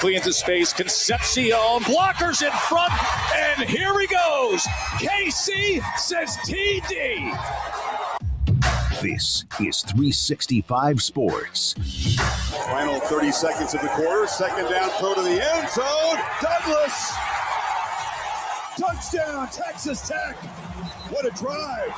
directly into space. Concepcion, blockers in front, and here he goes. KC says TD. This is 365 Sports. Final 30 seconds of the quarter. Second down throw to the end zone. Douglas. Touchdown, Texas Tech. What a drive.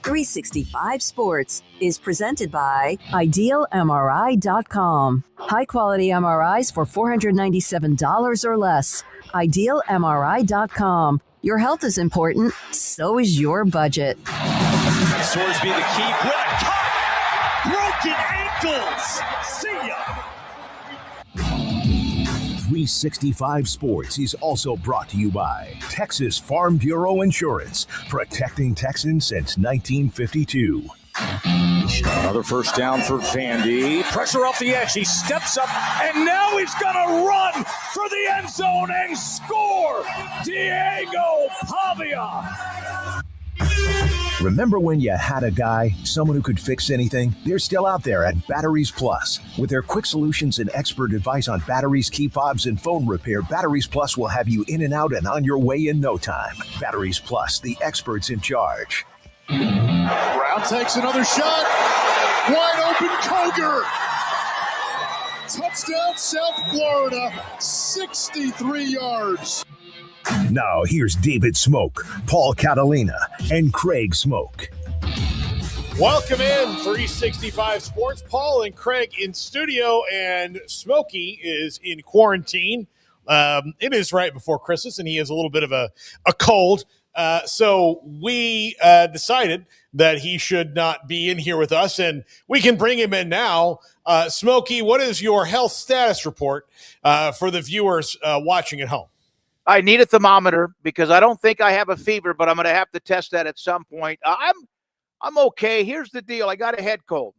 365 Sports is presented by IdealMRI.com. High-quality MRIs for $497 or less. IdealMRI.com. Your health is important, so is your budget. Sorsby the keep with a cut. Broken ankles. See ya. 365 Sports is also brought to you by Texas Farm Bureau Insurance, protecting Texans since 1952. Another first down for Vandy. Pressure off the edge. He steps up, and now he's going to run for the end zone and score. Diego Pavia. Remember when you had a guy, someone who could fix anything? They're still out there at Batteries Plus. With their quick solutions and expert advice on batteries, key fobs, and phone repair, Batteries Plus will have you in and out and on your way in no time. Batteries Plus, the experts in charge. Brown takes another shot. Wide open Koger. Touchdown, South Florida. 63 yards. Now here's David Smoak, Paul Catalina, and Craig Smoak. Welcome in 365 Sports. Paul and Craig in studio, and Smokey is in quarantine. It is right before Christmas, and he has a little bit of a cold. So we decided that he should not be in here with us, and we can bring him in now. Smokey, what is your health status report for the viewers watching at home? I need a thermometer because I don't think I have a fever, but I'm going to have to test that at some point. I'm okay. Here's the deal. I got a head cold,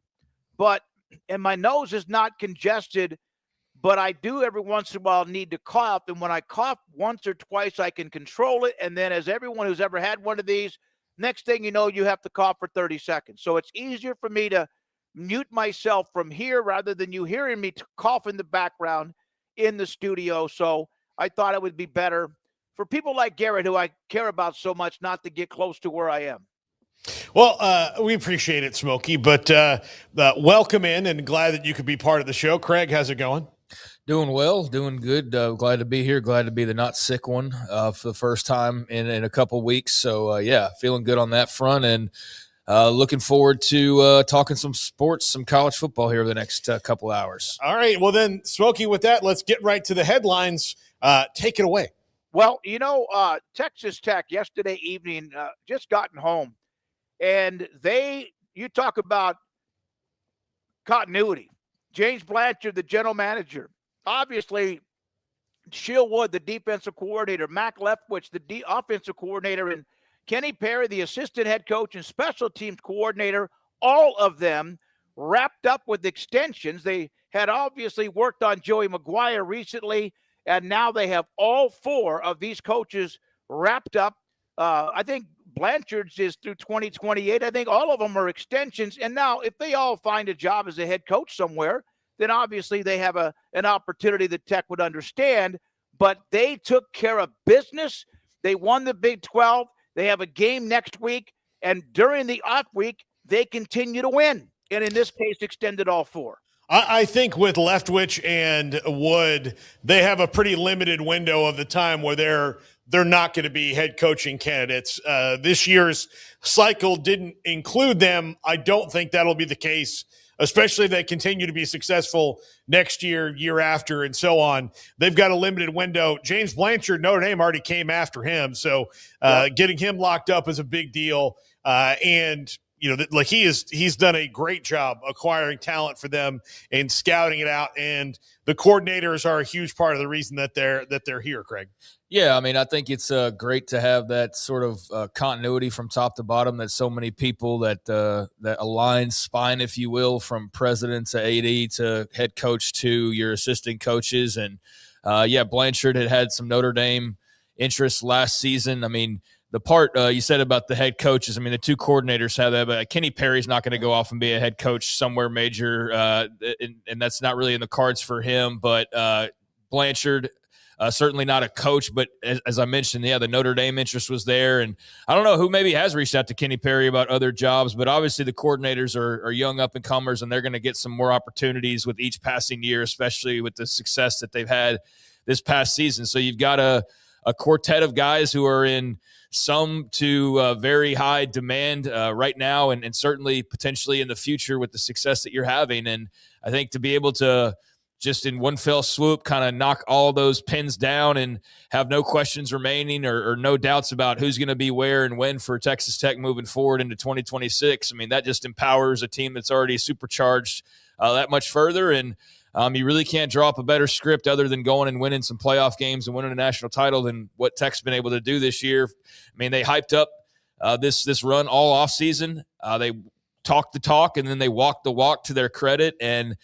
and my nose is not congested, but I do every once in a while need to cough. And when I cough once or twice, I can control it. And then as everyone who's ever had one of these, next thing you know, you have to cough for 30 seconds. So it's easier for me to mute myself from here rather than you hearing me cough in the background in the studio. So I thought it would be better for people like Garrett, who I care about so much, not to get close to where I am. Well, we appreciate it, Smokey, but welcome in and glad that you could be part of the show. Craig, how's it going? Doing well, doing good. Glad to be here. Glad to be the not sick one for the first time in a couple weeks. So, feeling good on that front, and looking forward to talking some sports, some college football here over the next couple hours. All right. Well, then, Smokey, with that, let's get right to the headlines. Take it away. Well, Texas Tech yesterday evening, just gotten home, and you talk about continuity. James Blanchard, the general manager, obviously Shieldwood, the defensive coordinator, Mac Leftwich, the offensive coordinator, and Kenny Perry, the assistant head coach and special teams coordinator, all of them wrapped up with extensions. They had obviously worked on Joey McGuire recently, and now they have all four of these coaches wrapped up. I think Blanchard's is through 2028. I think all of them are extensions. And now if they all find a job as a head coach somewhere, then obviously they have an opportunity that Tech would understand. But they took care of business. They won the Big 12. They have a game next week. And during the off week, they continue to win. And in this case, extended all four. I think with Leftwich and Wood, they have a pretty limited window of the time where they're not going to be head coaching candidates. This year's cycle didn't include them. I don't think that'll be the case, especially if they continue to be successful next year, year after, and so on. They've got a limited window. James Blanchard, Notre Dame already came after him, so getting him locked up is a big deal. And like he's done a great job acquiring talent for them and scouting it out. And the coordinators are a huge part of the reason that they're here, Craig. Yeah, I mean, I think it's great to have that sort of continuity from top to bottom. That so many people that align spine, if you will, from president to AD to head coach to your assistant coaches. And Blanchard had some Notre Dame interest last season. I mean, the part you said about the head coaches, I mean, the two coordinators have that, but Kenny Perry's not going to go off and be a head coach somewhere major, and that's not really in the cards for him. But Blanchard, certainly not a coach, but as I mentioned, the Notre Dame interest was there. And I don't know who maybe has reached out to Kenny Perry about other jobs, but obviously the coordinators are young up-and-comers, and they're going to get some more opportunities with each passing year, especially with the success that they've had this past season. So you've got a quartet of guys who are in some to very high demand right now, and certainly potentially in the future with the success that you're having. And I think to be able to just in one fell swoop kind of knock all those pins down and have no questions remaining or no doubts about who's going to be where and when for Texas Tech moving forward into 2026. I mean, that just empowers a team that's already supercharged that much further. And you really can't draw up a better script other than going and winning some playoff games and winning a national title than what Tech's been able to do this year. I mean, they hyped up this run all offseason. They talked the talk, and then they walked the walk, to their credit. And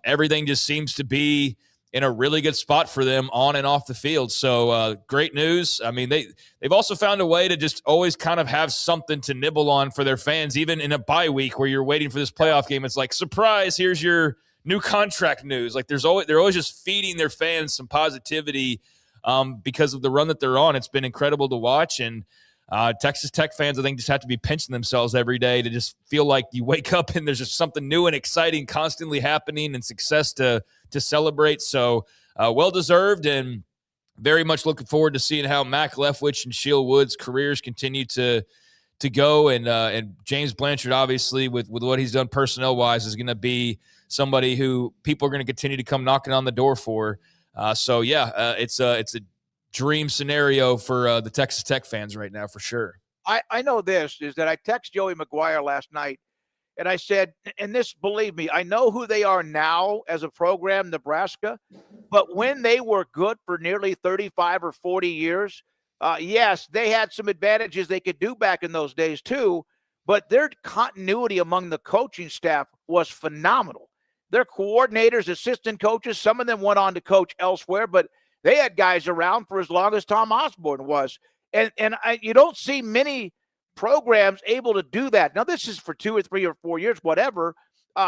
everything just seems to be in a really good spot for them on and off the field. So great news. I mean, they've also found a way to just always kind of have something to nibble on for their fans, even in a bye week where you're waiting for this playoff game. It's like, surprise, here's your new contract news. Like they're always just feeding their fans some positivity because of the run that they're on. It's been incredible to watch. And Texas Tech fans, I think, just have to be pinching themselves every day to just feel like you wake up and there's just something new and exciting constantly happening and success to celebrate. So well-deserved, and very much looking forward to seeing how Mac Leftwich and Sheil Wood's careers continue to go. And James Blanchard, obviously, with what he's done personnel-wise, is going to be somebody who people are going to continue to come knocking on the door for. It's a dream scenario for the Texas Tech fans right now, for sure. I know this is that I texted Joey McGuire last night, and I said, and this, believe me, I know who they are now as a program, Nebraska, but when they were good for nearly 35 or 40 years, yes, they had some advantages they could do back in those days too, but their continuity among the coaching staff was phenomenal. Their coordinators, assistant coaches, some of them went on to coach elsewhere, but they had guys around for as long as Tom Osborne was. And you don't see many programs able to do that. Now, this is for 2 or 3 or 4 years, whatever.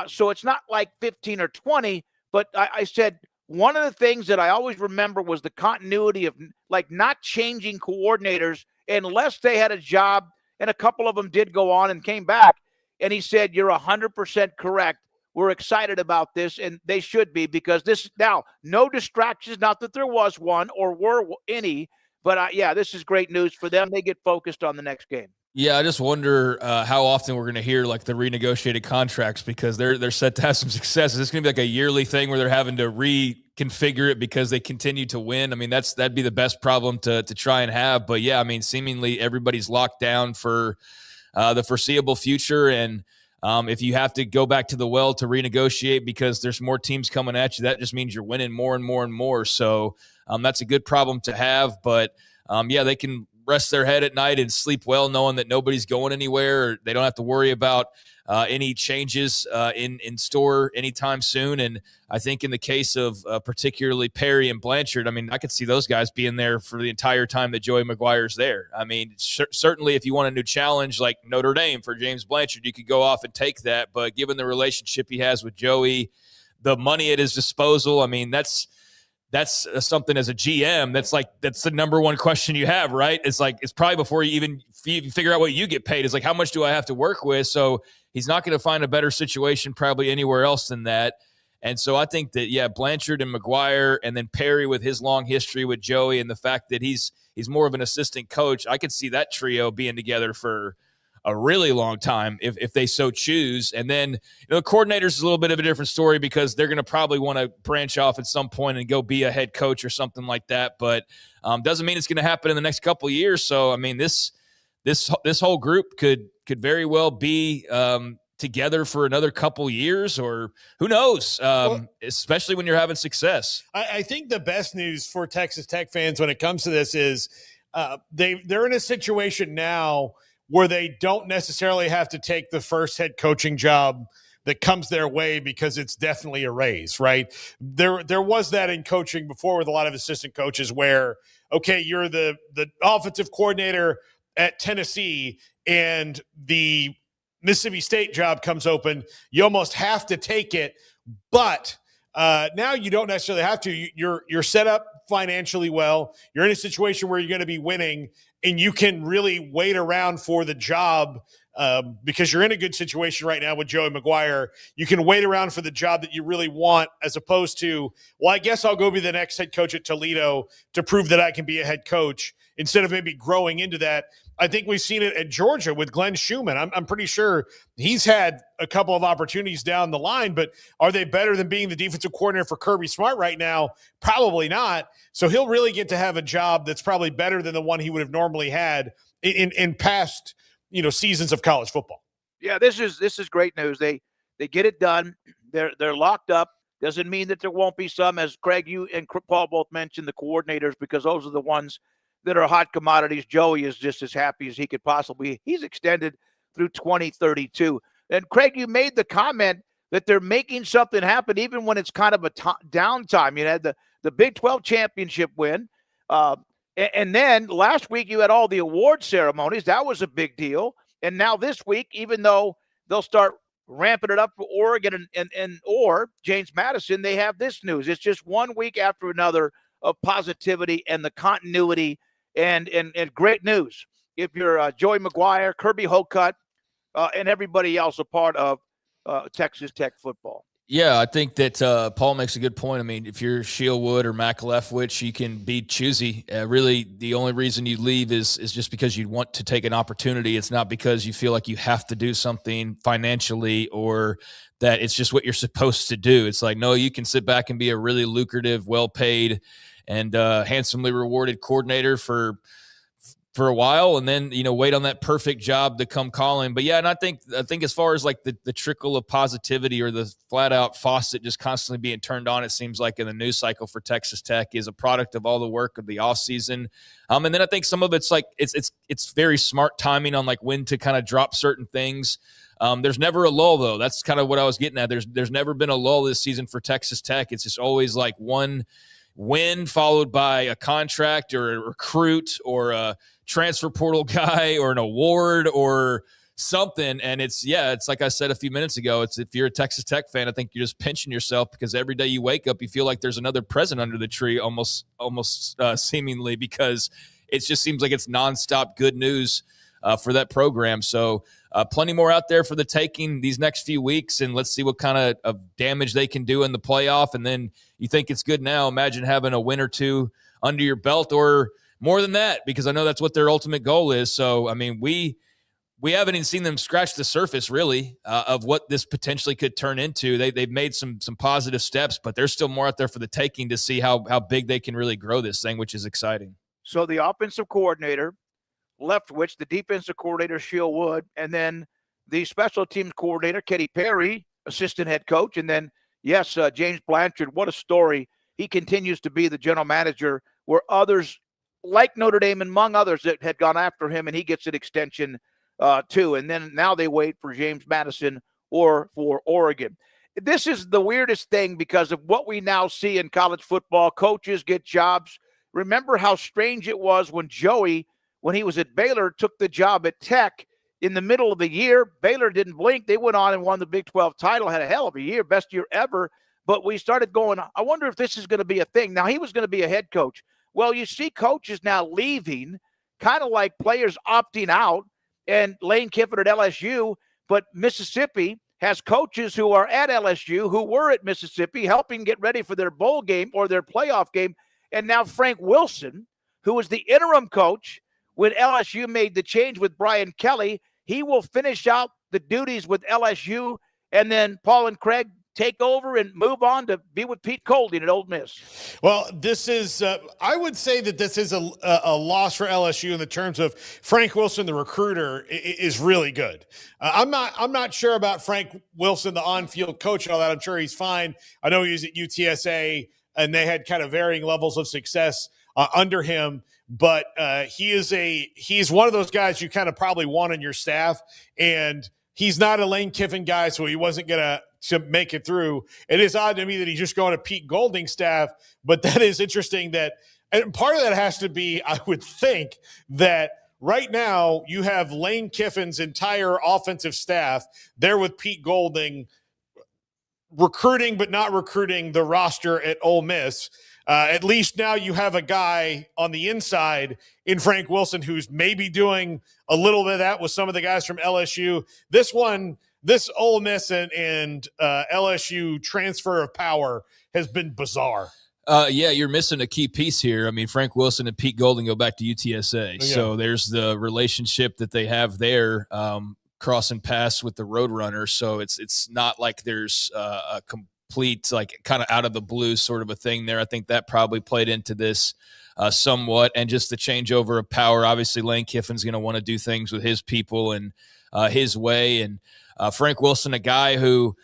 So it's not like 15 or 20. But I said one of the things that I always remember was the continuity of like not changing coordinators unless they had a job. And a couple of them did go on and came back. And he said, you're 100% correct. We're excited about this, and they should be, because this now, no distractions, not that there was one or were any, but this is great news for them. They get focused on the next game. Yeah, I just wonder how often we're going to hear like the renegotiated contracts, because they're set to have some success. Is this going to be like a yearly thing where they're having to reconfigure it because they continue to win? I mean, that'd be the best problem to try and have. But yeah, I mean, seemingly everybody's locked down for the foreseeable future, and if you have to go back to the well to renegotiate because there's more teams coming at you, that just means you're winning more and more and more. So that's a good problem to have. But they can rest their head at night and sleep well knowing that nobody's going anywhere. Or they don't have to worry about any changes in store anytime soon. And I think in the case of particularly Perry and Blanchard, I mean, I could see those guys being there for the entire time that Joey McGuire's there. I mean, certainly if you want a new challenge like Notre Dame for James Blanchard, you could go off and take that. But given the relationship he has with Joey, the money at his disposal, I mean, that's something as a GM, that's the number one question you have, right? It's like, it's probably before you even figure out what you get paid. It's like, how much do I have to work with? So he's not going to find a better situation probably anywhere else than that. And so I think that, Blanchard and McGuire, and then Perry with his long history with Joey, and the fact that he's more of an assistant coach, I could see that trio being together for a really long time if they so choose. And then, coordinators is a little bit of a different story, because they're going to probably want to branch off at some point and go be a head coach or something like that. But doesn't mean it's going to happen in the next couple of years. So, I mean, this whole group could very well be together for another couple years, or who knows, especially when you're having success. I think the best news for Texas Tech fans when it comes to this is they're in a situation now where they don't necessarily have to take the first head coaching job that comes their way, because it's definitely a raise, right? There was that in coaching before with a lot of assistant coaches where, okay, you're the offensive coordinator, at Tennessee and the Mississippi State job comes open, you almost have to take it. But now you don't necessarily have to. You're set up financially well. You're in a situation where you're going to be winning, and you can really wait around for the job because you're in a good situation right now with Joey McGuire. You can wait around for the job that you really want, as opposed to, well, I guess I'll go be the next head coach at Toledo to prove that I can be a head coach, instead of maybe growing into that. I think we've seen it at Georgia with Glenn Schumann. I'm pretty sure he's had a couple of opportunities down the line, but are they better than being the defensive coordinator for Kirby Smart right now? Probably not. So he'll really get to have a job that's probably better than the one he would have normally had in past, seasons of college football. Yeah, this is great news. They get it done. They're locked up. Doesn't mean that there won't be some, as Craig, you and Paul both mentioned, the coordinators, because those are the ones that are hot commodities. Joey is just as happy as he could possibly be. He's extended through 2032. And Craig, you made the comment that they're making something happen even when it's kind of a downtime. You had the Big 12 championship win. And then last week you had all the award ceremonies. That was a big deal. And now this week, even though they'll start ramping it up for Oregon or James Madison, they have this news. It's just 1 week after another of positivity and the continuity and great news. If you're Joey McGuire, Kirby Hocutt, and everybody else a part of Texas Tech football. Yeah, I think that Paul makes a good point. I mean, if you're Shieldwood or Mac Leftwich, you can be choosy. Really, the only reason you leave is just because you want to take an opportunity. It's not because you feel like you have to do something financially or that it's just what you're supposed to do. It's like, no, you can sit back and be a really lucrative, well-paid, and handsomely rewarded coordinator for a while, and then wait on that perfect job to come calling. But yeah, and I think as far as like the trickle of positivity or the flat out faucet just constantly being turned on, it seems like in the news cycle for Texas Tech is a product of all the work of the offseason. And then I think some of it's like it's very smart timing on like when to kind of drop certain things. There's never a lull though. That's kind of what I was getting at. There's never been a lull this season for Texas Tech. It's just always like one win followed by a contract or a recruit or a transfer portal guy or an award or something. And it's like I said a few minutes ago, it's if you're a Texas Tech fan, I think you're just pinching yourself because every day you wake up, you feel like there's another present under the tree almost seemingly, because it just seems like it's nonstop good news for that program. So plenty more out there for the taking these next few weeks, and let's see what kind of damage they can do in the playoff. And then you think it's good now. Imagine having a win or two under your belt, or more than that, because I know that's what their ultimate goal is. So, I mean, we haven't even seen them scratch the surface, really, of what this potentially could turn into. They've made some positive steps, but there's still more out there for the taking to see how big they can really grow this thing, which is exciting. So the offensive coordinator, Leftwich, the defensive coordinator, Shieldwood, and then the special teams coordinator, Kenny Perry, assistant head coach, and then, yes, James Blanchard. What a story. He continues to be the general manager, where others like Notre Dame, among others, that had gone after him, and he gets an extension too. And then now they wait for James Madison or for Oregon. This is the weirdest thing because of what we now see in college football. Coaches get jobs. Remember how strange it was when Joey, when he was at Baylor, took the job at Tech in the middle of the year. Baylor didn't blink. They went on and won the Big 12 title, had a hell of a year, best year ever. But we started going, I wonder if this is going to be a thing. Now, he was going to be a head coach. Well, you see coaches now leaving, kind of like players opting out, and Lane Kiffin at LSU, but Mississippi has coaches who are at LSU who were at Mississippi helping get ready for their bowl game or their playoff game. And now Frank Wilson, who was the interim coach when LSU made the change with Brian Kelly, he will finish out the duties with LSU, and then Paul and Craig take over and move on to be with Pete Golding at Ole Miss. Well, this is, I would say that this is a loss for LSU in the terms of Frank Wilson, the recruiter, is really good. I'm not sure about Frank Wilson, the on-field coach and all that. I'm sure he's fine. I know he was at UTSA, and they had kind of varying levels of success under him. But he's one of those guys you kind of probably want on your staff, and he's not a Lane Kiffin guy, so he wasn't going to make it through. It is odd to me that he's just going to Pete Golding's staff, but that is interesting and part of that has to be, I would think, that right now you have Lane Kiffin's entire offensive staff there with Pete Golding recruiting but not recruiting the roster at Ole Miss. At least now you have a guy on the inside in Frank Wilson who's maybe doing a little bit of that with some of the guys from LSU. This Ole Miss and LSU transfer of power has been bizarre. Yeah, you're missing a key piece here. I mean, Frank Wilson and Pete Golding go back to UTSA. Yeah. So there's the relationship that they have there, crossing paths with the Roadrunners. So it's not like there's a complete, like, kind of out of the blue sort of a thing there. I think that probably played into this somewhat, and just the changeover of power. Obviously, Lane Kiffin's going to want to do things with his people and his way. And Frank Wilson, a guy who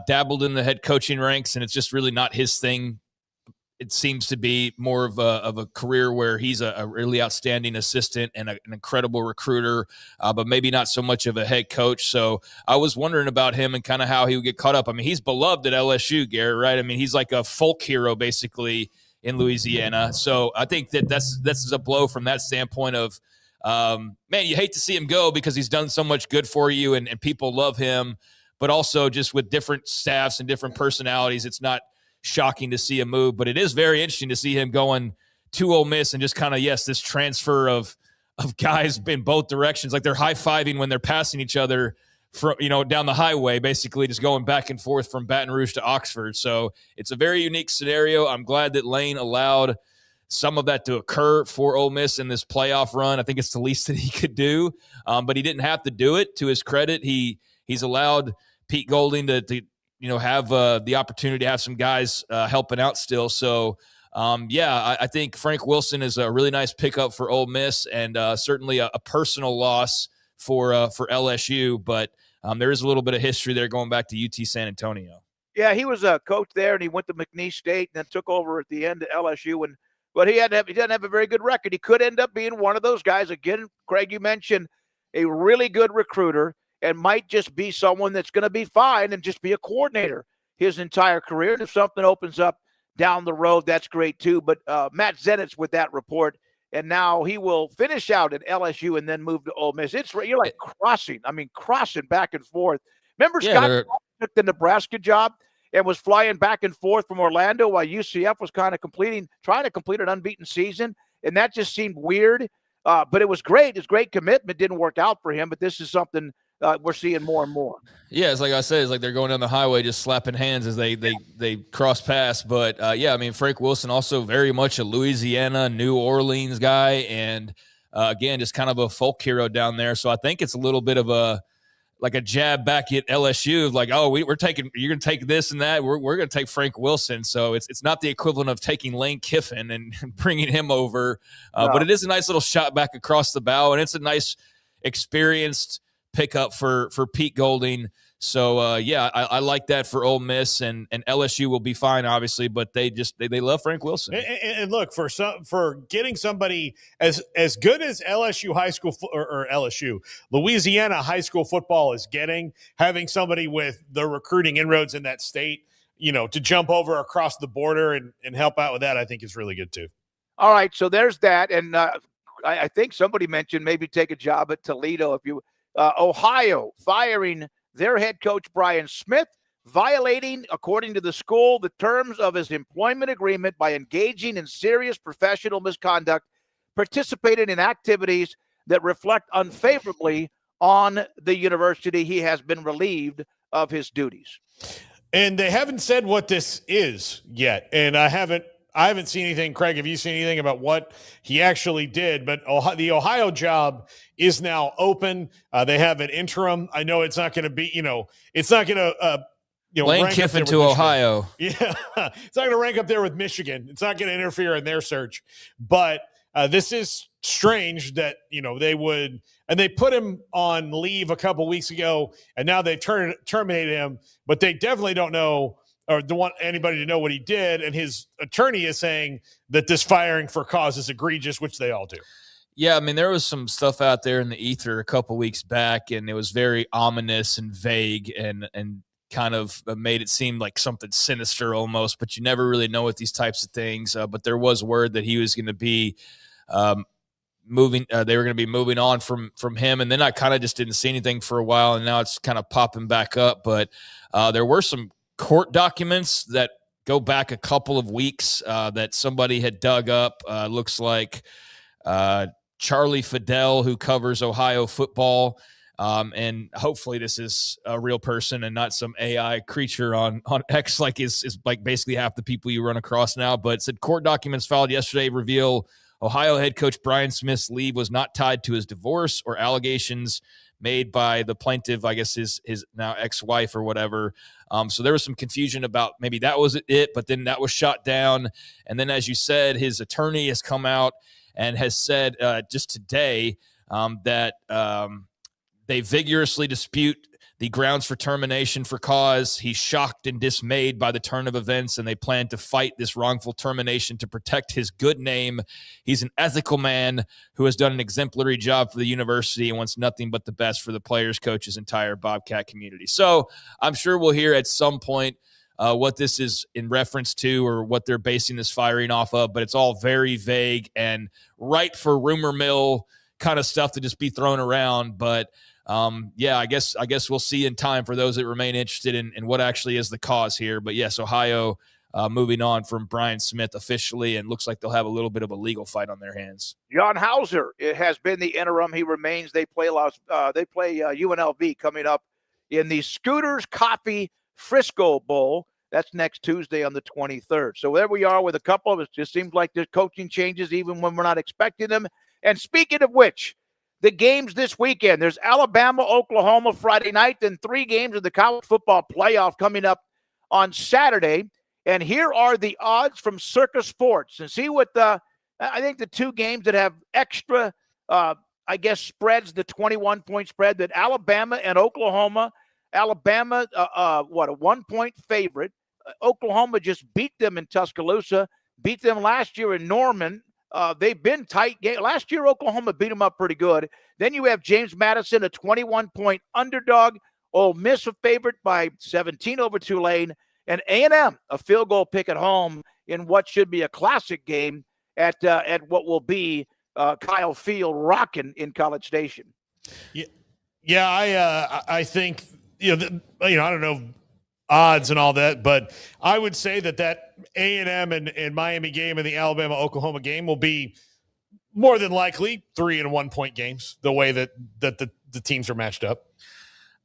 dabbled in the head coaching ranks, and it's just really not his thing. It seems to be more of a career where he's a really outstanding assistant and an incredible recruiter, but maybe not so much of a head coach. So I was wondering about him and kind of how he would get caught up. I mean, he's beloved at LSU, Garrett, right? I mean, he's like a folk hero basically in Louisiana. So I think that's a blow from that standpoint of, man, you hate to see him go because he's done so much good for you and people love him, but also just with different staffs and different personalities, it's not shocking to see him move, but it is very interesting to see him going to Ole Miss and just kind of, yes, this transfer of guys in both directions, like they're high-fiving when they're passing each other from, down the highway, basically just going back and forth from Baton Rouge to Oxford. So it's a very unique scenario. I'm glad that Lane allowed some of that to occur for Ole Miss in this playoff run. I think it's the least that he could do, but he didn't have to do it. To his credit, he's allowed Pete Golding to have the opportunity to have some guys helping out still. So, I think Frank Wilson is a really nice pickup for Ole Miss, and certainly a personal loss for LSU. But there is a little bit of history there going back to UT San Antonio. Yeah, he was a coach there, and he went to McNeese State, and then took over at the end at LSU. But he doesn't have a very good record. He could end up being one of those guys. Again, Craig, you mentioned a really good recruiter, and might just be someone that's going to be fine and just be a coordinator his entire career. And if something opens up down the road, that's great too. But Matt Zenitz with that report, and now he will finish out at LSU and then move to Ole Miss. You're like crossing back and forth. Remember Scott took the Nebraska job and was flying back and forth from Orlando while UCF was kind of trying to complete an unbeaten season, and that just seemed weird. But it was great. His great commitment didn't work out for him, but this is something we're seeing more and more. Yeah, it's like I said, it's like they're going down the highway just slapping hands as they cross paths. But, I mean, Frank Wilson also very much a Louisiana, New Orleans guy, and, again, just kind of a folk hero down there. So I think it's a little bit of a jab back at LSU, like, oh, you're going to take this and that. We're going to take Frank Wilson. So it's not the equivalent of taking Lane Kiffin and bringing him over. But it is a nice little shot back across the bow, and it's a nice experienced pickup for Pete Golding. So I like that for Ole Miss, and LSU will be fine, obviously, but they love Frank Wilson. And look, for getting somebody as good as LSU high school or LSU Louisiana high school football is getting, having somebody with the recruiting inroads in that state, to jump over across the border and help out with that, I think is really good too. All right, so there's that, and I think somebody mentioned maybe take a job at Toledo if you. Ohio firing their head coach, Brian Smith, violating, according to the school, the terms of his employment agreement by engaging in serious professional misconduct, participating in activities that reflect unfavorably on the university. He has been relieved of his duties. And they haven't said what this is yet. And I haven't seen anything. Craig, have you seen anything about what he actually did? But the Ohio job is now open. They have an interim. I know it's not going to be, it's not going to, Lane Kiffin to Ohio. Yeah. It's not going to rank up there with Michigan. It's not going to interfere in their search. But this is strange that, they would, and they put him on leave a couple weeks ago, and now they terminated him, but they definitely don't know or don't want anybody to know what he did. And his attorney is saying that this firing for cause is egregious, which they all do. Yeah, I mean, there was some stuff out there in the ether a couple weeks back, and it was very ominous and vague and kind of made it seem like something sinister almost, but you never really know with these types of things. But there was word that he was going to be they were going to be moving on from him. And then I kind of just didn't see anything for a while, and now it's kind of popping back up. But there were some court documents that go back a couple of weeks that somebody had dug up. Looks like Charlie Fidel, who covers Ohio football. And hopefully this is a real person and not some AI creature on X, like is like basically half the people you run across now. But it said court documents filed yesterday reveal Ohio head coach Brian Smith's leave was not tied to his divorce or allegations made by the plaintiff, I guess his now ex-wife or whatever. So there was some confusion about maybe that was it, but then that was shot down. And then, as you said, his attorney has come out and has said just today that they vigorously dispute the grounds for termination for cause. He's shocked and dismayed by the turn of events, and they plan to fight this wrongful termination to protect his good name. He's an ethical man who has done an exemplary job for the university and wants nothing but the best for the players, coaches, entire Bobcat community. So I'm sure we'll hear at some point what this is in reference to or what they're basing this firing off of, but it's all very vague and ripe for rumor mill kind of stuff to just be thrown around. But yeah, I guess we'll see in time for those that remain interested in what actually is the cause here. But yes, Ohio moving on from Brian Smith officially, and looks like they'll have a little bit of a legal fight on their hands. John Hauser, it has been the interim. He remains. They play UNLV coming up in the Scooters Coffee Frisco Bowl. That's next Tuesday on the 23rd. So there we are with a couple of it. Just seems like there's coaching changes even when we're not expecting them. And speaking of which, the games this weekend, there's Alabama, Oklahoma Friday night, then 3 games of the college football playoff coming up on Saturday. And here are the odds from Circa Sports. And see what I think the 2 games that have extra, spreads, the 21-point spread, that Alabama and Oklahoma. Alabama, a 1-point favorite. Oklahoma just beat them in Tuscaloosa, beat them last year in Norman. They've been tight game. Last year, Oklahoma beat them up pretty good. Then you have James Madison, a 21-point underdog. Ole Miss a favorite by 17 over Tulane. And A&M, a field goal pick at home in what should be a classic game at what will be Kyle Field rocking in College Station. Yeah. I think I don't know odds and all that, but I would say that A&M and Miami game and the Alabama-Oklahoma game will be more than likely 3 and 1 point games, the way that the teams are matched up.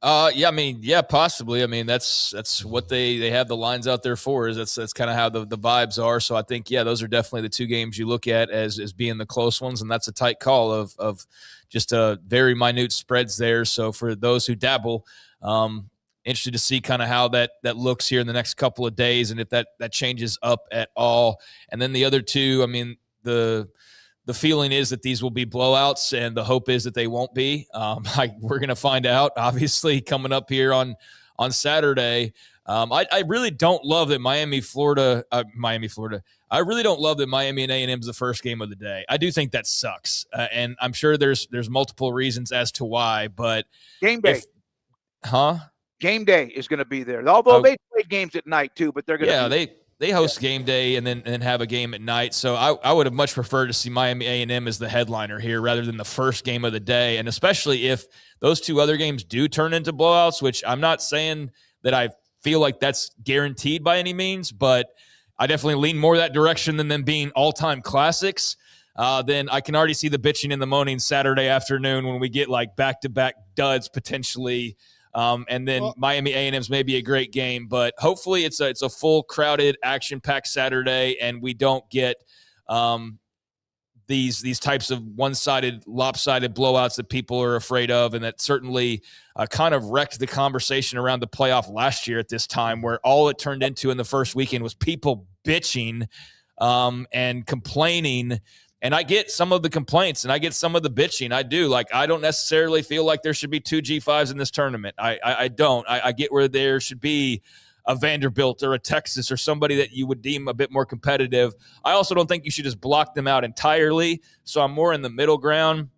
Possibly. I mean, that's what they have the lines out there for. Is that's kind of how the vibes are. So I think, those are definitely the 2 games you look at as being the close ones, and that's a tight call of just a very minute spreads there. So for those who dabble, interested to see kind of how that looks here in the next couple of days, and if that changes up at all. And then the other 2, I mean, the feeling is that these will be blowouts, and the hope is that they won't be. We're going to find out, obviously, coming up here on Saturday. I really don't love that Miami, Florida. I really don't love that Miami and A&M is the first game of the day. I do think that sucks, and I'm sure there's multiple reasons as to why. But game day, Game day is going to be there. Although they play games at night too, but they're going to. Yeah, they host game day and then have a game at night. So I would have much preferred to see Miami A&M as the headliner here rather than the first game of the day. And especially if those 2 other games do turn into blowouts, which I'm not saying that I feel like that's guaranteed by any means, but I definitely lean more that direction than them being all-time classics. Then I can already see the bitching in the moaning Saturday afternoon when we get like back-to-back duds potentially. And then Miami A&M's may be a great game, but hopefully it's a full, crowded, action-packed Saturday, and we don't get these types of one-sided, lopsided blowouts that people are afraid of, and that certainly kind of wrecked the conversation around the playoff last year at this time, where all it turned into in the first weekend was people bitching and complaining. And I get some of the complaints and I get some of the bitching. I do. Like, I don't necessarily feel like there should be 2 G5s in this tournament. I don't. I get where there should be a Vanderbilt or a Texas or somebody that you would deem a bit more competitive. I also don't think you should just block them out entirely. So I'm more in the middle ground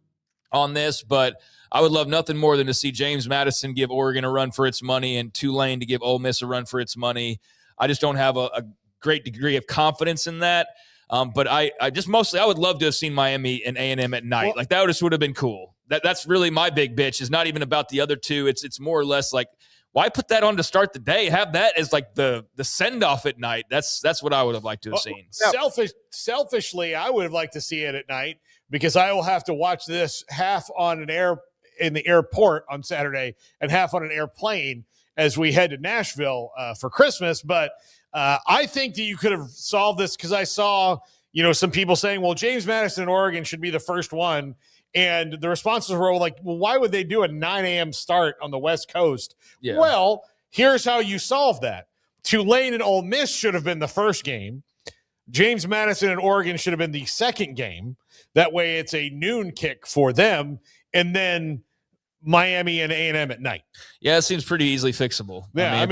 on this. But I would love nothing more than to see James Madison give Oregon a run for its money and Tulane to give Ole Miss a run for its money. I just don't have a great degree of confidence in that. But I just mostly I would love to have seen Miami and A&M at night. Like that would have been cool. That's really my big bitch. Is not even about the other two. It's more or less like, why put that on to start the day? Have that as like the send off at night. That's what I would have liked to have seen. Selfishly, I would have liked to see it at night because I will have to watch this half on an air in the airport on Saturday and half on an airplane as we head to Nashville for Christmas. But I think that you could have solved this because I saw, some people saying, well, James Madison and Oregon should be the first one. And the responses were like, well, why would they do a 9 a.m. start on the West Coast? Yeah. Well, here's how you solve that. Tulane and Ole Miss should have been the first game. James Madison and Oregon should have been the second game. That way it's a noon kick for them. And then Miami and A&M at night. Yeah, it seems pretty easily fixable. Yeah,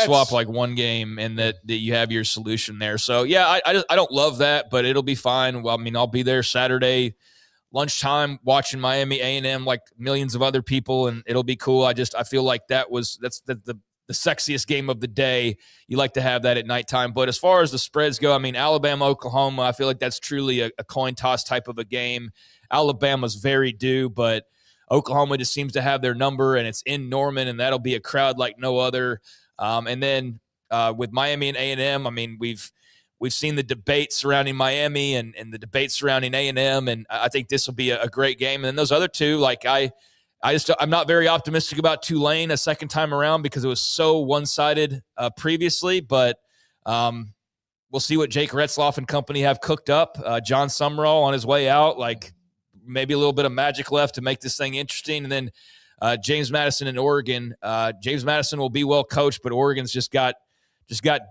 swap like one game and that you have your solution there. So, yeah, I don't love that, but it'll be fine. Well, I'll be there Saturday lunchtime watching Miami A&M like millions of other people, and it'll be cool. I feel like that's the sexiest game of the day. You like to have that at nighttime. But as far as the spreads go, Alabama, Oklahoma, I feel like that's truly a coin toss type of a game. Alabama's very due, but Oklahoma just seems to have their number, and it's in Norman, and that'll be a crowd like no other. And then with Miami and A&M, we've seen the debate surrounding Miami and the debate surrounding A&M, and I think this will be a great game. And then those other two, like I'm not very optimistic about Tulane a second time around because it was so one-sided previously, but we'll see what Jake Retzloff and company have cooked up. John Summerall on his way out, like maybe a little bit of magic left to make this thing interesting. And then James Madison and Oregon. James Madison will be well coached, but Oregon's just got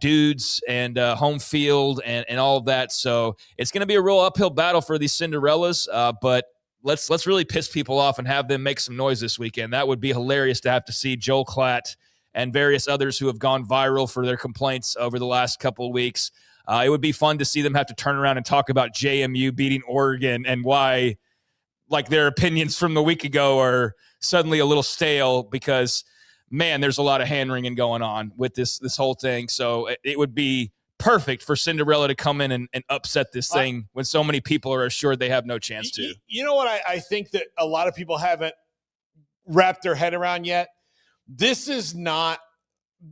dudes and home field and all of that. So it's going to be a real uphill battle for these Cinderellas. But let's really piss people off and have them make some noise this weekend. That would be hilarious to have to see Joel Klatt and various others who have gone viral for their complaints over the last couple of weeks. It would be fun to see them have to turn around and talk about JMU beating Oregon and why, like, their opinions from the week ago are suddenly a little stale because, man, there's a lot of hand-wringing going on with this whole thing. So it would be perfect for Cinderella to come in and upset this thing when so many people are assured they have no chance to. You know what I think that a lot of people haven't wrapped their head around yet? This is not –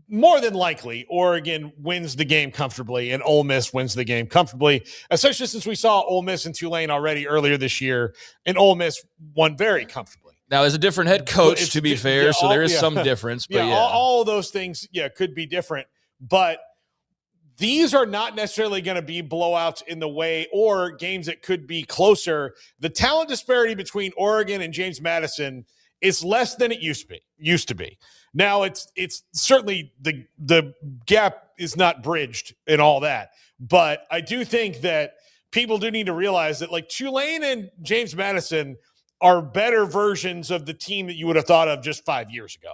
more than likely, Oregon wins the game comfortably and Ole Miss wins the game comfortably, especially since we saw Ole Miss and Tulane already earlier this year, and Ole Miss won very comfortably. Now, there's a different head coach, to be fair, so there is some difference. But all of those things, could be different. But these are not necessarily going to be blowouts in the way or games that could be closer. The talent disparity between Oregon and James Madison is less than it used to be. Now it's certainly the gap is not bridged and all that, but I do think that people do need to realize that like Tulane and James Madison are better versions of the team that you would have thought of just 5 years ago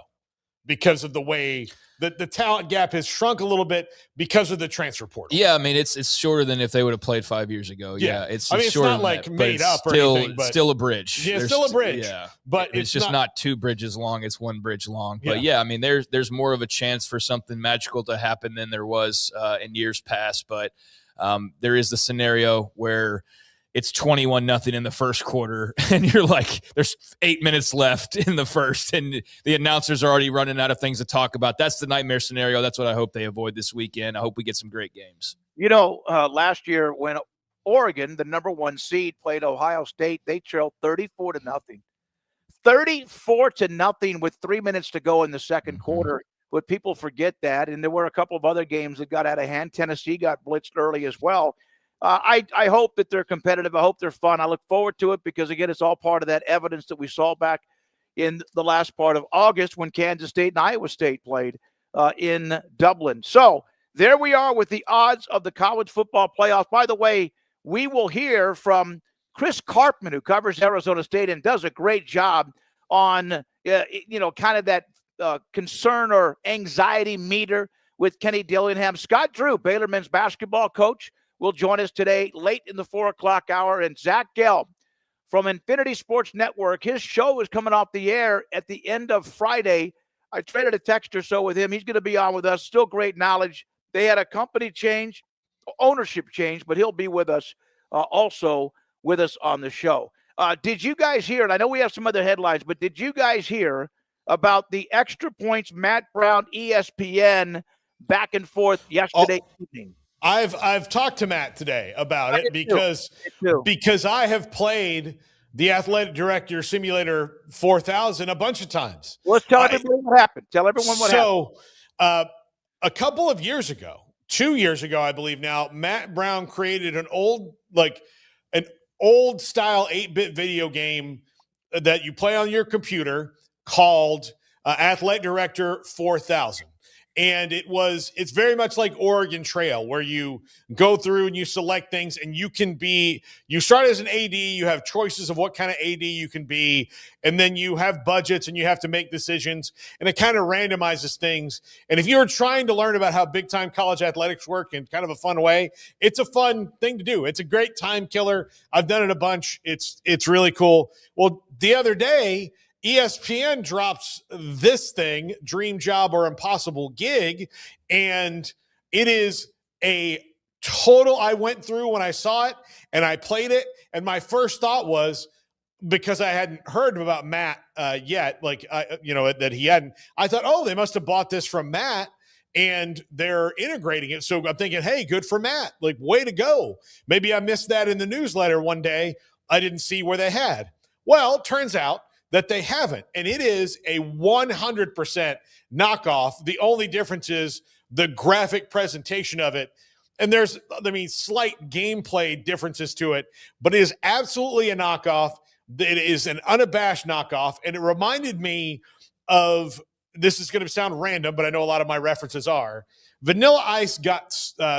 because of the way that the talent gap has shrunk a little bit because of the transfer portal. Yeah, it's shorter than if they would have played 5 years ago. Yeah, it's shorter not like that, made up or anything, but still a bridge. Yeah, still a bridge. Yeah, but it's just not two bridges long; it's one bridge long. But there's more of a chance for something magical to happen than there was in years past. But there is the scenario where it's 21-0 in the first quarter, and you're like, there's 8 minutes left in the first, and the announcers are already running out of things to talk about. That's the nightmare scenario. That's what I hope they avoid this weekend. I hope we get some great games. Last year when Oregon, the number 1 seed, played Ohio State, they trailed 34-0. 34-0 with 3 minutes to go in the second quarter. But people forget that, and there were a couple of other games that got out of hand. Tennessee got blitzed early as well. I hope that they're competitive. I hope they're fun. I look forward to it because, again, it's all part of that evidence that we saw back in the last part of August when Kansas State and Iowa State played in Dublin. So there we are with the odds of the college football playoffs. By the way, we will hear from Chris Karpman, who covers Arizona State and does a great job on, kind of that concern or anxiety meter with Kenny Dillingham. Scott Drew, Baylor men's basketball coach, will join us today late in the 4 o'clock hour. And Zack Gelb from Infinity Sports Network, his show is coming off the air at the end of Friday. I traded a text or so with him. He's going to be on with us. Still great knowledge. They had a company change. ownership change, but he'll be with us also with us on the show. Did you guys hear, and I know we have some other headlines, but did you guys hear about the Extra Points Matt Brown ESPN back and forth yesterday evening? I've talked to Matt today about it because I have played the Athletic Director Simulator 4000 a bunch of times. Let's tell everyone what happened. Tell everyone what happened. So a couple of years ago, 2 years ago, I believe now, Matt Brown created an old style 8-bit video game that you play on your computer called Athletic Director 4000. And it's very much like Oregon Trail, where you go through and you select things, and you start as an AD, you have choices of what kind of AD you can be, and then you have budgets and you have to make decisions, and it kind of randomizes things. And if you're trying to learn about how big time college athletics work in kind of a fun way, it's a fun thing to do. It's a great time killer. I've done it a bunch. It's really cool. Well, the other day, ESPN drops this thing, Dream Job or Impossible Gig, and it is a total. I went through when I saw it and I played it, and my first thought was, because I hadn't heard about Matt yet, that he hadn't, I thought, oh, they must have bought this from Matt and they're integrating it. So I'm thinking, hey, good for Matt. Like, way to go. Maybe I missed that in the newsletter one day. I didn't see where they had. Well, it turns out that they haven't, and it is a 100% knockoff. The only difference is the graphic presentation of it, and there's, slight gameplay differences to it, but it is absolutely a knockoff. It is an unabashed knockoff, and it reminded me of, this is going to sound random, but I know a lot of my references are, Vanilla Ice got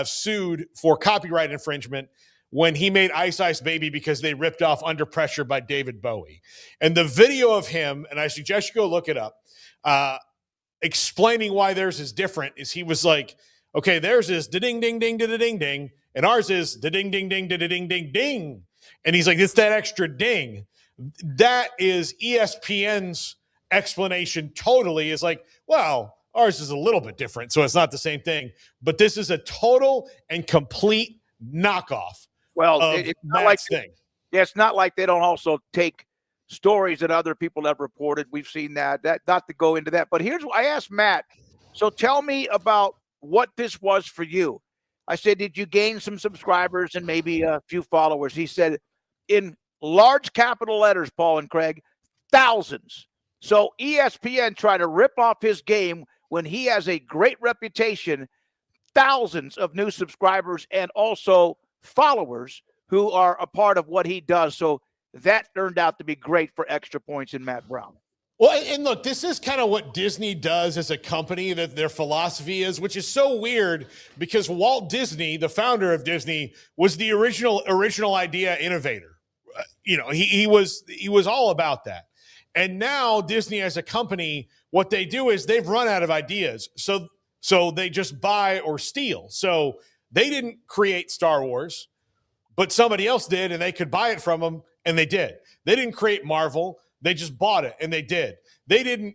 sued for copyright infringement when he made Ice Ice Baby because they ripped off Under Pressure by David Bowie. And the video of him, and I suggest you go look it up, explaining why theirs is different, is he was like, okay, theirs is da-ding-ding-ding, da-da-ding-ding, and ours is da-ding-ding-ding, da-da-ding-ding-ding. And he's like, it's that extra ding. That is ESPN's explanation totally, is like, well, ours is a little bit different, so it's not the same thing. But this is a total and complete knockoff. Well, it's not like thing. Yeah, it's not like they don't also take stories that other people have reported. We've seen that. Not to go into that, but here's what I asked Matt. So tell me about what this was for you. I said, did you gain some subscribers and maybe a few followers? He said, in large capital letters, Paul and Craig, thousands. So ESPN tried to rip off his game when he has a great reputation. Thousands of new subscribers and also followers who are a part of what he does. So that turned out to be great for Extra Points in Matt Brown. Well, and look, this is kind of what Disney does as a company, that their philosophy is, which is so weird because Walt Disney, the founder of Disney, was the original idea innovator. He was all about that. And now Disney as a company, what they do is they've run out of ideas. So they just buy or steal. So they didn't create Star Wars, but somebody else did, and they could buy it from them, and they did. They didn't create Marvel. They just bought it, and they did. They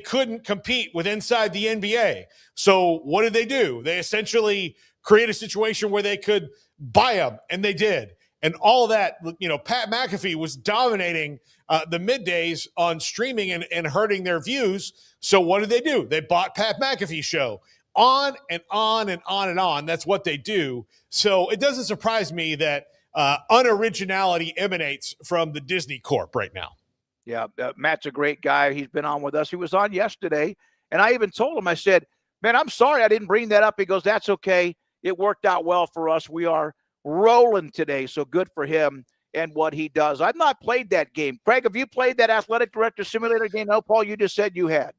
couldn't compete with inside the NBA. So what did they do? They essentially create a situation where they could buy them, and they did. And all that, Pat McAfee was dominating the middays on streaming and hurting their views. So what did they do? They bought Pat McAfee's show. On and on and on and on. That's what they do. So it doesn't surprise me that unoriginality emanates from the Disney Corp right now. Yeah, Matt's a great guy. He's been on with us. He was on yesterday, and I even told him, I said, man, I'm sorry I didn't bring that up. He goes, that's okay. It worked out well for us. We are rolling today, so good for him and what he does. I've not played that game. Craig, have you played that Athletic Director Simulator game? No, Paul, you just said you had.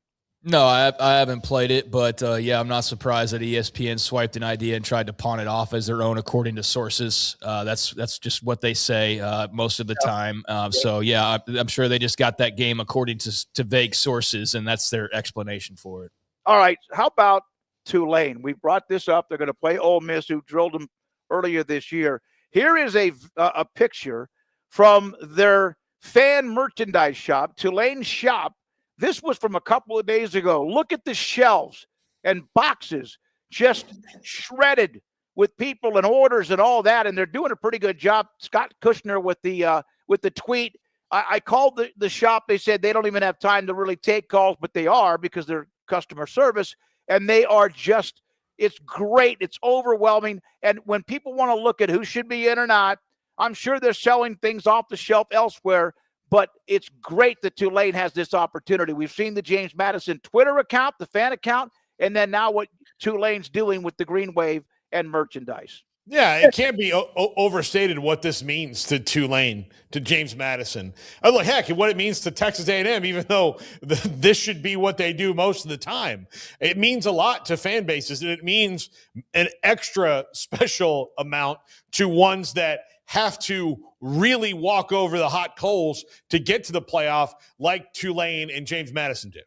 No, I haven't played it, but yeah, I'm not surprised that ESPN swiped an idea and tried to pawn it off as their own, according to sources. That's just what they say most of the time. So yeah, I'm sure they just got that game according to vague sources, and that's their explanation for it. All right, how about Tulane? We brought this up. They're going to play Ole Miss, who drilled them earlier this year. Here is a picture from their fan merchandise shop, Tulane shop. This was from a couple of days ago. Look at the shelves and boxes just shredded with people and orders and all that, and they're doing a pretty good job. Scott Kushner with the tweet. I called the shop. They said they don't even have time to really take calls, but they are because they're customer service, and they are just, it's great. It's overwhelming. And when people want to look at who should be in or not, I'm sure they're selling things off the shelf elsewhere, but it's great that Tulane has this opportunity. We've seen the James Madison Twitter account, the fan account, and then now what Tulane's doing with the Green Wave and merchandise. Yeah, it can't be overstated what this means to Tulane, to James Madison. Look, heck, what it means to Texas A&M, even though this should be what they do most of the time. It means a lot to fan bases, and it means an extra special amount to ones that have to really walk over the hot coals to get to the playoff like Tulane and James Madison do.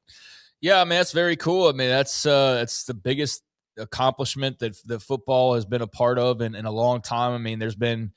Yeah, I mean, that's very cool. I mean, that's the biggest accomplishment that the football has been a part of in a long time. I mean, there's been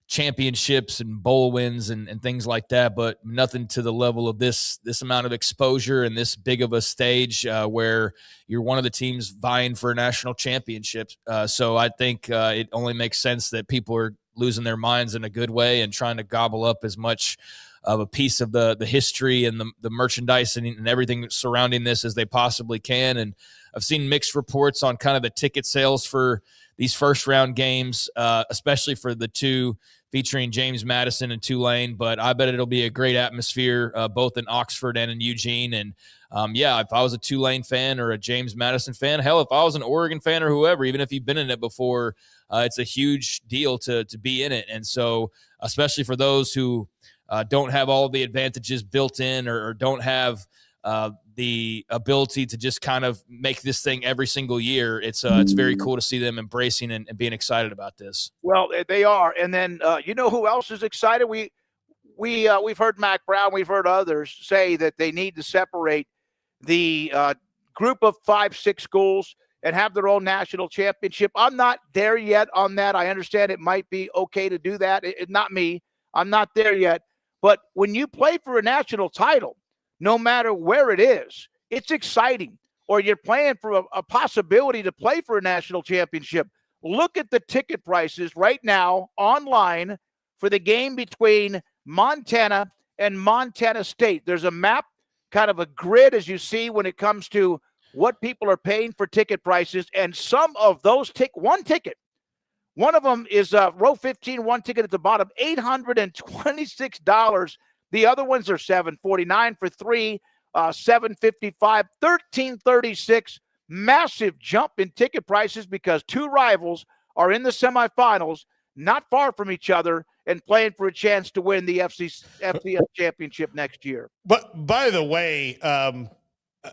championships and bowl wins and things like that, but nothing to the level of this amount of exposure and this big of a stage where you're one of the teams vying for a national championship. So I think it only makes sense that people are losing their minds in a good way and trying to gobble up as much of a piece of the history and the merchandise and everything surrounding this as they possibly can. And I've seen mixed reports on kind of the ticket sales for these first round games, especially for the two featuring James Madison and Tulane. But I bet it'll be a great atmosphere, both in Oxford and in Eugene. And if I was a Tulane fan or a James Madison fan, hell, if I was an Oregon fan or whoever, even if you've been in it before, it's a huge deal to be in it. And so, especially for those who don't have all the advantages built in or don't have the ability to just kind of make this thing every single year, it's very cool to see them embracing and being excited about this. Well, they are. And then you know who else is excited? We've heard Mac Brown, we've heard others say that they need to separate the group of 5-6 schools and have their own national championship. I'm not there yet on that. I understand it might be okay to do that. Not me. I'm not there yet. But when you play for a national title, no matter where it is, it's exciting. Or you're playing for a possibility to play for a national championship. Look at the ticket prices right now online for the game between Montana and Montana State. There's a map, kind of a grid, as you see, when it comes to what people are paying for ticket prices. And some of those one ticket, one of them is row 15, one ticket at the bottom, $826. The other ones are $749 for three, $755, $1336. Massive jump in ticket prices because two rivals are in the semifinals, not far from each other, and playing for a chance to win the FCS championship next year. But by the way,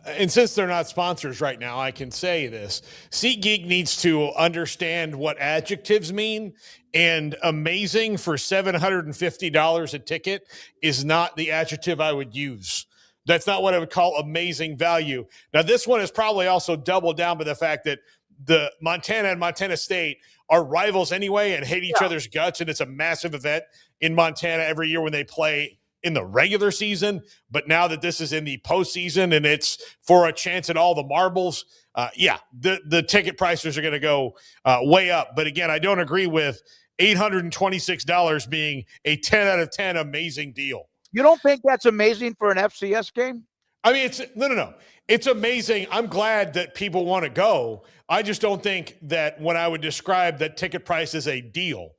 and since they're not sponsors right now, I can say this. SeatGeek needs to understand what adjectives mean, and amazing for $750 a ticket is not the adjective I would use. That's not what I would call amazing value. Now, this one is probably also doubled down by the fact that the Montana and Montana State are rivals anyway and hate each other's guts, and it's a massive event in Montana every year when they play in the regular season. But now that this is in the postseason and it's for a chance at all the marbles, the ticket prices are going to go way up. But again, I don't agree with $826 being a 10 out of 10 amazing deal. You don't think that's amazing for an FCS game? I mean, no. It's amazing. I'm glad that people want to go. I just don't think that when I would describe that ticket price as a deal,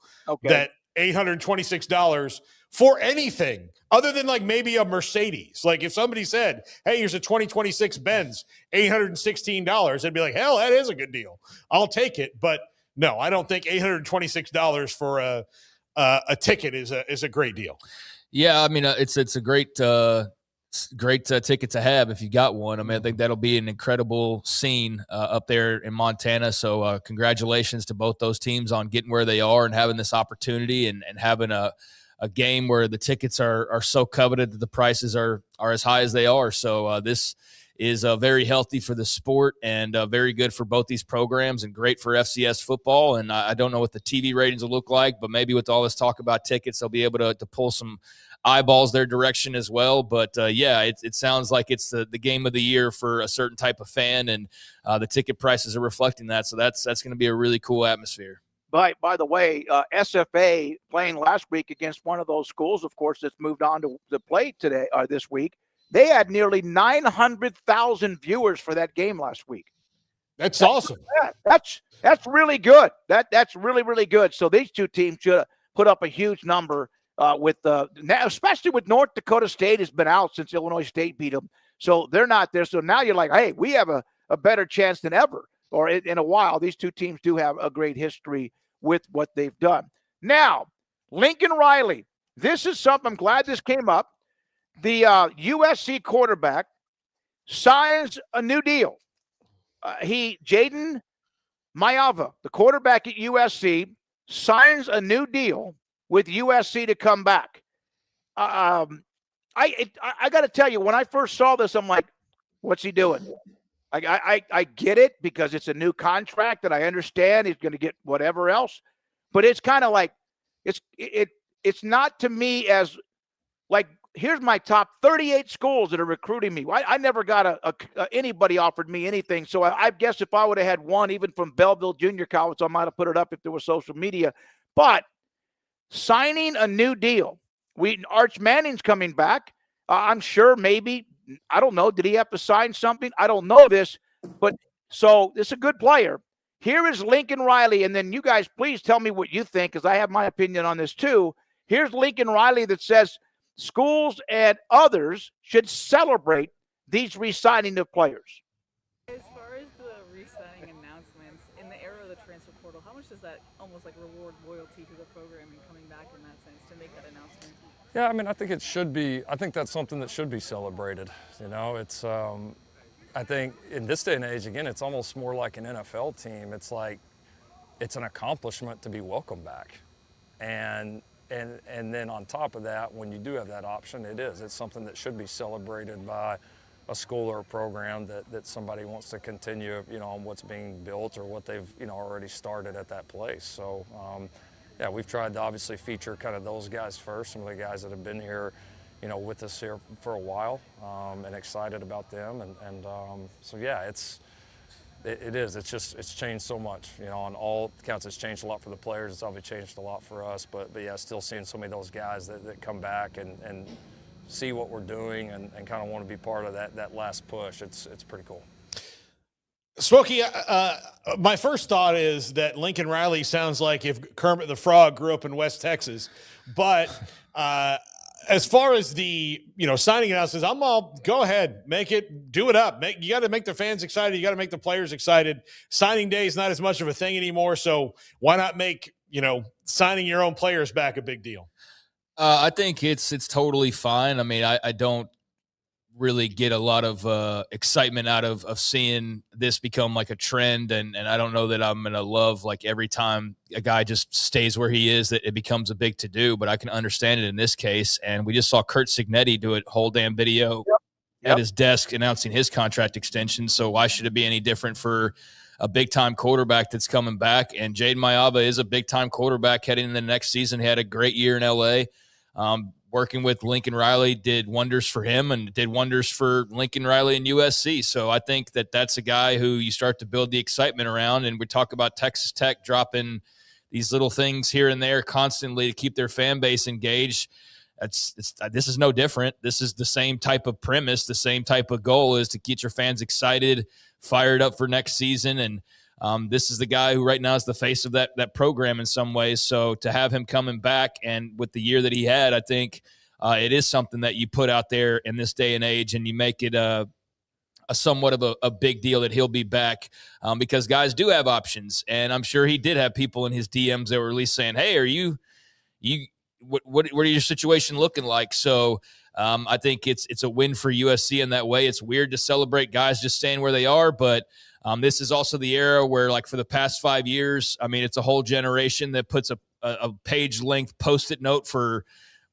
that $826 for anything other than like maybe a Mercedes. Like if somebody said, hey, here's a 2026 Benz, $816, I'd be like, hell, that is a good deal. I'll take it. But no, I don't think $826 for a ticket is a great deal. Yeah, I mean, it's a great ticket to have if you got one. I mean, I think that'll be an incredible scene up there in Montana. So congratulations to both those teams on getting where they are and having this opportunity and having a game where the tickets are so coveted that the prices are as high as they are. So this is very healthy for the sport and very good for both these programs and great for FCS football. And I don't know what the TV ratings will look like, but maybe with all this talk about tickets, they'll be able to pull some eyeballs their direction as well. But yeah, it sounds like it's the game of the year for a certain type of fan, and the ticket prices are reflecting that. So that's going to be a really cool atmosphere. By the way, SFA playing last week against one of those schools, of course, that's moved on to the play today or this week. They had nearly 900,000 viewers for that game last week. That's awesome. That's really good. That's really, really good. So these two teams should put up a huge number especially with North Dakota State has been out since Illinois State beat them. So they're not there. So now you're like, hey, we have a better chance than ever, or in a while. These two teams do have a great history with what they've done. Now, Lincoln Riley. This is something, I'm glad this came up. The USC quarterback signs a new deal. Jaden Mayava, the quarterback at USC, signs a new deal with USC to come back. I got to tell you, when I first saw this, I'm like, what's he doing? I get it because it's a new contract and I understand he's going to get whatever else, but it's kind of like it's not to me as like, here's my top 38 schools that are recruiting me. I never got anybody offered me anything. So I guess if I would have had one, even from Belleville Junior College, I might have put it up if there was social media. But signing a new deal, Arch Manning's coming back. I'm sure maybe, I don't know. Did he have to sign something? I don't know this, but so this is a good player. Here is Lincoln Riley. And then you guys, please tell me what you think, because I have my opinion on this too. Here's Lincoln Riley that says schools and others should celebrate these re-signing of players. As far as the re-signing announcements, in the era of the transfer portal, how much does that almost like reward loyalty to the program and coming back in that sense to make that announcement? Yeah, I mean, I think it should be. I think that's something that should be celebrated. You know, it's. I think in this day and age, again, it's almost more like an NFL team. It's like, it's an accomplishment to be welcomed back, and then on top of that, when you do have that option, it's something that should be celebrated by a school or a program that somebody wants to continue, you know, on what's being built or what they've, you know, already started at that place. So. Yeah, we've tried to obviously feature kind of those guys first, some of the guys that have been here, you know, with us here for a while, and excited about them. And so, yeah, it's changed so much, you know, on all counts. It's changed a lot for the players. It's obviously changed a lot for us. But yeah, still seeing so many of those guys that come back and see what we're doing and kind of want to be part of that last push. It's pretty cool. Smokey, my first thought is that Lincoln Riley sounds like if Kermit the Frog grew up in West Texas. But as far as the signing announcements, I'm all go ahead, make it, do it up. You got to make the fans excited. You got to make the players excited. Signing day is not as much of a thing anymore, so why not make signing your own players back a big deal? I think it's totally fine. I mean, I don't really get a lot of excitement out of seeing this become like a trend, and I don't know that I'm gonna love like every time a guy just stays where he is that it becomes a big to-do, but I can understand it in this case. And we just saw Kurt Cignetti do a whole damn video at his desk announcing his contract extension, so why should it be any different for a big-time quarterback that's coming back? And Jaden Mayava is a big-time quarterback heading into the next season. He had a great year in LA. Working with Lincoln Riley did wonders for him and did wonders for Lincoln Riley and USC. So I think that's a guy who you start to build the excitement around. And we talk about Texas Tech dropping these little things here and there constantly to keep their fan base engaged. This is no different. This is the same type of premise. The same type of goal is to get your fans excited, fired up for next season. And this is the guy who right now is the face of that program in some ways. So to have him coming back and with the year that he had, I think it is something that you put out there in this day and age, and you make it a somewhat of a big deal that he'll be back, because guys do have options. And I'm sure he did have people in his DMs that were at least saying, hey, are what are your situation looking like? So I think it's a win for USC in that way. It's weird to celebrate guys just staying where they are, but this is also the era where, like, for the past 5 years, I mean, it's a whole generation that puts a page-length Post-it note for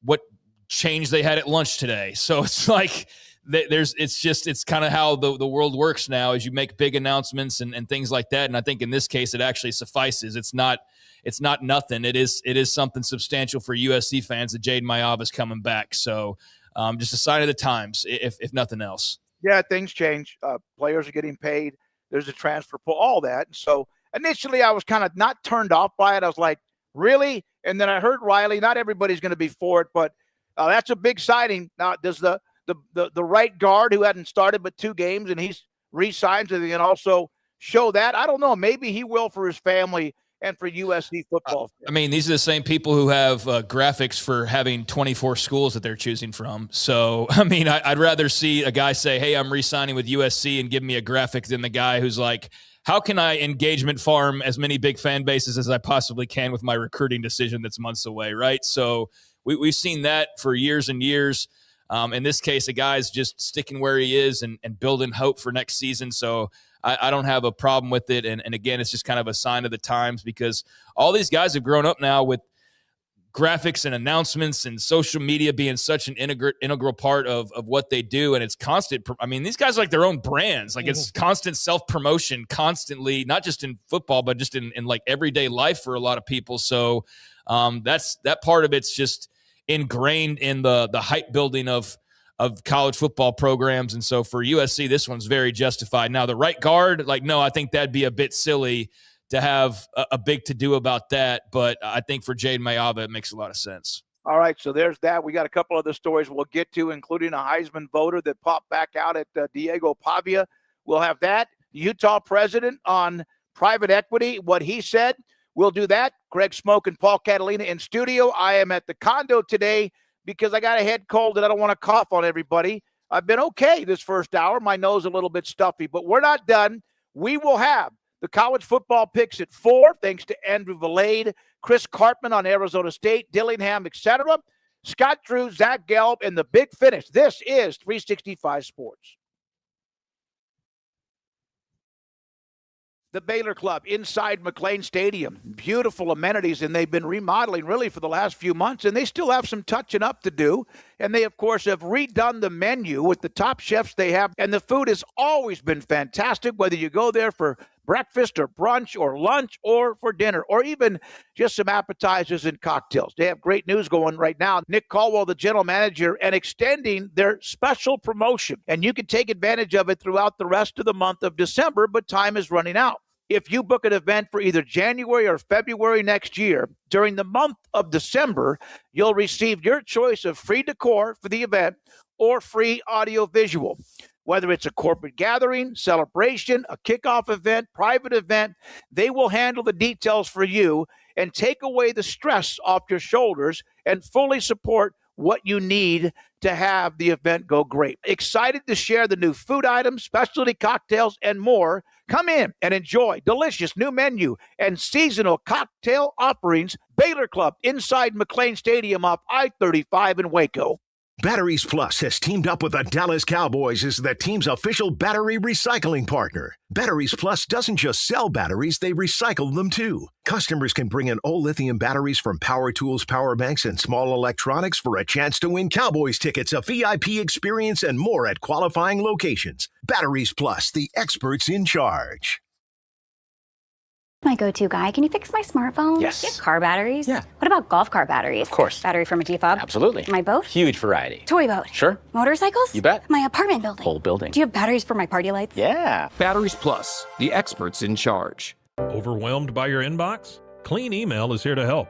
what change they had at lunch today. So it's like it's kind of how the world works now, is you make big announcements and things like that. And I think in this case, it actually suffices. It's not nothing. It is something substantial for USC fans that Jaden Mayav is coming back. So just a sign of the times, if nothing else. Yeah, things change. Players are getting paid. There's a transfer pool, all that. So initially I was kind of not turned off by it. I was like, really? And then I heard Riley. Not everybody's going to be for it, but that's a big signing. Now, does the right guard who hadn't started but 2 games and he's re-signed, so they can also show that? I don't know. Maybe he will for his family and for USC football. I mean, these are the same people who have graphics for having 24 schools that they're choosing from. So, I mean, I'd rather see a guy say, hey, I'm re-signing with USC and give me a graphic than the guy who's like, how can I engagement farm as many big fan bases as I possibly can with my recruiting decision that's months away, right? So we've seen that for years and years. In this case, a guy's just sticking where he is and building hope for next season. So I don't have a problem with it. And again, it's just kind of a sign of the times, because all these guys have grown up now with graphics and announcements and social media being such an integral part of what they do. And it's constant. I mean, these guys are like their own brands. Like it's constant self-promotion constantly, not just in football, but just in like everyday life for a lot of people. So that part of it's just ingrained in the hype building of college football programs. And so for USC, this one's very justified. Now, the right guard, like, no, I think that'd be a bit silly to have a big to-do about that. But I think for Jaden Mayava, it makes a lot of sense. All right, so there's that. We got a couple other stories we'll get to, including a Heisman voter that popped back out at Diego Pavia. We'll have that. Utah president on private equity, what he said. We'll do that. Greg Smoak and Paul Catalina in studio. I am at the condo today because I got a head cold and I don't want to cough on everybody. I've been okay this first hour. My nose a little bit stuffy, but we're not done. We will have the college football picks at 4, thanks to Andrew Valade, Chris Cartman on Arizona State, Dillingham, etc. Scott Drew, Zack Gelb, and the big finish. This is 365 Sports. The Baylor Club inside McLean Stadium. Beautiful amenities, and they've been remodeling really for the last few months, and they still have some touching up to do. And they, of course, have redone the menu with the top chefs they have, and the food has always been fantastic, whether you go there for breakfast or brunch or lunch or for dinner or even just some appetizers and cocktails. They have great news going right now. Nick Caldwell, the general manager, and extending their special promotion. And you can take advantage of it throughout the rest of the month of December, but time is running out. If you book an event for either January or February next year, during the month of December, you'll receive your choice of free decor for the event or free audio-visual. Whether it's a corporate gathering, celebration, a kickoff event, private event, they will handle the details for you and take away the stress off your shoulders and fully support what you need to have the event go great. Excited to share the new food items, specialty cocktails, and more. Come in and enjoy delicious new menu and seasonal cocktail offerings. Baylor Club inside McLean Stadium off I-35 in Waco. Batteries Plus has teamed up with the Dallas Cowboys as the team's official battery recycling partner. Batteries Plus doesn't just sell batteries, they recycle them too. Customers can bring in all lithium batteries from power tools, power banks, and small electronics for a chance to win Cowboys tickets, a VIP experience, and more at qualifying locations. Batteries Plus, the experts in charge. My go-to guy. Can you fix my smartphone? Yes. Do you have car batteries? Yeah. What about golf cart batteries? Of course. Battery from a T-fob? Absolutely. My boat? Huge variety. Toy boat? Sure. Motorcycles? You bet. My apartment building? Whole building. Do you have batteries for my party lights? Yeah. Batteries Plus, the experts in charge. Overwhelmed by your inbox? Clean Email is here to help.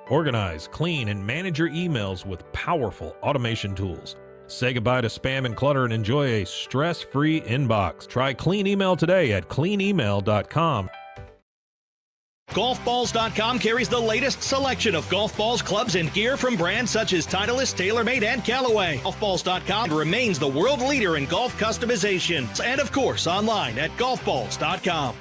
Organize, clean, and manage your emails with powerful automation tools. Say goodbye to spam and clutter and enjoy a stress-free inbox. Try Clean Email today at cleanemail.com. Golfballs.com carries the latest selection of golf balls, clubs, and gear from brands such as Titleist, TaylorMade, and Callaway. Golfballs.com remains the world leader in golf customization. And of course, online at golfballs.com.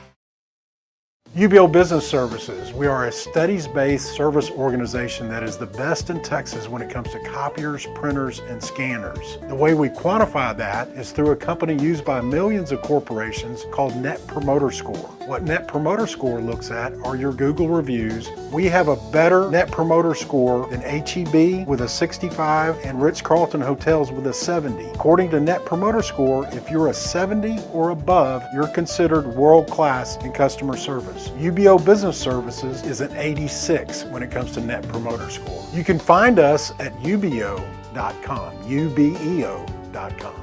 UBO Business Services. We are a studies-based service organization that is the best in Texas when it comes to copiers, printers, and scanners. The way we quantify that is through a company used by millions of corporations called Net Promoter Score. What Net Promoter Score looks at are your Google reviews. We have a better Net Promoter Score than HEB with a 65 and Ritz-Carlton Hotels with a 70. According to Net Promoter Score, if you're a 70 or above, you're considered world-class in customer service. UBO Business Services is an 86 when it comes to Net Promoter Score. You can find us at ubeo.com, ubeo.com.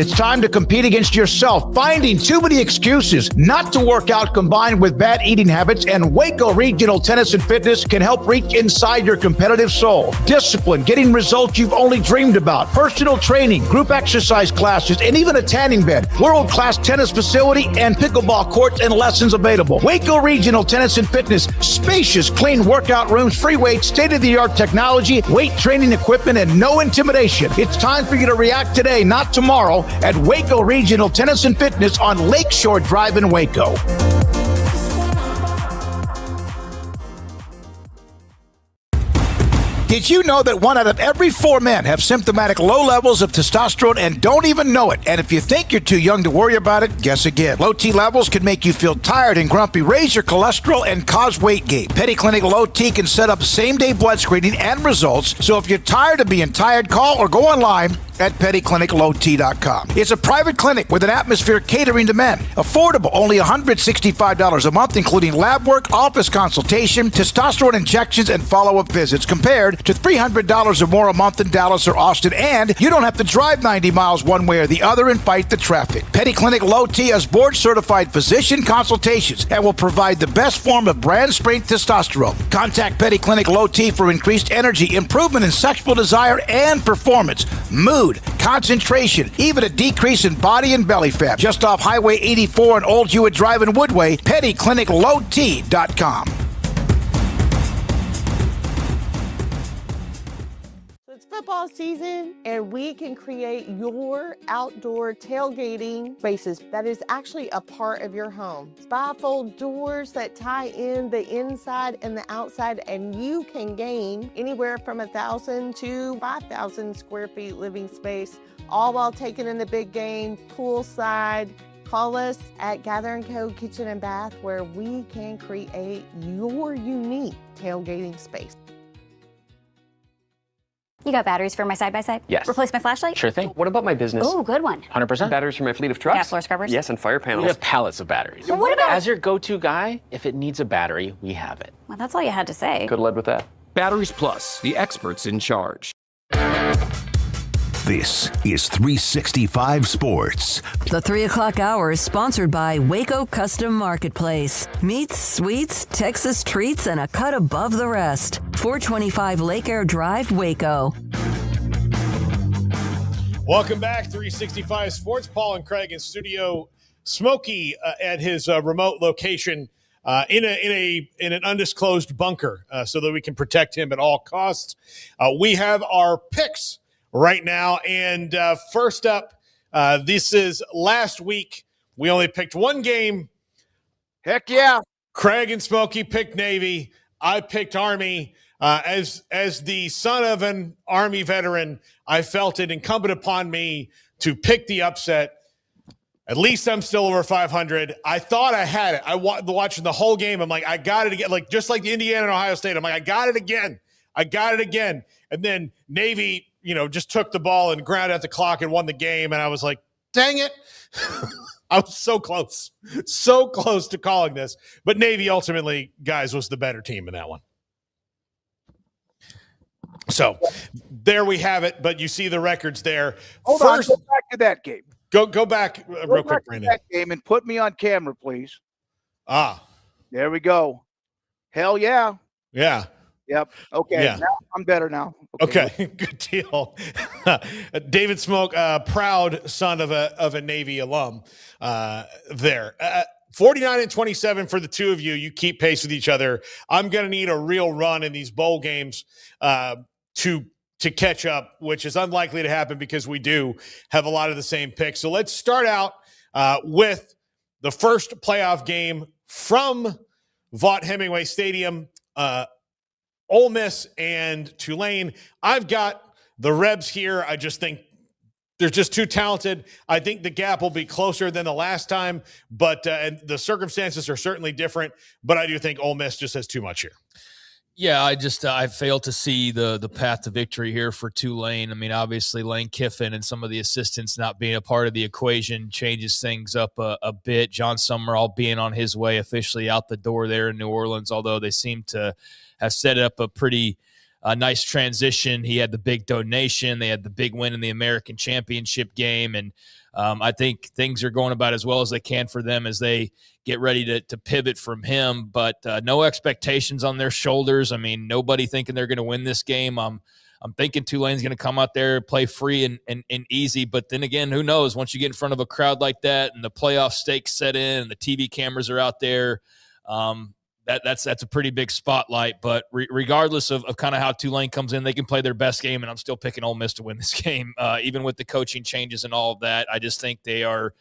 It's time to compete against yourself, finding too many excuses not to work out combined with bad eating habits, and Waco Regional Tennis and Fitness can help reach inside your competitive soul. Discipline, getting results you've only dreamed about, personal training, group exercise classes, and even a tanning bed, world-class tennis facility, and pickleball courts and lessons available. Waco Regional Tennis and Fitness, spacious, clean workout rooms, free weights, state-of-the-art technology, weight training equipment, and no intimidation. It's time for you to react today, not tomorrow, at Waco Regional Tennis and Fitness on Lakeshore Drive in Waco. Did you know that 1 out of every 4 men have symptomatic low levels of testosterone and don't even know it? And if you think you're too young to worry about it, guess again. Low T levels can make you feel tired and grumpy, raise your cholesterol, and cause weight gain. Petty Clinic Low T can set up same-day blood screening and results. So if you're tired of being tired, call or go online at pettycliniclowt.com. It's a private clinic with an atmosphere catering to men. Affordable, only $165 a month, including lab work, office consultation, testosterone injections, and follow-up visits, compared to $300 or more a month in Dallas or Austin. And you don't have to drive 90 miles one way or the other and fight the traffic. Petty Clinic Low T has board-certified physician consultations and will provide the best form of brand strength testosterone. Contact Petty Clinic Low T for increased energy, improvement in sexual desire and performance, mood, concentration, even a decrease in body and belly fat. Just off Highway 84 and Old Hewitt Drive in Woodway, pettycliniclowt.com. It's football season, and we can create your outdoor tailgating spaces that is actually a part of your home. Bifold doors that tie in the inside and the outside, and you can gain anywhere from 1,000 to 5,000 square feet living space, all while taking in the big game poolside. Call us at Gather & Co. Kitchen and Bath, where we can create your unique tailgating space. You got batteries for my side-by-side? Yes. Replace my flashlight? Sure thing. What about my business? Oh, good one. 100%. Batteries for my fleet of trucks? Gas floor scrubbers? Yes, and fire panels. We have pallets of batteries. Well, what about... As your go-to guy, if it needs a battery, we have it. Well, that's all you had to say. Could have led with that. Batteries Plus, the experts in charge. This is 365 Sports. The 3 o'clock hour is sponsored by Waco Custom Marketplace. Meats, sweets, Texas treats, and a cut above the rest. 425 Lake Air Drive, Waco. Welcome back, 365 Sports. Paul and Craig in studio. Smokey at his remote location in an undisclosed bunker so that we can protect him at all costs. We have our picks right now, and first up, this is last week. We only picked one game. Heck yeah. Craig and Smokey picked Navy. I picked Army. As the son of an Army veteran, I felt it incumbent upon me to pick the upset. At least I'm still over 500. I thought I had it. Watching the whole game, I'm like, I got it again. Like, just like the Indiana and Ohio State, I'm like, I got it again. And then Navy, just took the ball and ground out the clock and won the game. And I was like, dang it. I was so close to calling this. But Navy ultimately, guys, was the better team in that one. So there we have it. But you see the records there. Hold on, go back to that game. Go back real quick, Brandon. That game and put me on camera, please. Ah. There we go. Hell yeah. Yeah. Yep. Okay. Yeah. Now I'm better now. Okay. Good deal. David Smoak, proud son of a Navy alum there. 49-27 for the two of you. You keep pace with each other. I'm going to need a real run in these bowl games to catch up, which is unlikely to happen because we do have a lot of the same picks. So let's start out with the first playoff game from Vaught Hemingway Stadium, Ole Miss and Tulane. I've got the Rebs here. I just think they're just too talented. I think the gap will be closer than the last time, but and the circumstances are certainly different, but I do think Ole Miss just has too much here. Yeah, I fail to see the path to victory here for Tulane. I mean, obviously Lane Kiffin and some of the assistants not being a part of the equation changes things up a bit. John Summerall being on his way officially out the door there in New Orleans, although they seem to have set up a pretty nice transition. He had the big donation. They had the big win in the American Championship game, and I think things are going about as well as they can for them as they get ready to pivot from him, but no expectations on their shoulders. I mean, nobody thinking they're going to win this game. I'm thinking Tulane's going to come out there, play free and easy, but then again, who knows? Once you get in front of a crowd like that and the playoff stakes set in and the TV cameras are out there, that's a pretty big spotlight. But regardless of kind of how Tulane comes in, they can play their best game, and I'm still picking Ole Miss to win this game, even with the coaching changes and all of that. I just think they are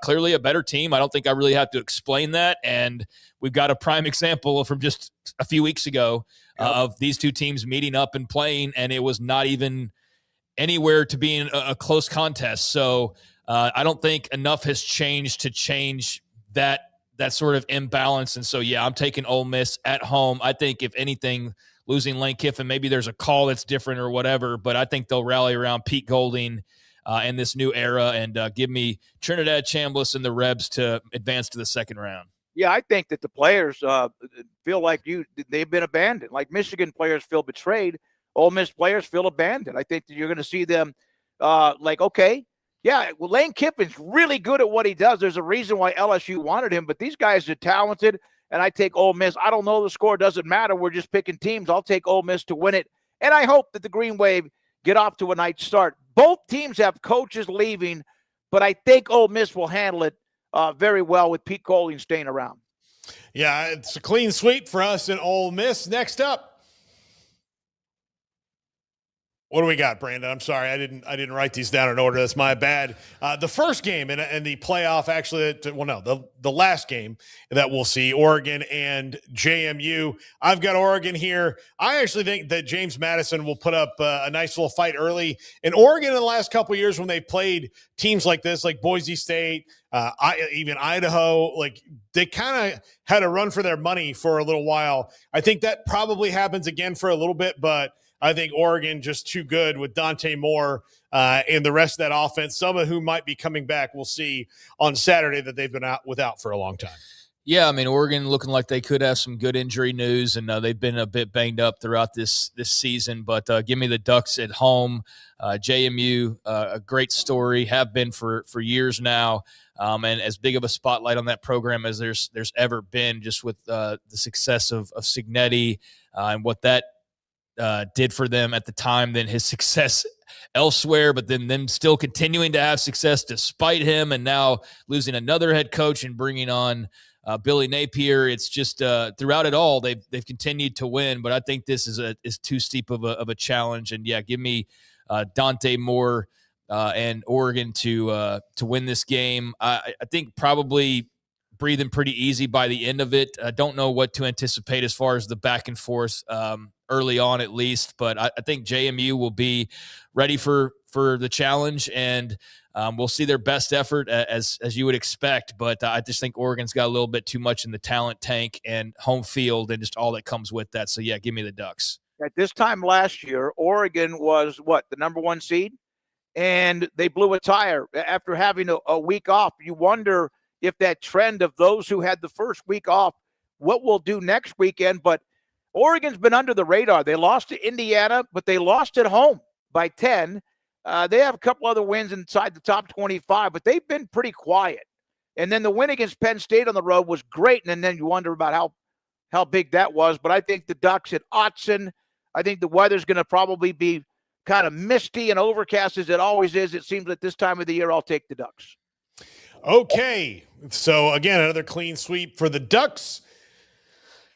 clearly a better team. I don't think I really have to explain that, and we've got a prime example from just a few weeks ago of these two teams meeting up and playing, and it was not even anywhere to be in a close contest. So I don't think enough has changed to change that sort of imbalance. And so, yeah, I'm taking Ole Miss at home. I think if anything, losing Lane Kiffin, maybe there's a call that's different or whatever, but I think they'll rally around Pete Golding in this new era and give me Trinidad Chambliss and the Rebs to advance to the second round. Yeah, I think that the players feel like they've been abandoned. Like Michigan players feel betrayed. Ole Miss players feel abandoned. I think that you're going to see them okay, yeah, well, Lane Kiffin's really good at what he does. There's a reason why LSU wanted him, but these guys are talented, and I take Ole Miss. I don't know the score. Doesn't matter. We're just picking teams. I'll take Ole Miss to win it, and I hope that the Green Wave get off to a nice start. Both teams have coaches leaving, but I think Ole Miss will handle it very well with Pete Golding staying around. Yeah, it's a clean sweep for us in Ole Miss. Next up. What do we got, Brandon? I'm sorry, I didn't write these down in order. That's my bad. The first game in the playoff, actually, the last game that we'll see, Oregon and JMU. I've got Oregon here. I actually think that James Madison will put up a nice little fight early. In Oregon in the last couple of years when they played teams like this, like Boise State, even Idaho, like they kind of had a run for their money for a little while. I think that probably happens again for a little bit, but I think Oregon just too good with Dante Moore and the rest of that offense, some of whom might be coming back. We'll see on Saturday that they've been without for a long time. Yeah, I mean, Oregon looking like they could have some good injury news, and they've been a bit banged up throughout this season. But give me the Ducks at home. JMU, a great story, have been for years now, and as big of a spotlight on that program as there's ever been, just with the success of Cignetti and what that did for them at the time, then his success elsewhere, but then them still continuing to have success despite him, and now losing another head coach and bringing on Billy Napier. It's just throughout it all, they've continued to win, but I think this is too steep of a challenge. And yeah, give me Dante Moore and Oregon to win this game. I think probably breathing pretty easy by the end of it. I don't know what to anticipate as far as the back and forth early on, at least, but I think JMU will be ready for the challenge, and we'll see their best effort as you would expect. But I just think Oregon's got a little bit too much in the talent tank and home field and just all that comes with that. So yeah, give me the Ducks. At this time last year, Oregon was the number 1 seed, and they blew a tire after having a week off. You wonder if that trend of those who had the first week off, what we'll do next weekend. But Oregon's been under the radar. They lost to Indiana, but they lost at home by 10. They have a couple other wins inside the top 25, but they've been pretty quiet. And then the win against Penn State on the road was great, and then you wonder about how big that was. But I think the Ducks at Autzen, I think the weather's going to probably be kind of misty and overcast as it always is. It seems at this time of the year, I'll take the Ducks. Okay, so again, another clean sweep for the Ducks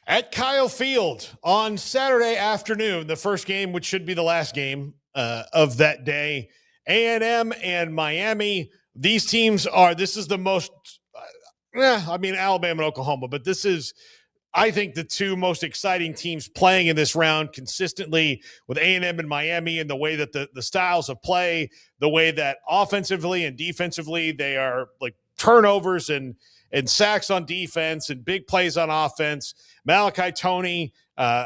at Kyle Field on Saturday afternoon, the first game, which should be the last game of that day. A&M and Miami, these teams this is the most I mean, Alabama and Oklahoma, but this is, I think, the two most exciting teams playing in this round consistently, with A&M and Miami, and the way that the styles of play, the way that offensively and defensively they are like turnovers and sacks on defense and big plays on offense. Malachi Toney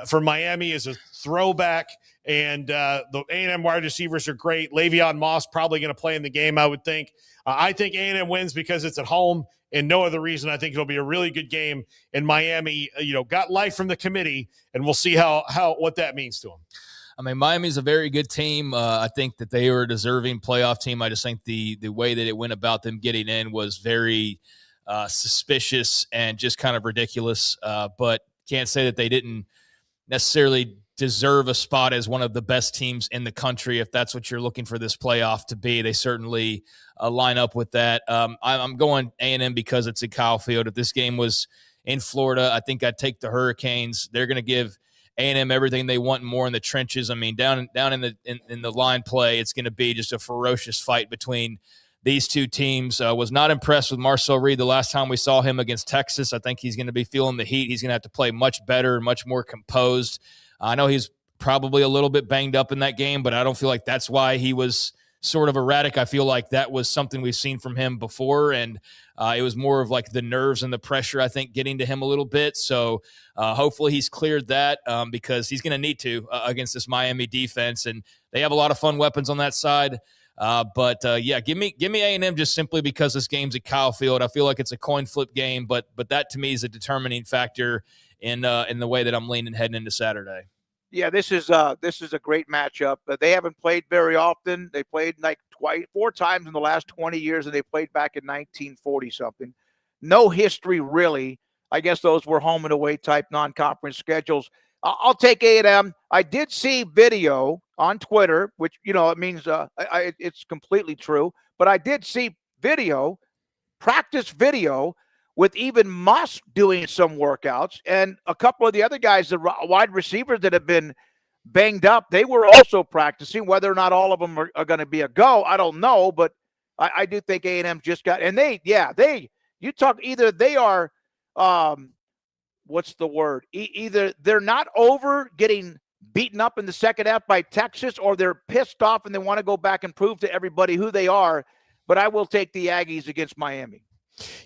for Miami is a throwback, and the A&M wide receivers are great. Le'Veon Moss probably going to play in the game, I would think. I think A&M wins because it's at home, and no other reason. I think it'll be a really good game. And Miami, got life from the committee, and we'll see what that means to them. I mean, Miami's a very good team. I think that they were a deserving playoff team. I just think the way that it went about them getting in was very suspicious and just kind of ridiculous. But can't say that they didn't necessarily deserve a spot as one of the best teams in the country. If that's what you're looking for this playoff to be, they certainly line up with that. I'm going A&M because it's in Kyle Field. If this game was in Florida, I think I'd take the Hurricanes. They're going to give A&M everything they want and more in the trenches. I mean, down in the line play, it's going to be just a ferocious fight between these two teams. Was not impressed with Marcel Reed the last time we saw him against Texas. I think he's going to be feeling the heat. He's going to have to play much better, much more composed. I know he's probably a little bit banged up in that game, but I don't feel like that's why he was sort of erratic. I feel like that was something we've seen from him before, and it was more of like the nerves and the pressure, I think, getting to him a little bit. So hopefully he's cleared that because he's going to need to against this Miami defense, and they have a lot of fun weapons on that side. But give me A&M just simply because this game's at Kyle Field. I feel like it's a coin flip game, but that to me is a determining factor in the way that I'm leaning heading into Saturday. Yeah, this is a great matchup. They haven't played very often. They played like 4 times in the last 20 years, and they played back in 1940 something. No history really. I guess those were home and away type non-conference schedules. I'll take A&M. I did see video on Twitter, which it means it's completely true. But I did see practice video, with even Moss doing some workouts, and a couple of the other guys, the wide receivers that have been banged up, they were also practicing. Whether or not all of them are going to be a go, I don't know, but I do think A&M just got, and either they are, what's the word? Either they're not over getting beaten up in the second half by Texas, or they're pissed off and they want to go back and prove to everybody who they are. But I will take the Aggies against Miami.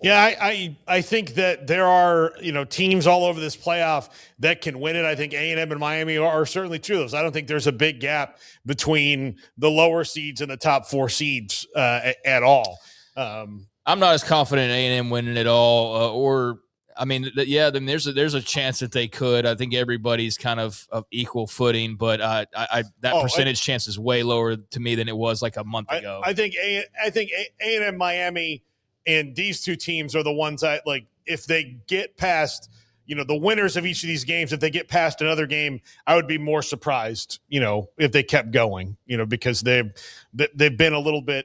Yeah, I think that there are teams all over this playoff that can win it. I think A&M and Miami are certainly two of those. I don't think there's a big gap between the lower seeds and the top 4 seeds at all. I'm not as confident in A&M winning it all, then there's a chance that they could. I think everybody's kind of equal footing, but that percentage chance is way lower to me than it was like a month ago. I think A&M, Miami, and these two teams are the ones that, like, if they get past, the winners of each of these games, if they get past another game, I would be more surprised, if they kept going, because they've been a little bit,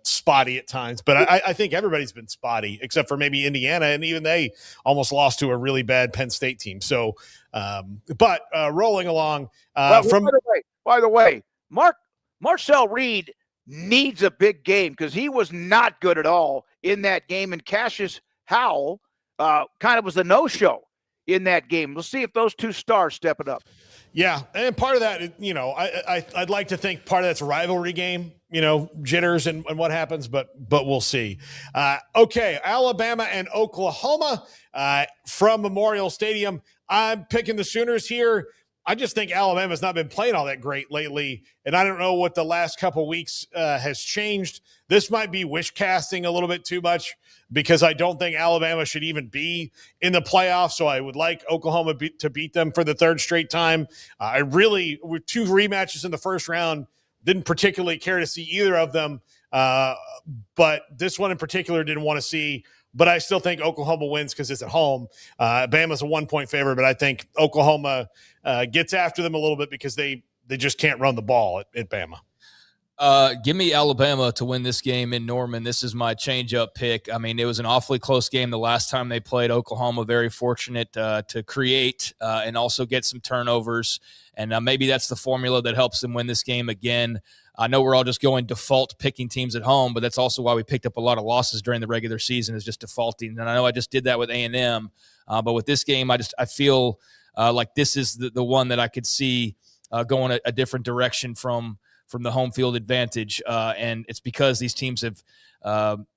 spotty at times. But I think everybody's been spotty except for maybe Indiana, and even they almost lost to a really bad Penn State team. So, rolling along. By the way, Marcel Reed needs a big game because he was not good at all in that game, and Cassius Howell kind of was a no-show in that game. We'll see if those two stars step it up. Yeah, and part of that, I'd like to think part of that's a rivalry game, jitters and what happens, but we'll see. Okay, Alabama and Oklahoma from Memorial Stadium. I'm picking the Sooners here. I just think Alabama's not been playing all that great lately, and I don't know what the last couple weeks has changed. This might be wish casting a little bit too much because I don't think Alabama should even be in the playoffs, so I would like Oklahoma to beat them for the 3rd straight time. With 2 rematches in the first round, didn't particularly care to see either of them, but this one in particular didn't want to see. But I still think Oklahoma wins because it's at home. Bama's a 1-point favorite, but I think Oklahoma gets after them a little bit because they just can't run the ball at Bama. Give me Alabama to win this game in Norman. This is my change-up pick. I mean, it was an awfully close game the last time they played. Oklahoma very fortunate to create and also get some turnovers, and maybe that's the formula that helps them win this game again. I know we're all just going default picking teams at home, but that's also why we picked up a lot of losses during the regular season, is just defaulting. And I know I just did that with A&M, but with this game, I feel like this is the one that I could see going a different direction from the home field advantage. And it's because these teams have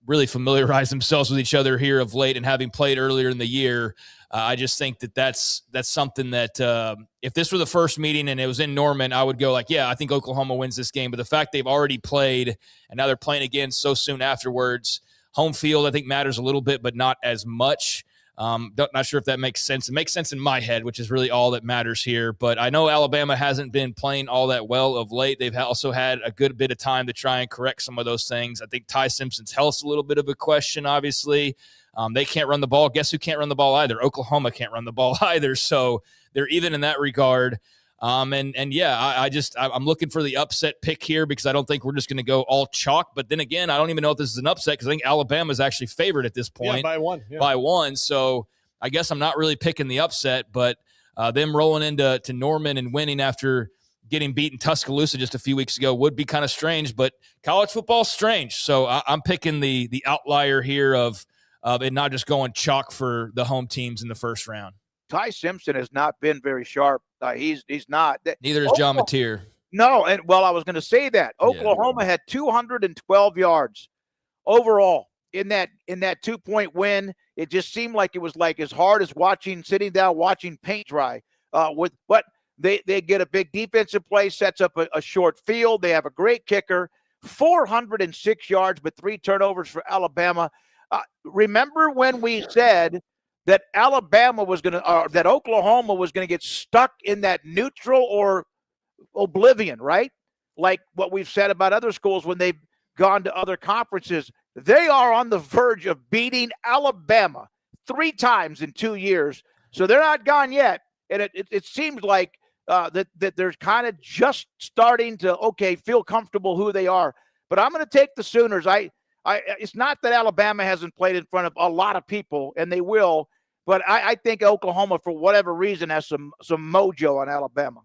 really familiarized themselves with each other here of late, and having played earlier in the year, I just think that's something that if this were the first meeting and it was in Norman, I would go like, yeah, I think Oklahoma wins this game. But the fact they've already played and now they're playing again so soon afterwards, home field I think matters a little bit, but not as much. Not sure if that makes sense. It makes sense in my head, which is really all that matters here. But I know Alabama hasn't been playing all that well of late. They've also had a good bit of time to try and correct some of those things. I think Ty Simpson's health's a little bit of a question, obviously. They can't run the ball. Guess who can't run the ball either? Oklahoma can't run the ball either. So they're even in that regard. I'm looking for the upset pick here because I don't think we're just going to go all chalk. But then again, I don't even know if this is an upset because I think Alabama is actually favored at this point. Yeah, by one. Yeah. By one. So I guess I'm not really picking the upset, but them rolling into Norman and winning after getting beaten Tuscaloosa just a few weeks ago would be kind of strange. But college football's strange. So I'm picking the outlier here of it not just going chalk for the home teams in the first round. Ty Simpson has not been very sharp. He's not. Neither is John Mateer. No, and I was going to say that Oklahoma had 212 yards overall in that 2-point win. It just seemed like it was like as hard as sitting down watching paint dry. But they get a big defensive play, sets up a short field. They have a great kicker, 406 yards, but 3 turnovers for Alabama. Remember when we said that that Oklahoma was going to get stuck in that neutral or oblivion, right? Like what we've said about other schools when they've gone to other conferences. They are on the verge of beating Alabama 3 times in 2 years. So they're not gone yet. And it seems like that they're kind of just starting to, feel comfortable who they are. But I'm going to take the Sooners. It's not that Alabama hasn't played in front of a lot of people, and they will. But I think Oklahoma, for whatever reason, has some mojo on Alabama.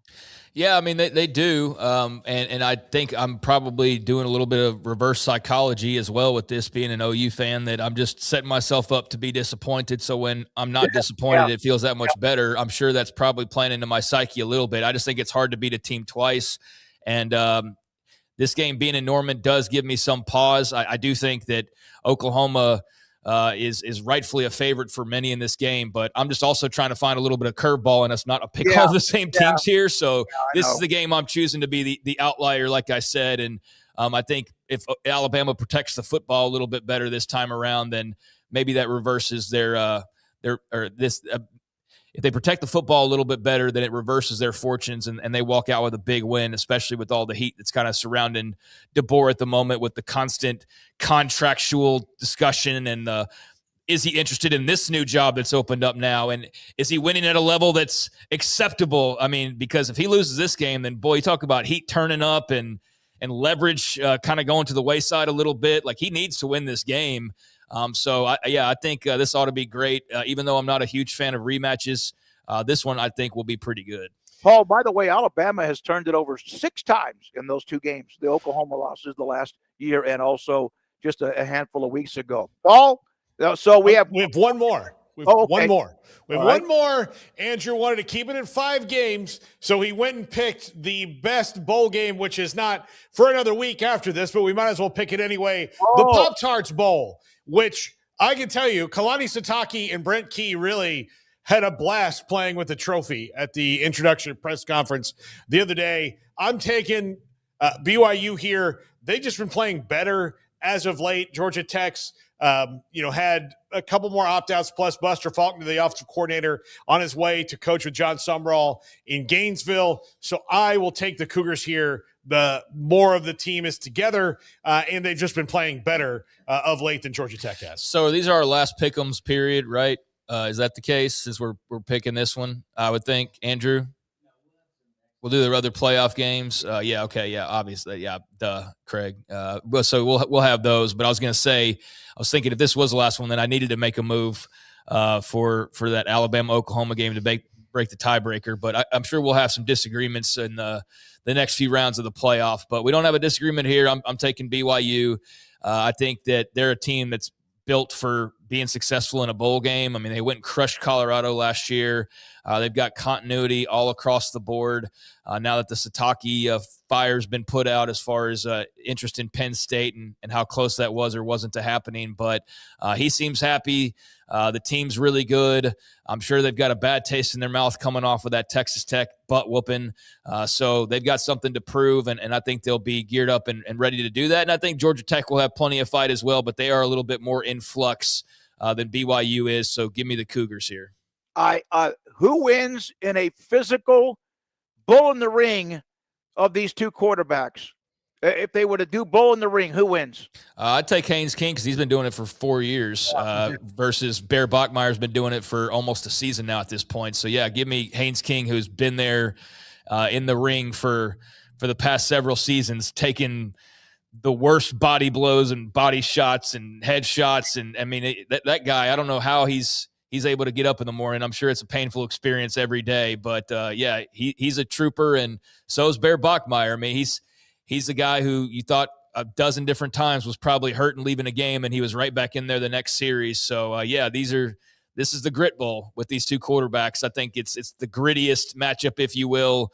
Yeah, I mean, they do. And I think I'm probably doing a little bit of reverse psychology as well with this, being an OU fan, that I'm just setting myself up to be disappointed. So when I'm not disappointed, it feels that much better. I'm sure that's probably playing into my psyche a little bit. I just think it's hard to beat a team twice. And this game being in Norman does give me some pause. I do think that Oklahoma is rightfully a favorite for many in this game, but I'm just also trying to find a little bit of curveball, and it's not a pick all the same teams here. So this is the game I'm choosing to be the outlier, like I said. And I think if Alabama protects the football a little bit better this time around, then maybe that reverses if they protect the football a little bit better, then it reverses their fortunes and they walk out with a big win, especially with all the heat that's kind of surrounding DeBoer at the moment with the constant contractual discussion and is he interested in this new job that's opened up now? And is he winning at a level that's acceptable? I mean, because if he loses this game, then boy, you talk about heat turning up and leverage kind of going to the wayside a little bit. Like he needs to win this game. I think this ought to be great. Even though I'm not a huge fan of rematches, this one I think will be pretty good. Paul, by the way, Alabama has turned it over 6 times in those 2 games. The Oklahoma losses the last year and also just a handful of weeks ago. Paul, so we have one more. One more. We have one more. Andrew wanted to keep it in 5 games, so he went and picked the best bowl game, which is not for another week after this, but we might as well pick it anyway. The Pop-Tarts Bowl, which I can tell you, Kalani Sitake and Brent Key really had a blast playing with the trophy at the introduction press conference the other day. I'm taking BYU here. They've just been playing better as of late. Georgia Tech's had a couple more opt-outs, plus Buster Faulkner, the offensive coordinator, on his way to coach with John Sumrall in Gainesville. So I will take the Cougars here. The more of the team is together, and they've just been playing better of late than Georgia Tech has. So these are our last pick'ems period, right? Is that the case since we're picking this one, I would think, Andrew? We'll do the other playoff games. Yeah, okay, yeah, obviously, yeah, duh, Craig. So we'll have those. But I was going to say, I was thinking if this was the last one, then I needed to make a move for that Alabama-Oklahoma game to break the tiebreaker. But I'm sure we'll have some disagreements in the next few rounds of the playoff. But we don't have a disagreement here. I'm taking BYU. I think that they're a team that's built for being successful in a bowl game. I mean, they went and crushed Colorado last year. They've got continuity all across the board. Now that the Satake fire's been put out as far as interest in Penn State and how close that was or wasn't to happening. But he seems happy. The team's really good. I'm sure they've got a bad taste in their mouth coming off of that Texas Tech butt whooping. So they've got something to prove, and I think they'll be geared up and ready to do that. And I think Georgia Tech will have plenty of fight as well, but they are a little bit more in flux than BYU is. So give me the Cougars here. Who wins in a physical bull in the ring of these two quarterbacks? If they were to do bull in the ring, who wins? I'd take Haynes King because he's been doing it for 4 years versus Bear Bachmeier's been doing it for almost a season now at this point. So, yeah, give me Haynes King, who's been there in the ring for the past several seasons, taking the worst body blows and body shots and head shots. And, I mean, that guy, I don't know how he's able to get up in the morning. I'm sure it's a painful experience every day. But, yeah, he's a trooper, and so is Bear Bachmeier. I mean, he's the guy who you thought a dozen different times was probably hurt and leaving a game, and he was right back in there the next series. So, yeah, this is the grit bowl with these two quarterbacks. I think it's the grittiest matchup, if you will,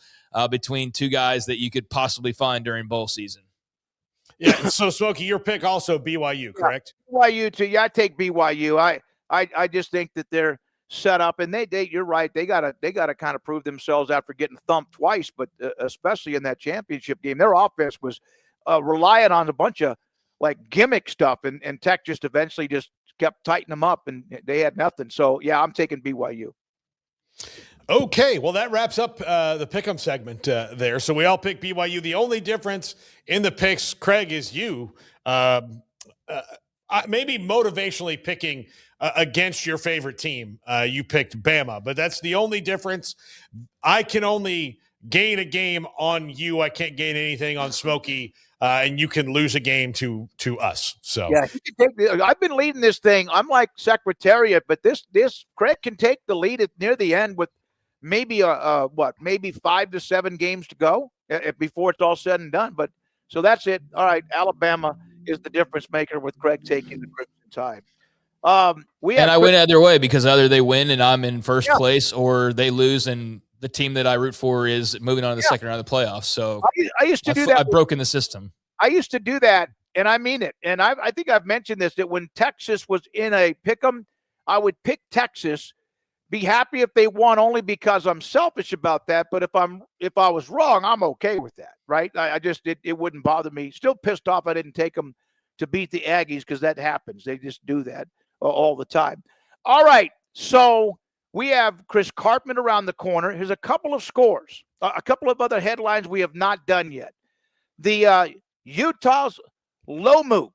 between two guys that you could possibly find during bowl season. Yeah, so, Smokey, your pick also BYU, correct? Yeah, BYU, too. Yeah, I take BYU. I just think that they're set up, and you're right. They gotta kind of prove themselves after getting thumped twice, but especially in that championship game, their offense was relying on a bunch of like gimmick stuff, and Tech just eventually just kept tightening them up, and they had nothing. So yeah, I'm taking BYU. Okay, well, that wraps up the pick'em segment there. So we all pick BYU. The only difference in the picks, Craig, is you maybe motivationally picking against your favorite team. You picked Bama, but that's the only difference. I can only gain a game on you. I can't gain anything on Smokey, and you can lose a game to us. So yeah, I've been leading this thing. I'm like Secretariat, but this Craig can take the lead near the end with maybe maybe 5 to 7 games to go before it's all said and done. But so that's it. All right, Alabama is the difference maker with Craig taking the Crimson Tide. I win either way because either they win and I'm in first place, or they lose and the team that I root for is moving on to the second round of the playoffs. So I used to do that. I've broken the system. I used to do that, and I mean it. And I think I've mentioned this, that when Texas was in a pick'em, I would pick Texas, be happy if they won only because I'm selfish about that. But if I was wrong, I'm okay with that, right? It wouldn't bother me. Still pissed off I didn't take them to beat the Aggies because that happens. They just do that all the time. All right, so we have Chris Cartman around the corner. Here's a couple of scores, a couple of other headlines we have not done yet. The Utah's Caleb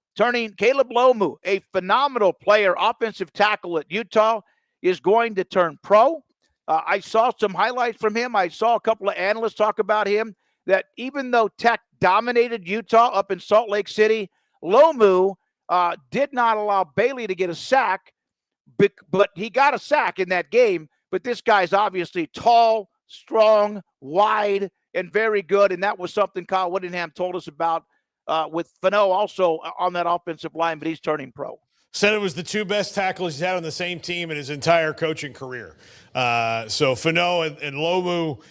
Lomu, a phenomenal player, offensive tackle at Utah, is going to turn pro. I saw some highlights from him. I saw a couple of analysts talk about him, that even though Tech dominated Utah up in Salt Lake City, Lomu did not allow Bailey to get a sack, but he got a sack in that game. But this guy's obviously tall, strong, wide, and very good. And that was something Kyle Whittingham told us about with Fano also on that offensive line, but he's turning pro. Said it was the two best tackles he's had on the same team in his entire coaching career. So Fano and Lomu,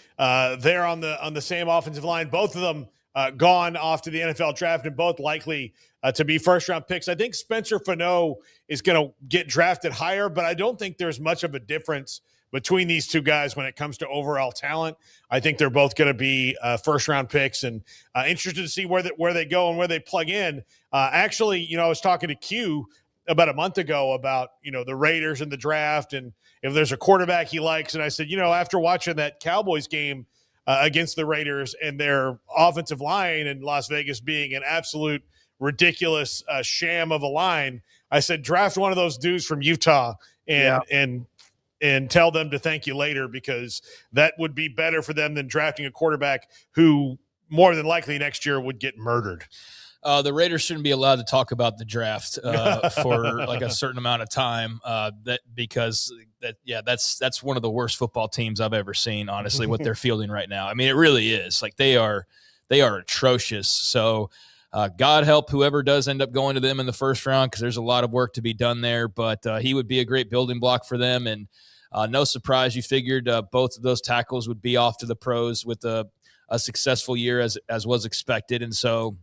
they're on the same offensive line. Both of them gone off to the NFL draft and both likely to be first-round picks. I think Spencer Fano is going to get drafted higher, but I don't think there's much of a difference between these two guys when it comes to overall talent. I think they're both going to be first-round picks, and interested to see where they go and where they plug in. Actually, I was talking to Q about a month ago about, the Raiders and the draft and if there's a quarterback he likes. And I said, after watching that Cowboys game against the Raiders and their offensive line in Las Vegas being an absolute ridiculous sham of a line, I said, draft one of those dudes from Utah and and tell them to thank you later, because that would be better for them than drafting a quarterback who more than likely next year would get murdered. The Raiders shouldn't be allowed to talk about the draft for like a certain amount of time. That's one of the worst football teams I've ever seen. Honestly, what they're fielding right now. I mean, it really is. Like they are atrocious. So God help whoever does end up going to them in the first round, because there's a lot of work to be done there. But he would be a great building block for them. And no surprise, you figured both of those tackles would be off to the pros with a successful year as was expected. And so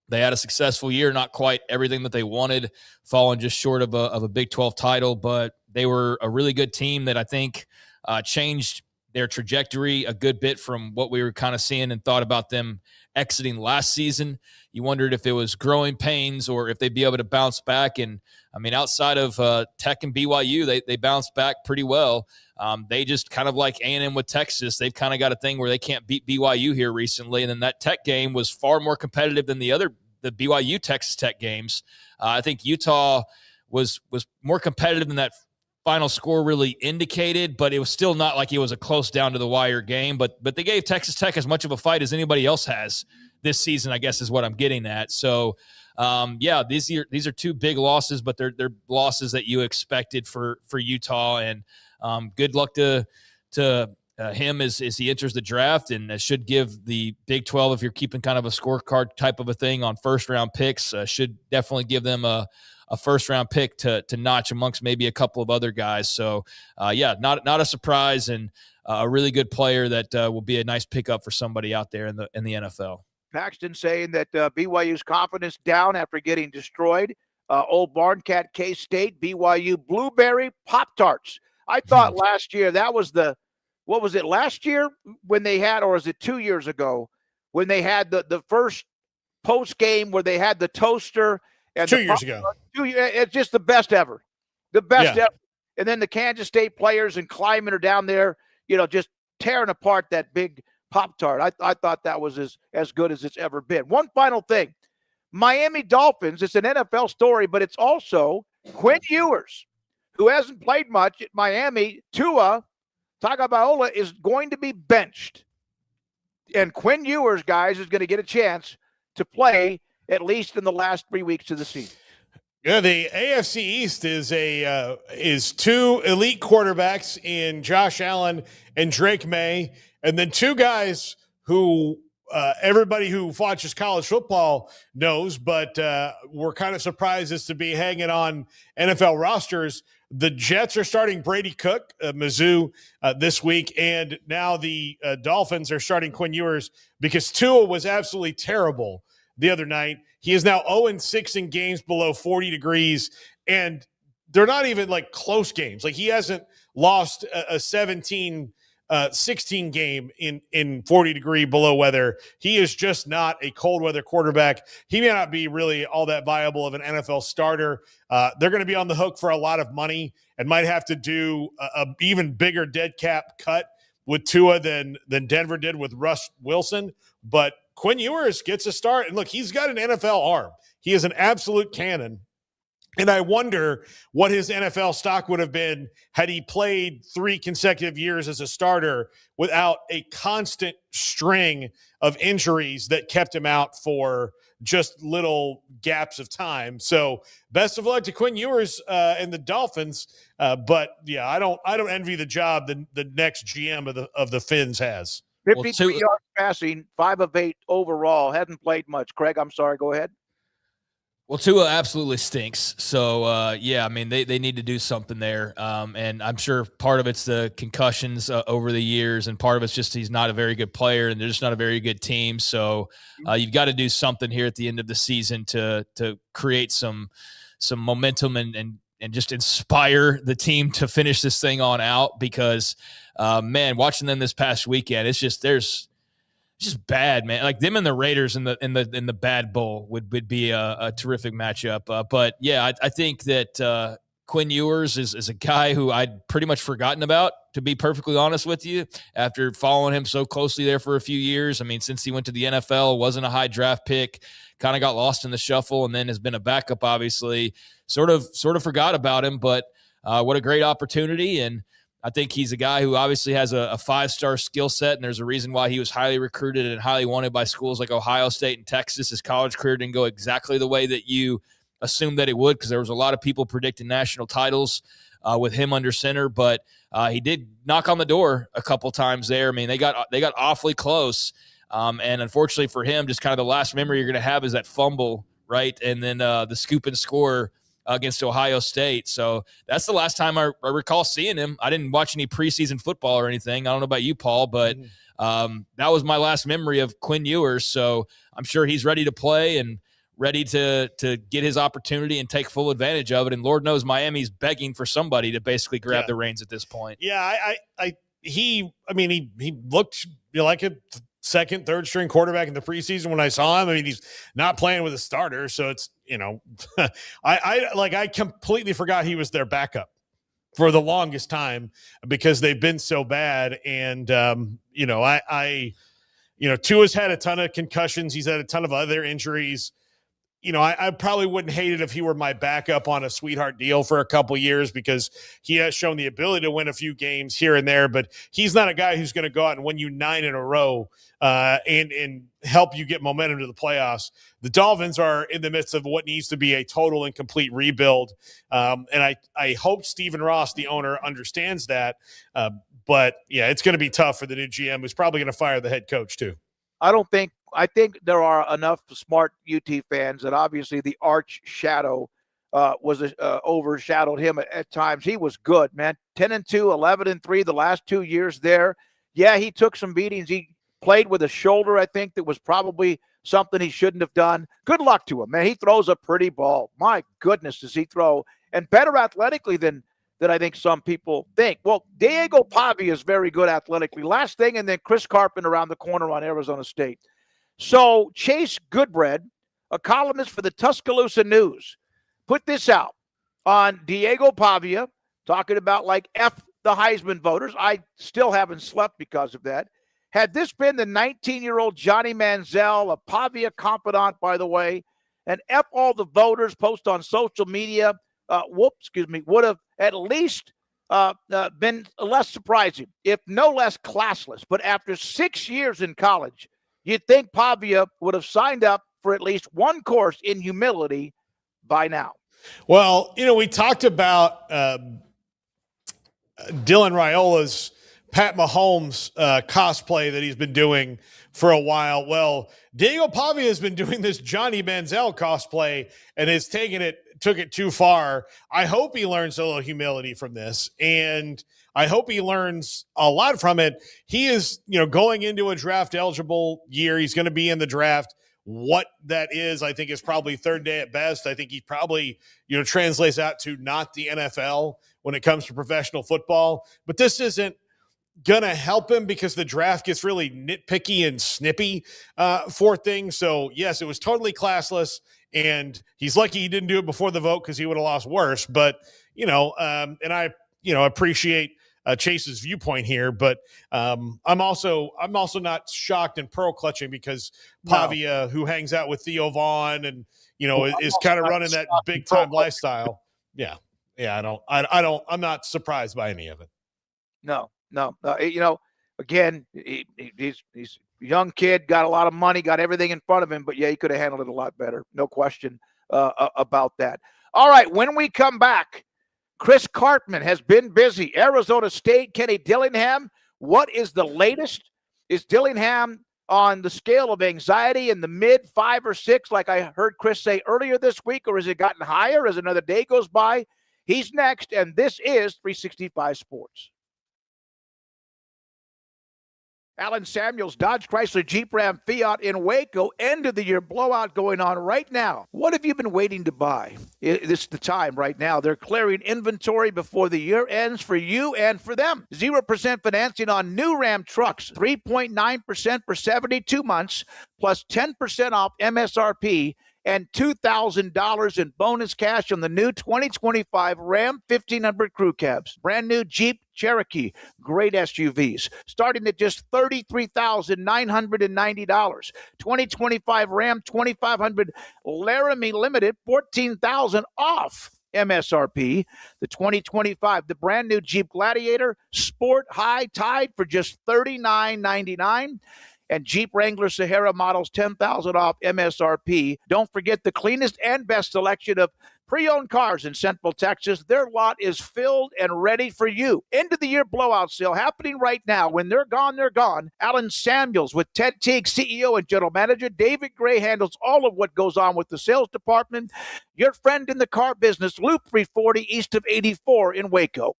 they had a successful year, not quite everything that they wanted, falling just short of a Big 12 title, but they were a really good team that I think changed their trajectory a good bit from what we were kind of seeing and thought about them exiting last season. You wondered if it was growing pains or if they'd be able to bounce back. And I mean, outside of Tech and BYU, they bounced back pretty well. They just kind of like A&M with Texas, they've kind of got a thing where they can't beat BYU here recently. And then that Tech game was far more competitive than the BYU Texas Tech games. I think Utah was more competitive than that final score really indicated, but it was still not like it was a close down to the wire game. But they gave Texas Tech as much of a fight as anybody else has this season, I guess is what I'm getting at. So these are two big losses, but they're losses that you expected for Utah. And good luck to him as he enters the draft, and it should give the Big 12, if you're keeping kind of a scorecard type of a thing on first-round picks, should definitely give them a first-round pick to notch amongst maybe a couple of other guys. So, not a surprise, and a really good player that will be a nice pickup for somebody out there in the NFL. Paxton saying that BYU's confidence down after getting destroyed. Old Barncat, K-State, BYU Blueberry Pop-Tarts. I thought last year that was what was it last year when they had, or is it 2 years ago when they had the first post game where they had the toaster? And 2 years ago. It's just the best ever. The best ever. And then the Kansas State players and Kleiman are down there, just tearing apart that big Pop-Tart. I thought that was as good as it's ever been. One final thing. Miami Dolphins, it's an NFL story, but it's also Quinn Ewers, who hasn't played much at Miami. Tua Tagovailoa is going to be benched. And Quinn Ewers, guys, is going to get a chance to play at least in the last 3 weeks of the season. Yeah, the AFC East is two elite quarterbacks in Josh Allen and Drake May, and then two guys who everybody who watches college football knows, but we're kind of surprised as to be hanging on NFL rosters. The Jets are starting Brady Cook, Mizzou, this week, and now the Dolphins are starting Quinn Ewers because Tua was absolutely terrible the other night. He is now 0-6 in games below 40 degrees, and they're not even like close games. Like he hasn't lost a 17-16 game in 40 degree below weather. He is just not a cold weather quarterback. He may not be really all that viable of an NFL starter. They're going to be on the hook for a lot of money and might have to do a even bigger dead cap cut with Tua than Denver did with Russ Wilson. But Quinn Ewers gets a start. And look, he's got an NFL arm. He is an absolute cannon. And I wonder what his NFL stock would have been had he played 3 consecutive years as a starter without a constant string of injuries that kept him out for just little gaps of time. So best of luck to Quinn Ewers and the Dolphins. But yeah, I don't envy the job the next GM of the Fins has. 53 yards passing, 5 of 8 overall. Hadn't played much. Craig, I'm sorry. Go ahead. Well, Tua absolutely stinks. So, I mean, they need to do something there. And I'm sure part of it's the concussions over the years, and part of it's just he's not a very good player, and they're just not a very good team. So you've got to do something here at the end of the season to create some momentum and just inspire the team to finish this thing on out because, man, watching them this past weekend, it's just just bad, man. Like them and the Raiders in the bad bowl would be a terrific matchup. But yeah, I think that Quinn Ewers is a guy who I'd pretty much forgotten about, to be perfectly honest with you, after following him so closely there for a few years. I mean, since he went to the NFL, wasn't a high draft pick, kind of got lost in the shuffle, and then has been a backup, obviously. Sort of forgot about him, but what a great opportunity. And I think he's a guy who obviously has a five-star skill set, and there's a reason why he was highly recruited and highly wanted by schools like Ohio State and Texas. His college career didn't go exactly the way that you assumed that it would, because there was a lot of people predicting national titles with him under center, but he did knock on the door a couple times there. I mean, they got awfully close, and unfortunately for him, just kind of the last memory you're going to have is that fumble, right? And then the scoop and score against Ohio State. So that's the last time I recall seeing him. I didn't watch any preseason football or anything. I don't know about you, Paul, but that was my last memory of Quinn Ewers. So I'm sure he's ready to play and ready to get his opportunity and take full advantage of it. And Lord knows Miami's begging for somebody to basically grab the reins at this point. Yeah, he looked like a second, third string quarterback in the preseason when I saw him. I mean, he's not playing with a starter, so it's, I completely forgot he was their backup for the longest time because they've been so bad. And Tua's had a ton of concussions. He's had a ton of other injuries. I probably wouldn't hate it if he were my backup on a sweetheart deal for a couple years, because he has shown the ability to win a few games here and there, but he's not a guy who's going to go out and win you 9 in a row and help you get momentum to the playoffs. The Dolphins are in the midst of what needs to be a total and complete rebuild. And I hope Stephen Ross, the owner, understands that. But yeah, it's going to be tough for the new GM, who's probably going to fire the head coach too. I think there are enough smart UT fans that obviously the arch shadow overshadowed him at times. He was good, man. 10-2, 11-3 the last 2 years there. Yeah, he took some beatings. He played with a shoulder, I think, that was probably something he shouldn't have done. Good luck to him, man. He throws a pretty ball. My goodness, does he throw, and better athletically than I think some people think. Well, Diego Pavia is very good athletically. Last thing, and then Chris Carpenter around the corner on Arizona State. So Chase Goodbread, a columnist for the Tuscaloosa News, put this out on Diego Pavia, talking about like F the Heisman voters. I still haven't slept because of that. Had this been the 19-year-old Johnny Manziel, a Pavia confidant, by the way, and F all the voters, post on social media, would have at least been less surprising, if no less classless. But after 6 years in college, you'd think Pavia would have signed up for at least one course in humility by now. Well, we talked about Dylan Raiola's Pat Mahomes cosplay that he's been doing for a while. Well, Diego Pavia has been doing this Johnny Manziel cosplay and has took it too far. I hope he learns a little humility from this, and I hope he learns a lot from it. He is, going into a draft eligible year. He's going to be in the draft. What that is, I think, is probably third day at best. I think he probably, translates out to not the NFL when it comes to professional football. But this isn't going to help him because the draft gets really nitpicky and snippy for things. So, yes, it was totally classless. And he's lucky he didn't do it before the vote because he would have lost worse. But, and I, appreciate Chase's viewpoint here, but I'm also not shocked and pearl clutching because Pavia, who hangs out with Theo Vaughn and is kind of running that big time lifestyle. I'm not surprised by any of it. No. Again, he's a young kid, got a lot of money, got everything in front of him, but yeah, he could have handled it a lot better. No question about that. All right, when we come back, Chris Cartman has been busy. Arizona State, Kenny Dillingham. What is the latest? Is Dillingham on the scale of anxiety in the mid 5 or 6, like I heard Chris say earlier this week, or has it gotten higher as another day goes by? He's next, and this is 365 Sports. Alan Samuels, Dodge, Chrysler, Jeep, Ram, Fiat in Waco. End of the year blowout going on right now. What have you been waiting to buy? This is the time right now. They're clearing inventory before the year ends for you and for them. 0% financing on new Ram trucks. 3.9% for 72 months, plus 10% off MSRP. And $2,000 in bonus cash on the new 2025 Ram 1500 Crew Cabs. Brand new Jeep Cherokee, great SUVs, starting at just $33,990. 2025 Ram 2500 Laramie Limited, $14,000 off. MSRP. The 2025, the brand new Jeep Gladiator Sport High Tide for just $39.99. And Jeep Wrangler Sahara models $10,000 off MSRP. Don't forget the cleanest and best selection of pre-owned cars in Central Texas. Their lot is filled and ready for you. End of the year blowout sale happening right now. When they're gone, they're gone. Alan Samuels with Ted Teague, CEO and General Manager. David Gray handles all of what goes on with the sales department. Your friend in the car business, Loop 340 east of 84 in Waco.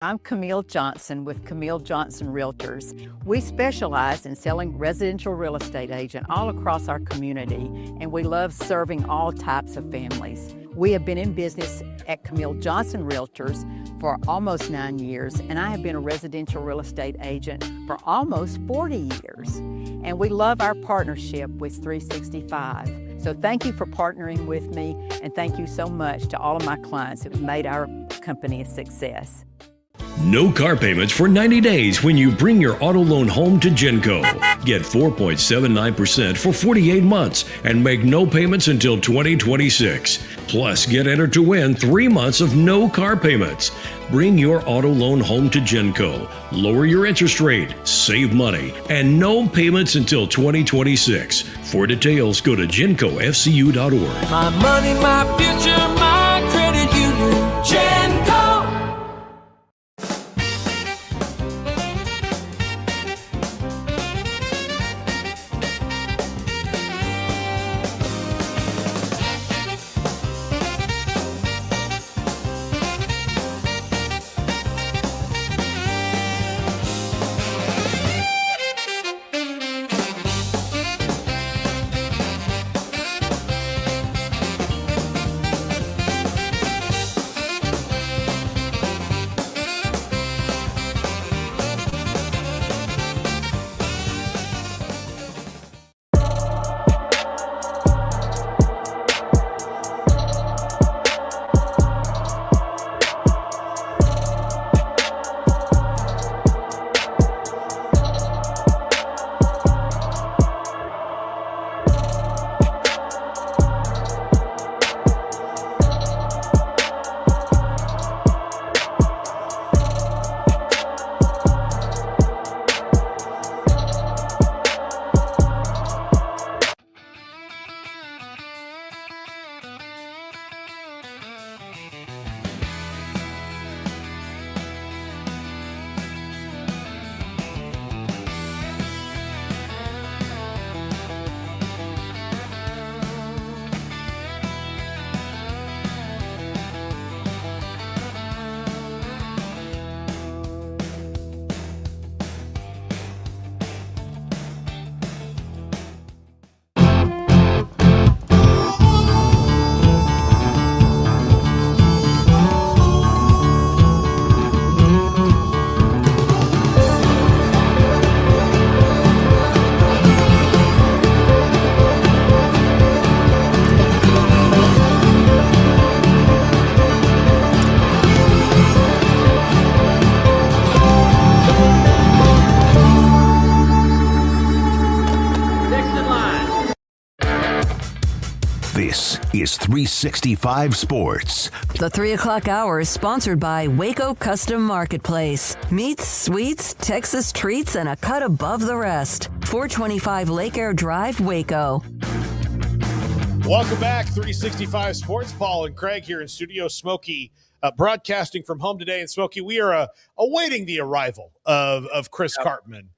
I'm Camille Johnson with Camille Johnson Realtors. We specialize in selling residential real estate agent all across our community, and we love serving all types of families. We have been in business at Camille Johnson Realtors for almost 9 years, and I have been a residential real estate agent for almost 40 years. And we love our partnership with 365. So thank you for partnering with me, and thank you so much to all of my clients who have made our company a success. No car payments for 90 days when you bring your auto loan home to Genco. Get 4.79% for 48 months and make no payments until 2026. Plus, get entered to win 3 months of no car payments. Bring your auto loan home to Genco. Lower your interest rate, save money, and no payments until 2026. For details, go to GencoFCU.org. My money, my future, my credit union. Genco. This is 365 Sports. The 3 o'clock hour is sponsored by Waco Custom Marketplace. Meats, sweets, Texas treats, and a cut above the rest. 425 Lake Air Drive, Waco. Welcome back, 365 Sports. Paul and Craig here in studio. Smokey broadcasting from home today. And Smokey, we are awaiting the arrival of Chris Cartman.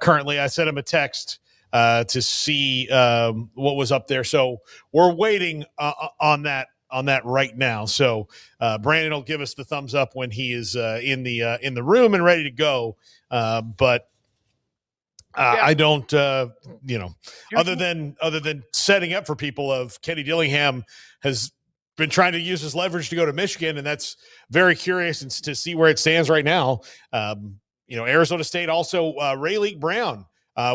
Currently, I sent him a text to see what was up there. So we're waiting on that right now. So Brandon will give us the thumbs up when he is in the room and ready to go. But I don't, other than setting up for people of Kenny Dillingham has been trying to use his leverage to go to Michigan, and that's very curious to see where it stands right now. Arizona State also Rayleigh Brown.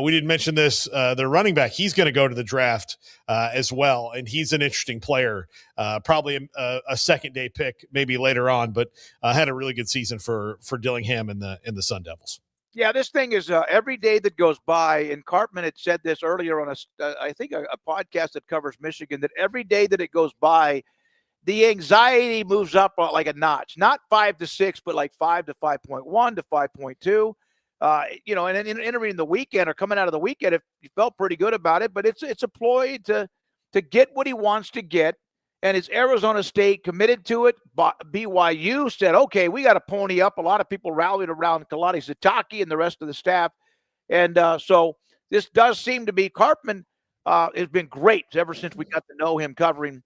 We didn't mention this. The running back, he's going to go to the draft as well, and he's an interesting player. Probably a second-day pick, maybe later on, but had a really good season for Dillingham in the Sun Devils. Yeah, this thing is every day that goes by, and Cartman had said this earlier on I think a podcast that covers Michigan, that every day that it goes by, the anxiety moves up like a notch, not 5 to 6, but like 5 to 5.1 to 5.2. And then entering the weekend or coming out of the weekend, if you felt pretty good about it, but it's a ploy to get what he wants to get. And is Arizona State committed to it? BYU said, okay, we got to pony up. A lot of people rallied around Kalani Sitake and the rest of the staff. And so this does seem to be Karpman has been great ever since we got to know him covering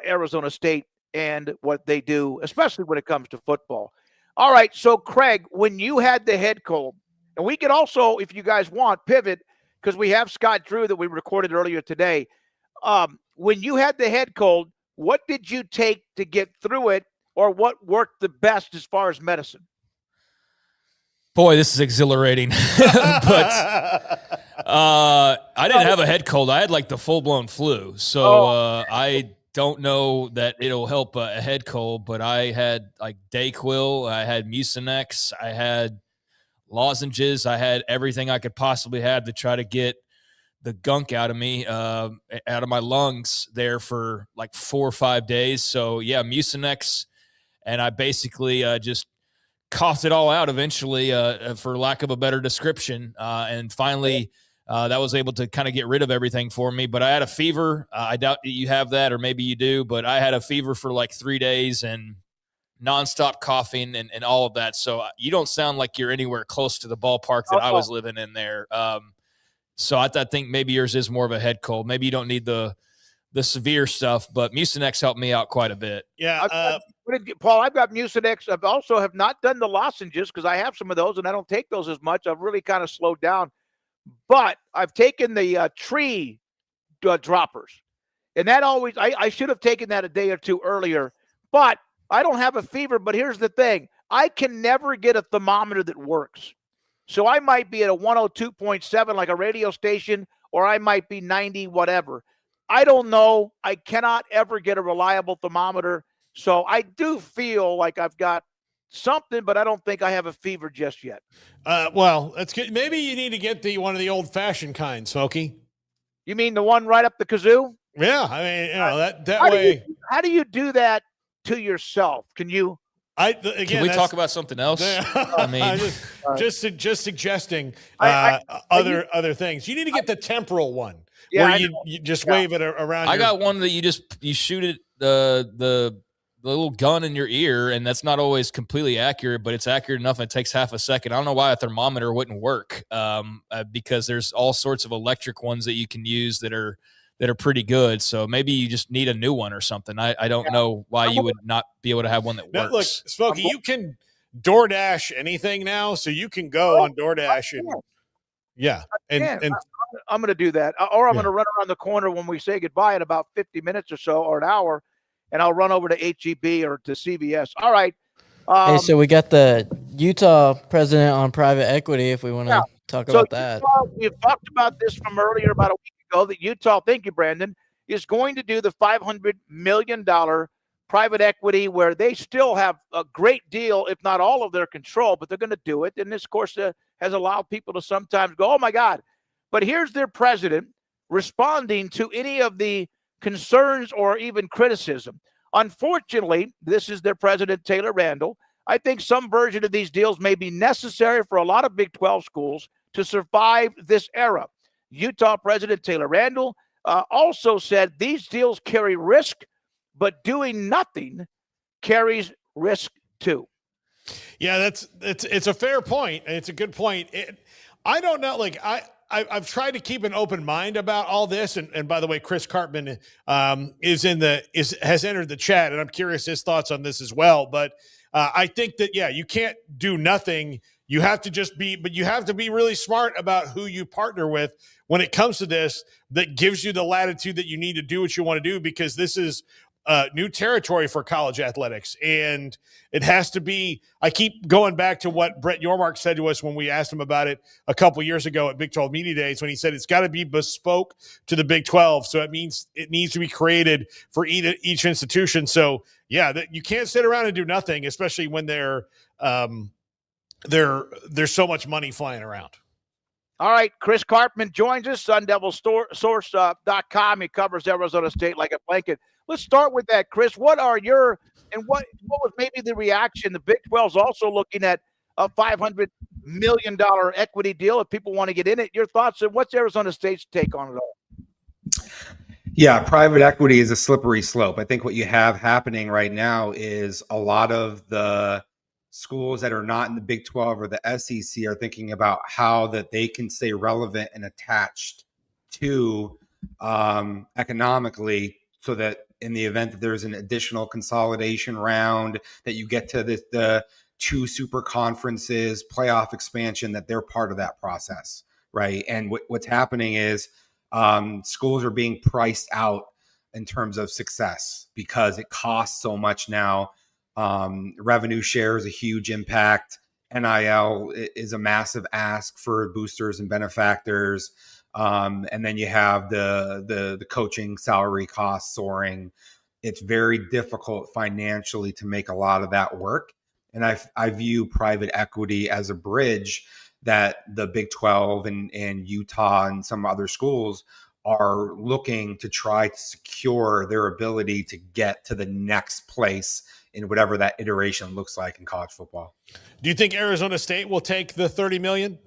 Arizona State and what they do, especially when it comes to football. All right, so Craig, when you had the head cold, and we could also, if you guys want, pivot, because we have Scott Drew that we recorded earlier today. When you had the head cold, what did you take to get through it, or what worked the best as far as medicine? Boy, this is exhilarating. But I didn't have a head cold. I had like the full-blown flu. So I don't know that it'll help a head cold, but I had like Dayquil, I had Mucinex, I had lozenges, I had everything I could possibly have to try to get the gunk out of me, out of my lungs there for like 4 or 5 days. So yeah, Mucinex, and I basically just coughed it all out eventually, for lack of a better description. And finally, that was able to kind of get rid of everything for me. But I had a fever. I doubt you have that, or maybe you do, but I had a fever for like 3 days and nonstop coughing and all of that. So you don't sound like you're anywhere close to the ballpark that I was living in there. So I think maybe yours is more of a head cold. Maybe you don't need the severe stuff, but Mucinex helped me out quite a bit. Yeah. Paul, I've got Mucinex. I've also have not done the lozenges because I have some of those and I don't take those as much. I've really kind of slowed down, but I've taken the tree droppers, and that always, I should have taken that a day or two earlier, but I don't have a fever. But here's the thing. I can never get a thermometer that works. So I might be at a 102.7 like a radio station, or I might be 90, whatever. I don't know. I cannot ever get a reliable thermometer. So I do feel like I've got something, but I don't think I have a fever just yet. Well, that's good. Maybe you need to get one of the old-fashioned kind, Smokey. You mean the one right up the kazoo? Yeah, I mean, that way. How do you do that to yourself? Can you? Can we talk about something else? I mean, just suggesting other things. You need to get the temporal one, where you just wave it around. I got one that you shoot it the little gun in your ear, and that's not always completely accurate, but it's accurate enough, and it takes half a second. I don't know why a thermometer wouldn't work, because there's all sorts of electric ones that you can use that are pretty good. So maybe you just need a new one or something. I don't know why you would not be able to have one that works. Now, look, Smokey, you can DoorDash anything now, so you can go on DoorDash and I'm going to do that, or I'm going to run around the corner when we say goodbye in about 50 minutes or so, or an hour, and I'll run over to HEB or to CVS. All right. Hey, so we got the Utah president on private equity, if we want to talk about that. We've talked about this from earlier, about a week ago, that Utah, thank you, Brandon, is going to do the $500 million private equity, where they still have a great deal, if not all of their control, but they're going to do it. And this, of course, has allowed people to sometimes go, oh, my God. But here's their president responding to any of the concerns or even criticism. Unfortunately, this is their president, Taylor Randall. I think some version of these deals may be necessary for a lot of Big 12 schools to survive this era. Utah President Taylor Randall also said these deals carry risk, but doing nothing carries risk too. Yeah, it's a fair point. It's a good point. I don't know. Like I've tried to keep an open mind about all this. And by the way, Chris Karpman has entered the chat, and I'm curious his thoughts on this as well. But I think that, you can't do nothing. You have to be really smart about who you partner with when it comes to this, that gives you the latitude that you need to do what you want to do, because this is new territory for college athletics. And it has to be, I keep going back to what Brett Yormark said to us when we asked him about it a couple years ago at Big 12 Media Days, when he said it's got to be bespoke to the Big 12. So it means it needs to be created for each institution. So you can't sit around and do nothing, especially when there's so much money flying around. All right, Chris Karpman joins us, SunDevilSource.com. He covers Arizona State like a blanket. let's start with that, Chris. What was maybe the reaction? The Big 12 is also looking at a $500 million equity deal if people want to get in it. Your thoughts, and what's Arizona State's take on it all? Yeah, private equity is a slippery slope. I think what you have happening right now is a lot of the schools that are not in the Big 12 or the SEC are thinking about how that they can stay relevant and attached to economically, so that in the event that there's an additional consolidation round, that you get to the two super conferences, playoff expansion, that they're part of that process, right? And what's happening is schools are being priced out in terms of success because it costs so much now. Revenue share is a huge impact. NIL is a massive ask for boosters and benefactors. And then you have the coaching salary costs soaring. It's very difficult financially to make a lot of that work. And I view private equity as a bridge that the Big 12 and Utah and some other schools are looking to try to secure their ability to get to the next place in whatever that iteration looks like in college football. Do you think Arizona State will take the $30 million?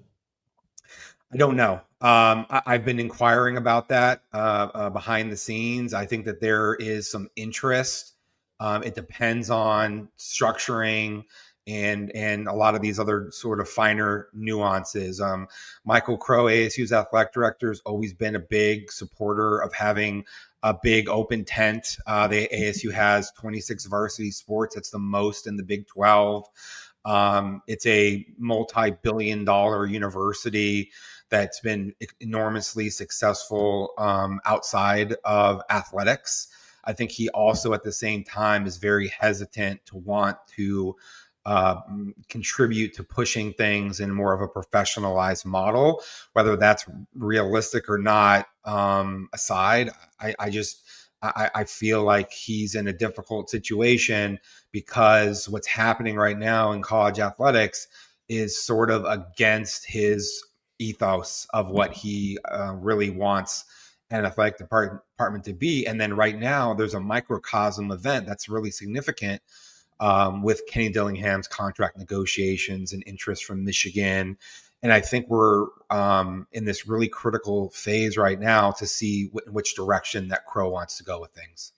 I don't know. I've been inquiring about that behind the scenes. I think that there is some interest. It depends on structuring and a lot of these other sort of finer nuances. Michael Crow, ASU's athletic director, has always been a big supporter of having a big open tent. The ASU has 26 varsity sports. That's the most in the Big 12. It's a multi-billion-dollar university that's been enormously successful outside of athletics. I think he also at the same time is very hesitant to want to contribute to pushing things in more of a professionalized model. Whether that's realistic or not aside, I feel like he's in a difficult situation because what's happening right now in college athletics is sort of against his ethos of what he really wants an athletic department to be. And then right now there's a microcosm event that's really significant with Kenny Dillingham's contract negotiations and interest from Michigan. And I think we're in this really critical phase right now to see which direction that Crow wants to go with things.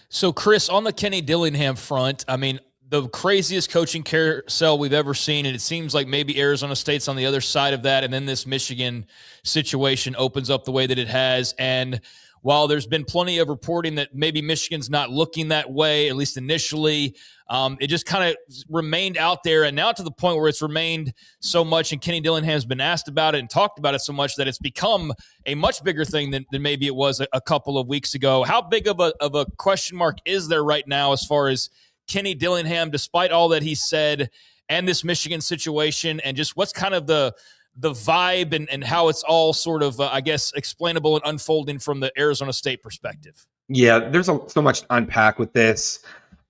So, Chris, on the Kenny Dillingham front, I mean, the craziest coaching carousel we've ever seen, and it seems like maybe Arizona State's on the other side of that, and then this Michigan situation opens up the way that it has. And while there's been plenty of reporting that maybe Michigan's not looking that way, at least initially, it just kind of remained out there. And now to the point where it's remained so much, and Kenny Dillingham's been asked about it and talked about it so much that it's become a much bigger thing than maybe it was a couple of weeks ago. How big of a question mark is there right now as far as Kenny Dillingham, despite all that he said, and this Michigan situation, and just what's kind of the vibe and how it's all sort of, I guess, explainable and unfolding from the Arizona State perspective? Yeah, there's so much to unpack with this.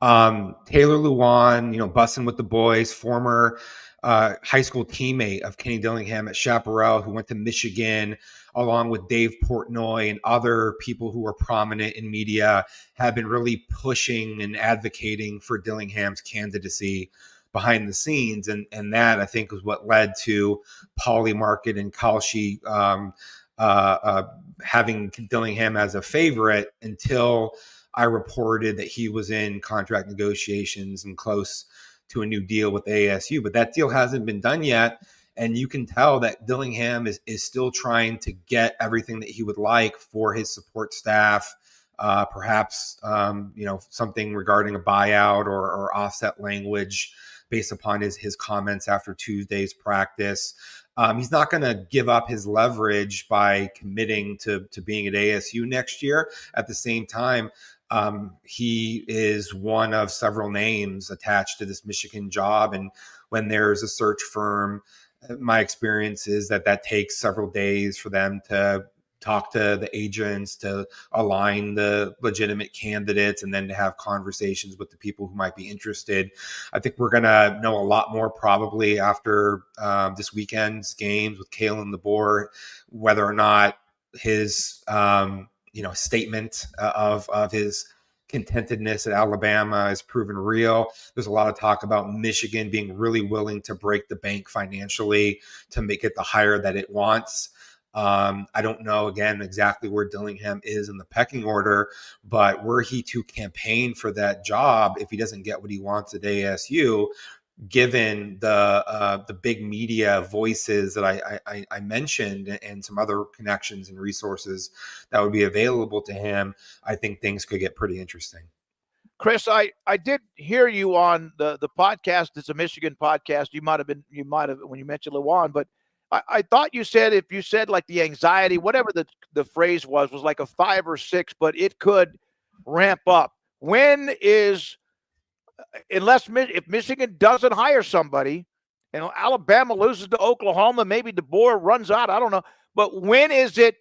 Taylor Lewan, busting with the boys, former high school teammate of Kenny Dillingham at Chaparral, who went to Michigan, along with Dave Portnoy and other people who are prominent in media, have been really pushing and advocating for Dillingham's candidacy behind the scenes. And that, I think, is what led to Pauly Market and Kalshi having Dillingham as a favorite until I reported that he was in contract negotiations and close to a new deal with ASU. But that deal hasn't been done yet. And you can tell that Dillingham is still trying to get everything that he would like for his support staff, perhaps something regarding a buyout or offset language based upon his comments after Tuesday's practice. He's not going to give up his leverage by committing to being at ASU next year. At the same time, he is one of several names attached to this Michigan job. And when there's a search firm, my experience is that takes several days for them to talk to the agents, to align the legitimate candidates, and then to have conversations with the people who might be interested. I think we're going to know a lot more probably after this weekend's games with Kalen DeBoer, whether or not his statement of his discontentedness at Alabama is proven real. There's a lot of talk about Michigan being really willing to break the bank financially to make it the hire that it wants. I don't know, again, exactly where Dillingham is in the pecking order, but were he to campaign for that job, if he doesn't get what he wants at ASU, given the big media voices that I mentioned and some other connections and resources that would be available to him, I think things could get pretty interesting. Chris, I did hear you on the podcast. It's a Michigan podcast. You might have when you mentioned Lewan, but I thought you said, if you said like the anxiety, whatever the phrase was like a 5 or 6, but it could ramp up. When is, if Michigan doesn't hire somebody, and Alabama loses to Oklahoma, maybe DeBoer runs out, I don't know. But when is it,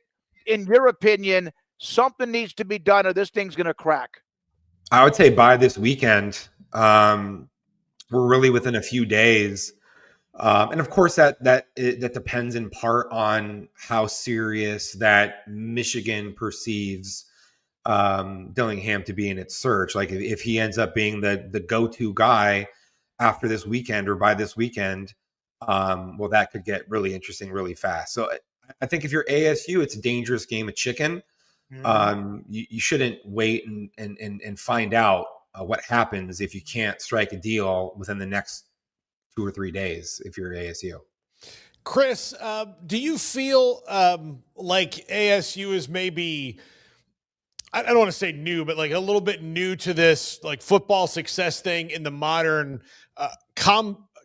in your opinion, something needs to be done or this thing's going to crack? I would say by this weekend. We're really within a few days. And of course, that depends in part on how serious that Michigan perceives Dillingham to be in its search. Like if he ends up being the go-to guy after this weekend or by this weekend, well, that could get really interesting really fast. So I think if you're ASU, it's a dangerous game of chicken. You shouldn't wait and find out what happens if you can't strike a deal within the next 2 or 3 days if you're ASU. Chris, do you feel like ASU is maybe, I don't want to say new, but like a little bit new to this like football success thing in the modern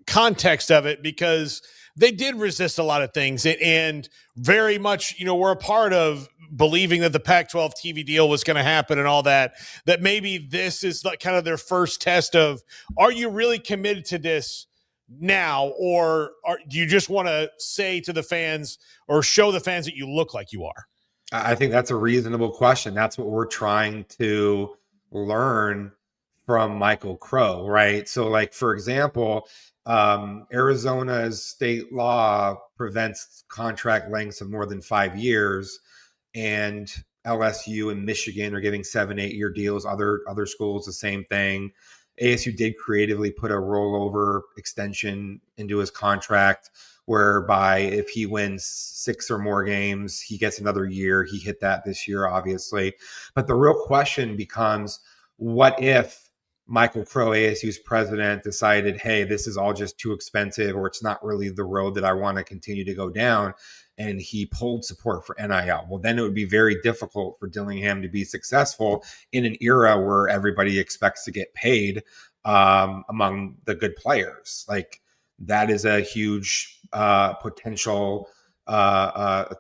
context of it, because they did resist a lot of things and very much, we're a part of believing that the Pac-12 TV deal was going to happen and all that maybe this is like kind of their first test of, are you really committed to this now, or do you just want to say to the fans or show the fans that you look like you are? I think that's a reasonable question. That's what we're trying to learn from Michael Crow, right? So like, for example, Arizona's state law prevents contract lengths of more than 5 years, and LSU and Michigan are giving 7-8 year deals. Other schools, the same thing. ASU did creatively put a rollover extension into his contract, whereby if he wins 6 or more games, he gets another year. He hit that this year, obviously. But the real question becomes, what if Michael Crow, ASU's president, decided, hey, this is all just too expensive, or it's not really the road that I want to continue to go down, and he pulled support for NIL? Well, then it would be very difficult for Dillingham to be successful in an era where everybody expects to get paid among the good players. Like, that is a huge potential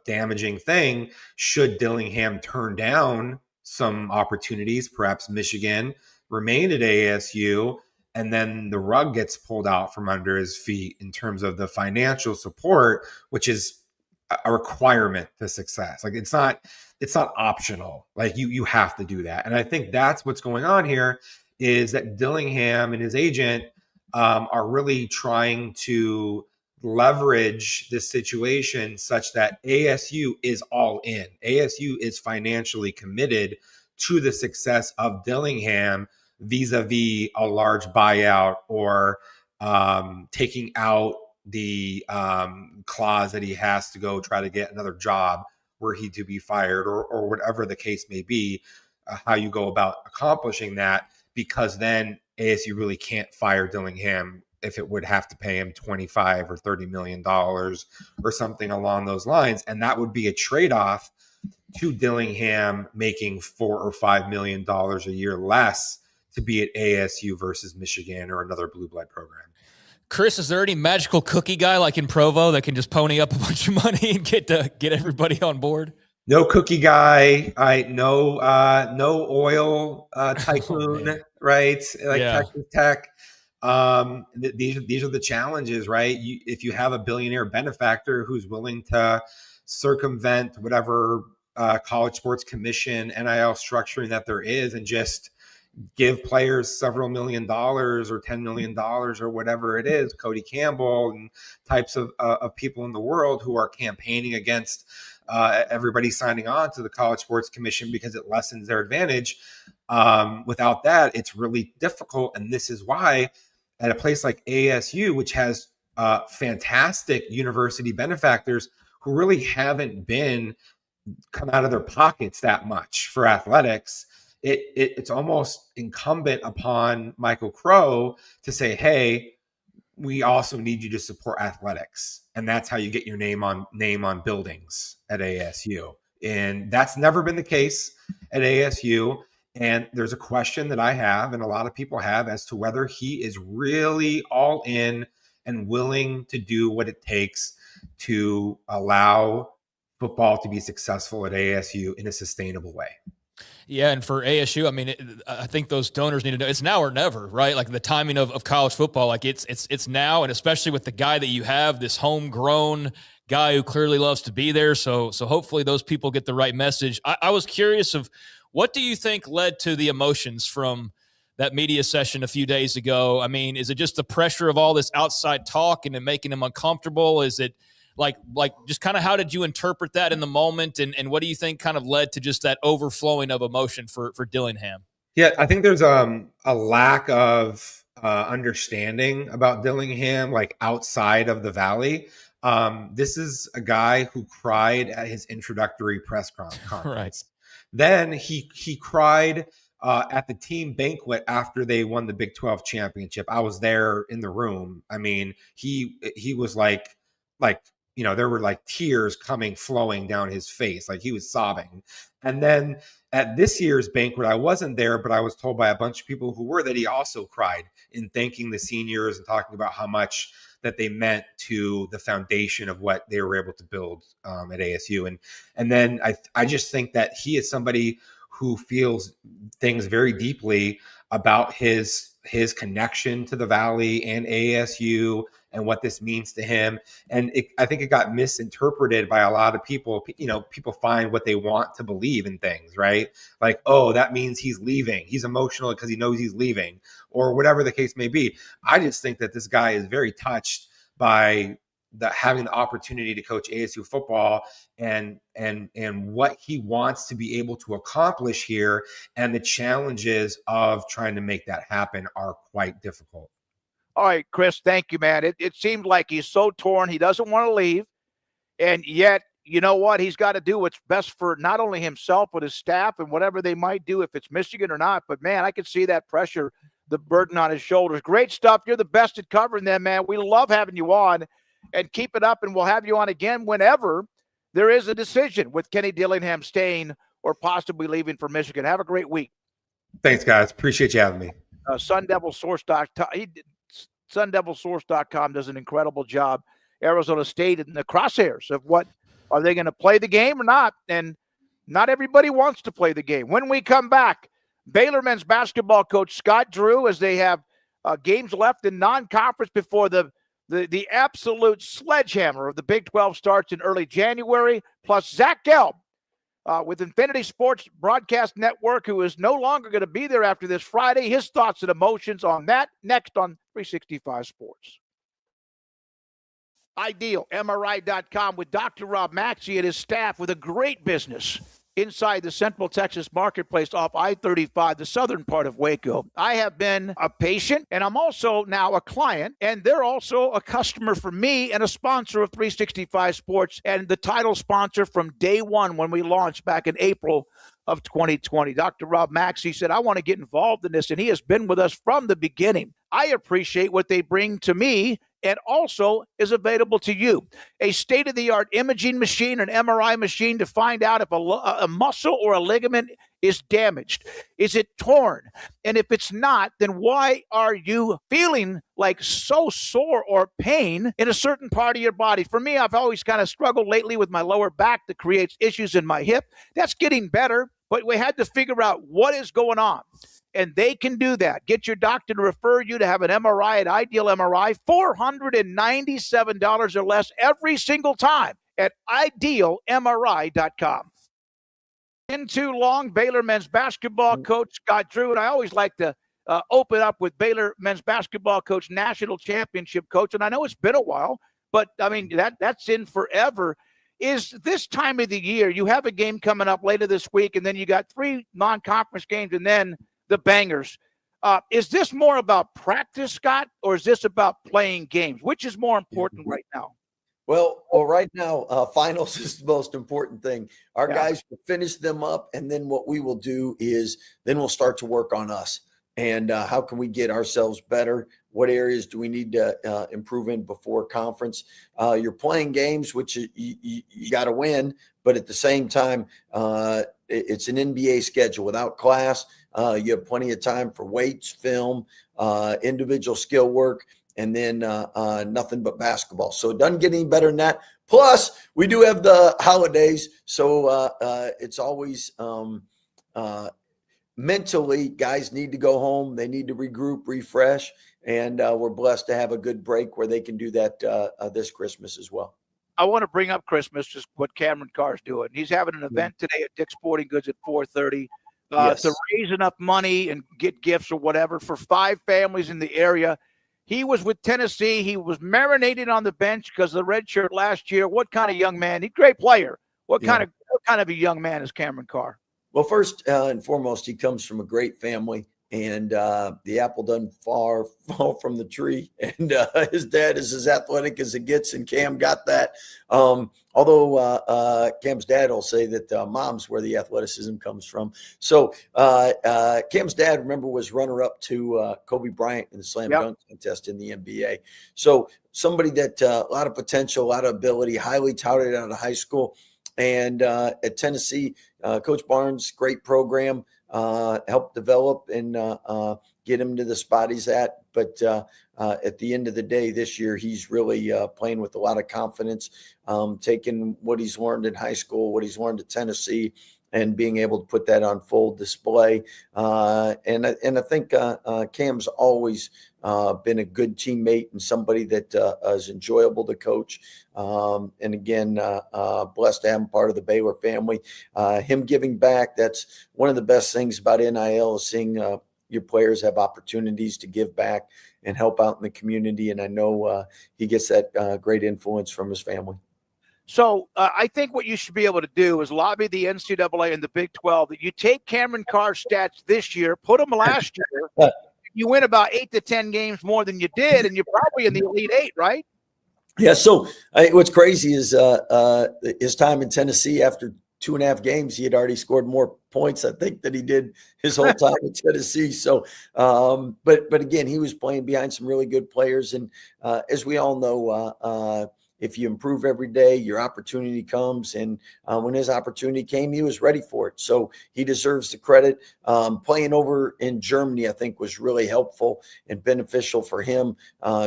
damaging thing should Dillingham turn down some opportunities, perhaps Michigan, remain at ASU, and then the rug gets pulled out from under his feet in terms of the financial support, which is a requirement to success. Like, it's not optional. Like, you have to do that. And I think that's what's going on here, is that Dillingham and his agent are really trying to leverage this situation such that ASU is all in. ASU is financially committed to the success of Dillingham vis-a-vis a large buyout or taking out the clause that he has to go try to get another job were he to be fired, or whatever the case may be, how you go about accomplishing that, because then ASU really can't fire Dillingham if it would have to pay him $25 or $30 million or something along those lines. And that would be a trade-off to Dillingham making $4 or $5 million a year less to be at ASU versus Michigan or another blue blood program. Chris, is there any magical cookie guy like in Provo that can just pony up a bunch of money and get everybody on board? No cookie guy. No oil tycoon, right? Like Texas Tech. These are the challenges, right? If you have a billionaire benefactor who's willing to circumvent whatever college sports commission, NIL structuring that there is, and just give players several $1 million or $10 million or whatever it is, Cody Campbell and types of people in the world who are campaigning against everybody signing on to the College Sports Commission because it lessens their advantage. Without that, it's really difficult. And this is why at a place like ASU, which has fantastic university benefactors who really haven't been come out of their pockets that much for athletics, it's almost incumbent upon Michael Crow to say, hey, we also need you to support athletics. And that's how you get your name on buildings at ASU. And that's never been the case at ASU. And there's a question that I have, and a lot of people have, as to whether he is really all in and willing to do what it takes to allow football to be successful at ASU in a sustainable way. Yeah, and for ASU, I mean, I think those donors need to know it's now or never, right? Like the timing of college football, like it's now, and especially with the guy that you have, this homegrown guy who clearly loves to be there. So hopefully those people get the right message. I was curious of what do you think led to the emotions from that media session a few days ago? I mean, is it just the pressure of all this outside talk and it making him uncomfortable? Is it like just kind of how did you interpret that in the moment? And what do you think kind of led to just that overflowing of emotion for Dillingham? Yeah, I think there's a lack of understanding about Dillingham, like outside of the Valley. This is a guy who cried at his introductory press conference. Right. Then he cried at the team banquet after they won the Big 12 championship. I was there in the room. I mean, he was like, you know, there were like tears flowing down his face. Like he was sobbing. And then at this year's banquet, I wasn't there, but I was told by a bunch of people who were that he also cried in thanking the seniors and talking about how much that they meant to the foundation of what they were able to build at ASU. And then I just think that he is somebody who feels things very deeply about his connection to the Valley and ASU and what this means to him. And I think it got misinterpreted by a lot of people. You know, people find what they want to believe in things, right? Like, oh, that means he's leaving. He's emotional because he knows he's leaving, or whatever the case may be. I just think that this guy is very touched by having the opportunity to coach ASU football and what he wants to be able to accomplish here. And the challenges of trying to make that happen are quite difficult. All right, Chris, thank you, man. It seems like he's so torn. He doesn't want to leave. And yet, you know what? He's got to do what's best for not only himself, but his staff and whatever they might do, if it's Michigan or not. But, man, I can see that pressure, the burden on his shoulders. Great stuff. You're the best at covering them, man. We love having you on. And keep it up, and we'll have you on again whenever there is a decision with Kenny Dillingham staying or possibly leaving for Michigan. Have a great week. Thanks, guys. Appreciate you having me. SunDevilSource.com does an incredible job. Arizona State in the crosshairs of what are they going to play the game or not? And not everybody wants to play the game. When we come back, Baylor men's basketball coach Scott Drew, as they have games left in non-conference before the absolute sledgehammer of the Big 12 starts in early January, plus Zack Gelb with Infinity Sports Broadcast Network, who is no longer going to be there after this Friday. His thoughts and emotions on that next on 365 Sports. IdealMRI.com with Dr. Rob Maxey and his staff with a great business inside the Central Texas marketplace off I-35, the southern part of Waco. I have been a patient, and I'm also now a client, and they're also a customer for me and a sponsor of 365 Sports and the title sponsor from day one when we launched back in April of 2020. Dr. Rob Maxey said, I want to get involved in this, and he has been with us from the beginning. I appreciate what they bring to me and also is available to you. A state-of-the-art imaging machine, an MRI machine to find out if a muscle or a ligament is damaged. Is it torn? And if it's not, then why are you feeling like so sore or pain in a certain part of your body? For me, I've always kind of struggled lately with my lower back that creates issues in my hip. That's getting better, but we had to figure out what is going on. And they can do that. Get your doctor to refer you to have an MRI at Ideal MRI, $497 or less every single time at IdealMRI.com. In too long, Baylor men's basketball coach Scott Drew, and I always like to open up with Baylor men's basketball coach, national championship coach, and I know it's been a while, but I mean that's in forever. Is this time of the year, you have a game coming up later this week, and then you got 3 non-conference games, and then the bangers. Is this more about practice, Scott, or is this about playing games? Which is more important right now? Well, right now, finals is the most important thing. Our guys will finish them up, and then what we will do is then we'll start to work on us. And how can we get ourselves better? What areas do we need to improve in before conference? You're playing games, which you got to win, but at the same time, it's an NBA schedule without class. You have plenty of time for weights, film, individual skill work, and then nothing but basketball. So it doesn't get any better than that. Plus, we do have the holidays, so it's always mentally, guys need to go home. They need to regroup, refresh, and we're blessed to have a good break where they can do that this Christmas as well. I want to bring up Christmas, just what Cameron Carr's doing. He's having an event today at Dick's Sporting Goods at 4:30 to raise enough money and get gifts or whatever for 5 families in the area. He was with Tennessee. He was marinated on the bench because of the red shirt last year. What kind of young man? He's a great player. What kind of a young man is Cameron Carr? Well, first and foremost, he comes from a great family, and the apple doesn't fall from the tree. And his dad is as athletic as it gets, and Cam got that. Although Cam's dad will say that mom's where the athleticism comes from. So Cam's dad, remember, was runner-up to Kobe Bryant in the slam dunk contest in the NBA. So somebody that a lot of potential, a lot of ability, highly touted out of high school. And at Tennessee, Coach Barnes, great program, helped develop and get him to the spot he's at. But at the end of the day, this year, he's really playing with a lot of confidence, taking what he's learned in high school, what he's learned at Tennessee, and being able to put that on full display. And I think Cam's always been a good teammate and somebody that is enjoyable to coach. And again, blessed to have him part of the Baylor family. Him giving back, that's one of the best things about NIL, is seeing your players have opportunities to give back and help out in the community. And I know he gets that great influence from his family. So I think what you should be able to do is lobby the NCAA and the Big 12 that you take Cameron Carr's stats this year, put them last year. You win about 8 to 10 games more than you did, and you're probably in the Elite 8, right? Yeah. So what's crazy is his time in Tennessee. After 2.5 games, he had already scored more points, I think, than he did his whole time in Tennessee. So, but again, he was playing behind some really good players, and as we all know, if you improve every day, your opportunity comes. And when his opportunity came, he was ready for it. So he deserves the credit. Playing over in Germany, I think, was really helpful and beneficial for him,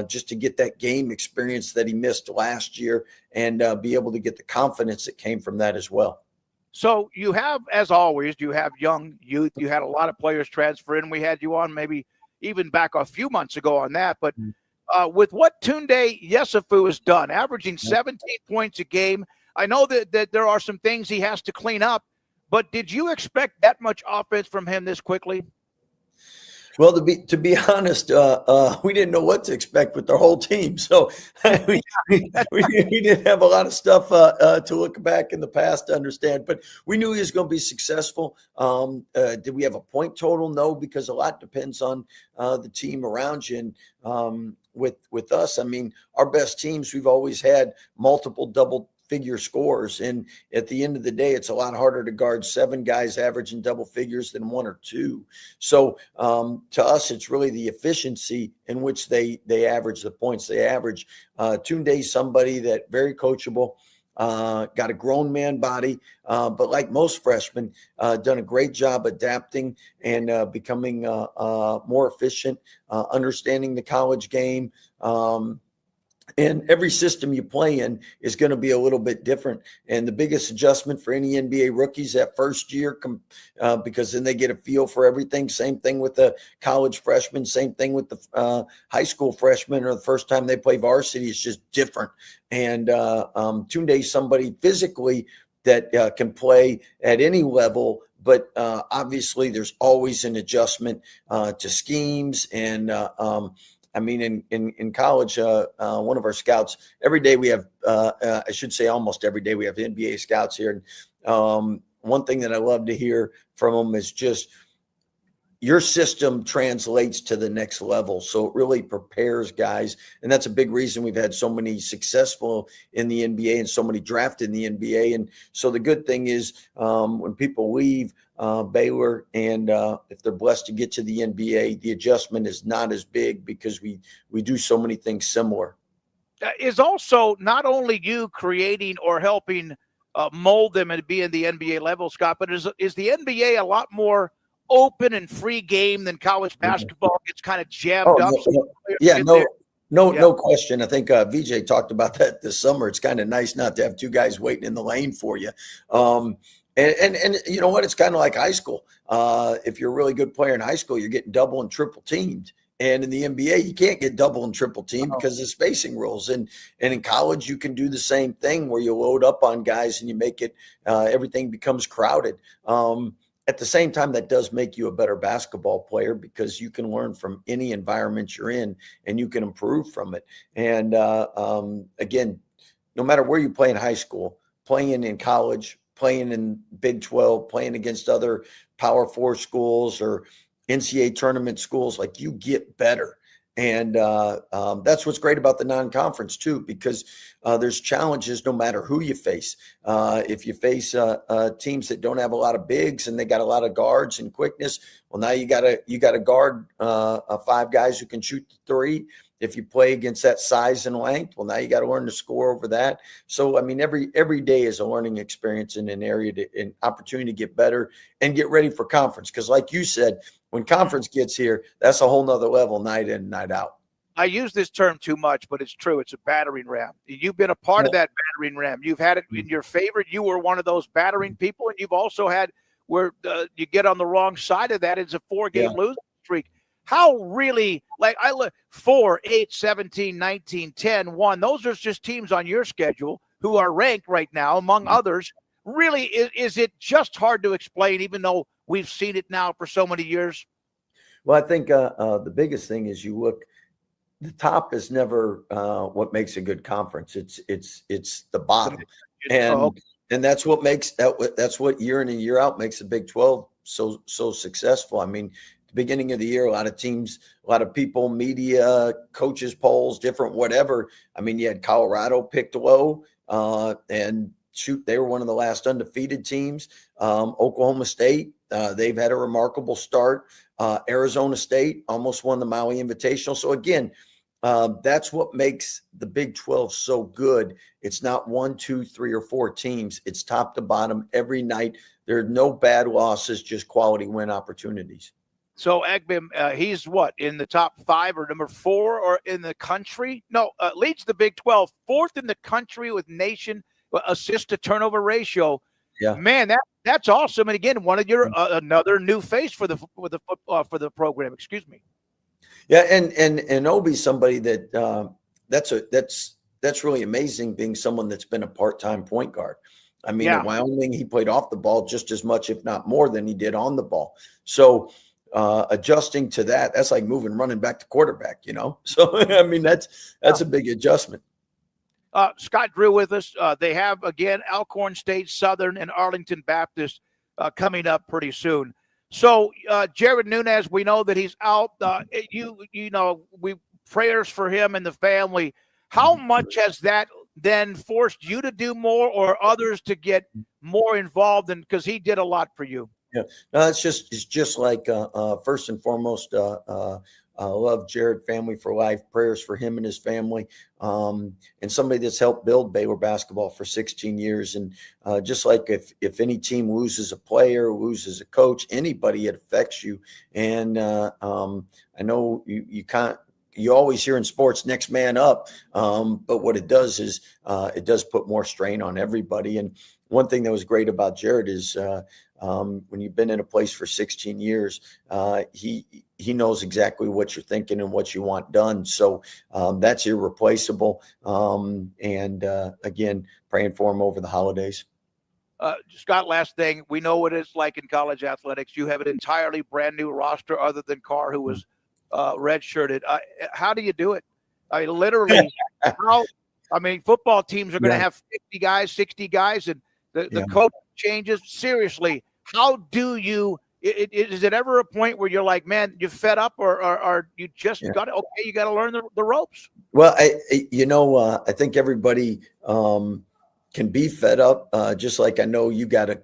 just to get that game experience that he missed last year and be able to get the confidence that came from that as well. So you have, as always, you have young youth. You had a lot of players transfer in. We had you on maybe even back a few months ago on that. But with what Tunde Yesufu has done, averaging 17 points a game, I know that there are some things he has to clean up, but did you expect that much offense from him this quickly? Well, to be honest, we didn't know what to expect with the whole team. So we didn't have a lot of stuff to look back in the past to understand. But we knew he was going to be successful. Did we have a point total? No, because a lot depends on the team around you. And with us, I mean, our best teams, we've always had multiple double-figure scores. And at the end of the day, it's a lot harder to guard 7 guys averaging double figures than 1 or 2. So to us, it's really the efficiency in which they average the points. They average. Tunde's somebody that very coachable, got a grown man body, but like most freshmen, done a great job adapting and becoming more efficient, understanding the college game. And every system you play in is going to be a little bit different. And the biggest adjustment for any NBA rookies that first year, because then they get a feel for everything. Same thing with the college freshmen. Same thing with the high school freshmen, or the first time they play varsity. It's just different. And Tunde's somebody physically that can play at any level. But obviously, there's always an adjustment to schemes. And I mean, in college, one of our scouts, every day we have, I should say almost every day, we have NBA scouts here. And one thing that I love to hear from them is just, your system translates to the next level. So it really prepares guys. And that's a big reason we've had so many successful in the NBA and so many drafted in the NBA. And so the good thing is when people leave Baylor and if they're blessed to get to the NBA, the adjustment is not as big because we do so many things similar. Is also not only you creating or helping mold them and be in the NBA level, Scott, but is the NBA a lot more open and free game than college basketball? Gets kind of jammed up. No question. I think VJ talked about that this summer. It's kind of nice not to have two guys waiting in the lane for you. And you know what? It's kind of like high school. If you're a really good player in high school, you're getting double and triple teamed. And in the NBA, you can't get double and triple teamed because of spacing rules. And in college, you can do the same thing where you load up on guys and you make it, everything becomes crowded. At the same time, that does make you a better basketball player because you can learn from any environment you're in and you can improve from it. And again, no matter where you play in high school, playing in college, playing in Big 12, playing against other Power 4 schools or NCAA tournament schools, like, you get better. And that's what's great about the non-conference too, because there's challenges no matter who you face. If you face teams that don't have a lot of bigs and they got a lot of guards and quickness, well, now you got to guard 5 guys who can shoot the three. If you play against that size and length, well, now you got to learn to score over that. So, I mean, every day is a learning experience in an area, an opportunity to get better and get ready for conference. Because like you said, when conference gets here, that's a whole nother level, night in, night out. I use this term too much, but it's true. It's a battering ram. You've been a part of that battering ram. You've had it in your favor. You were one of those battering people, and you've also had where you get on the wrong side of that. It's a 4-game losing streak. How really, like, I look 4, 8, 17, 19, 10, 1. Those are just teams on your schedule who are ranked right now, among others. Really, is it just hard to explain, even though we've seen it now for so many years? Well, I think the biggest thing is you look, the top is never what makes a good conference. It's the bottom. And that's what makes that's what year in and year out makes the Big 12 so successful. I mean, the beginning of the year, a lot of teams, a lot of people, media, coaches, polls, different whatever. I mean, you had Colorado picked low, and shoot, they were one of the last undefeated teams. Oklahoma State, they've had a remarkable start. Arizona State almost won the Maui Invitational. So again, that's what makes the Big 12 so good. It's not 1, 2, 3, or 4 teams. It's top to bottom every night. There are no bad losses, just quality win opportunities. So Agbim, he's what, in the top 5 or number 4 or in the country? No, leads the Big 12, 4th in the country with nation assist to turnover ratio. Yeah, man, that's awesome. And again, one of your another new face for the program. Excuse me. Yeah, and Obi's somebody that that's really amazing, being someone that's been a part-time point guard. I mean, in Wyoming, he played off the ball just as much, if not more, than he did on the ball. So adjusting to that's like running back to quarterback, you know? So, I mean, that's a big adjustment. Scott Drew with us. They have, again, Alcorn State, Southern, and Arlington Baptist coming up pretty soon. So Jared Nunez, we know that he's out. You know, we prayers for him and the family. How much has that then forced you to do more or others to get more involved in, because he did a lot for you? Yeah, no, it's just like first and foremost, love Jared, family for life, prayers for him and his family, and somebody that's helped build Baylor basketball for 16 years. And just like if any team loses a player, loses a coach, anybody, it affects you. And I know you always hear in sports, next man up. But what it does is it does put more strain on everybody. And one thing that was great about Jared is when you've been in a place for 16 years, he knows exactly what you're thinking and what you want done. So that's irreplaceable. And again, praying for him over the holidays. Scott, last thing, we know what it's like in college athletics. You have an entirely brand new roster other than Carr, who was redshirted. How do you do it? I mean, literally, football teams are going to have 50 guys, 60 guys, and the coach changes. Seriously, how do you is it ever a point where you're like, man, you're fed up, or you just got to, you got to learn the ropes? Well, I think everybody can be fed up, just like I know you got a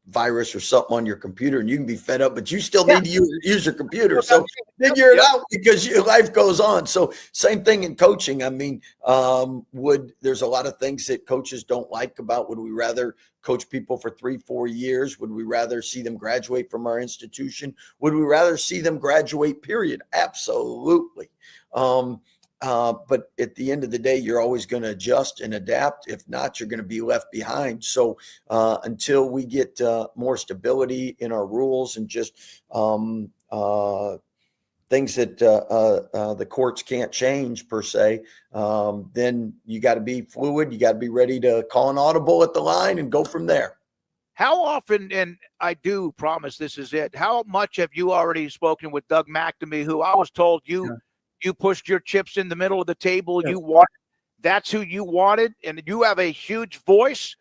virus or something on your computer and you can be fed up, but you still need to use your computer. So figure it out because your life goes on. So same thing in coaching. I mean, there's a lot of things that coaches don't like about, would we rather coach people for 3-4 years? Would we rather see them graduate from our institution? Would we rather see them graduate, period? Absolutely. But at the end of the day, you're always going to adjust and adapt. If not, you're going to be left behind. So until we get more stability in our rules and just things that the courts can't change per se, then you got to be fluid. You got to be ready to call an audible at the line and go from there. How often, and I do promise this is it, how much have you already spoken with Doug McNamee, who I was told you pushed your chips in the middle of the table. You wanted, that's who you wanted, and you have a huge voice.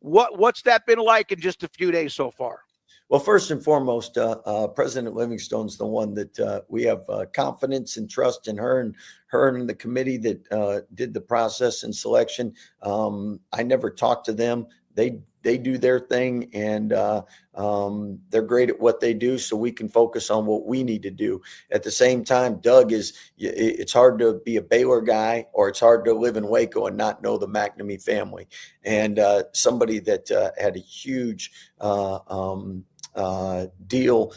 What's that been like in just a few days so far? Well, first and foremost, President Livingstone's the one that we have confidence and trust in her and the committee that did the process and selection. I never talked to them. They do their thing, and they're great at what they do, so we can focus on what we need to do. At the same time, Doug it's hard to be a Baylor guy, or it's hard to live in Waco and not know the McNamee family. And somebody that had a huge deal.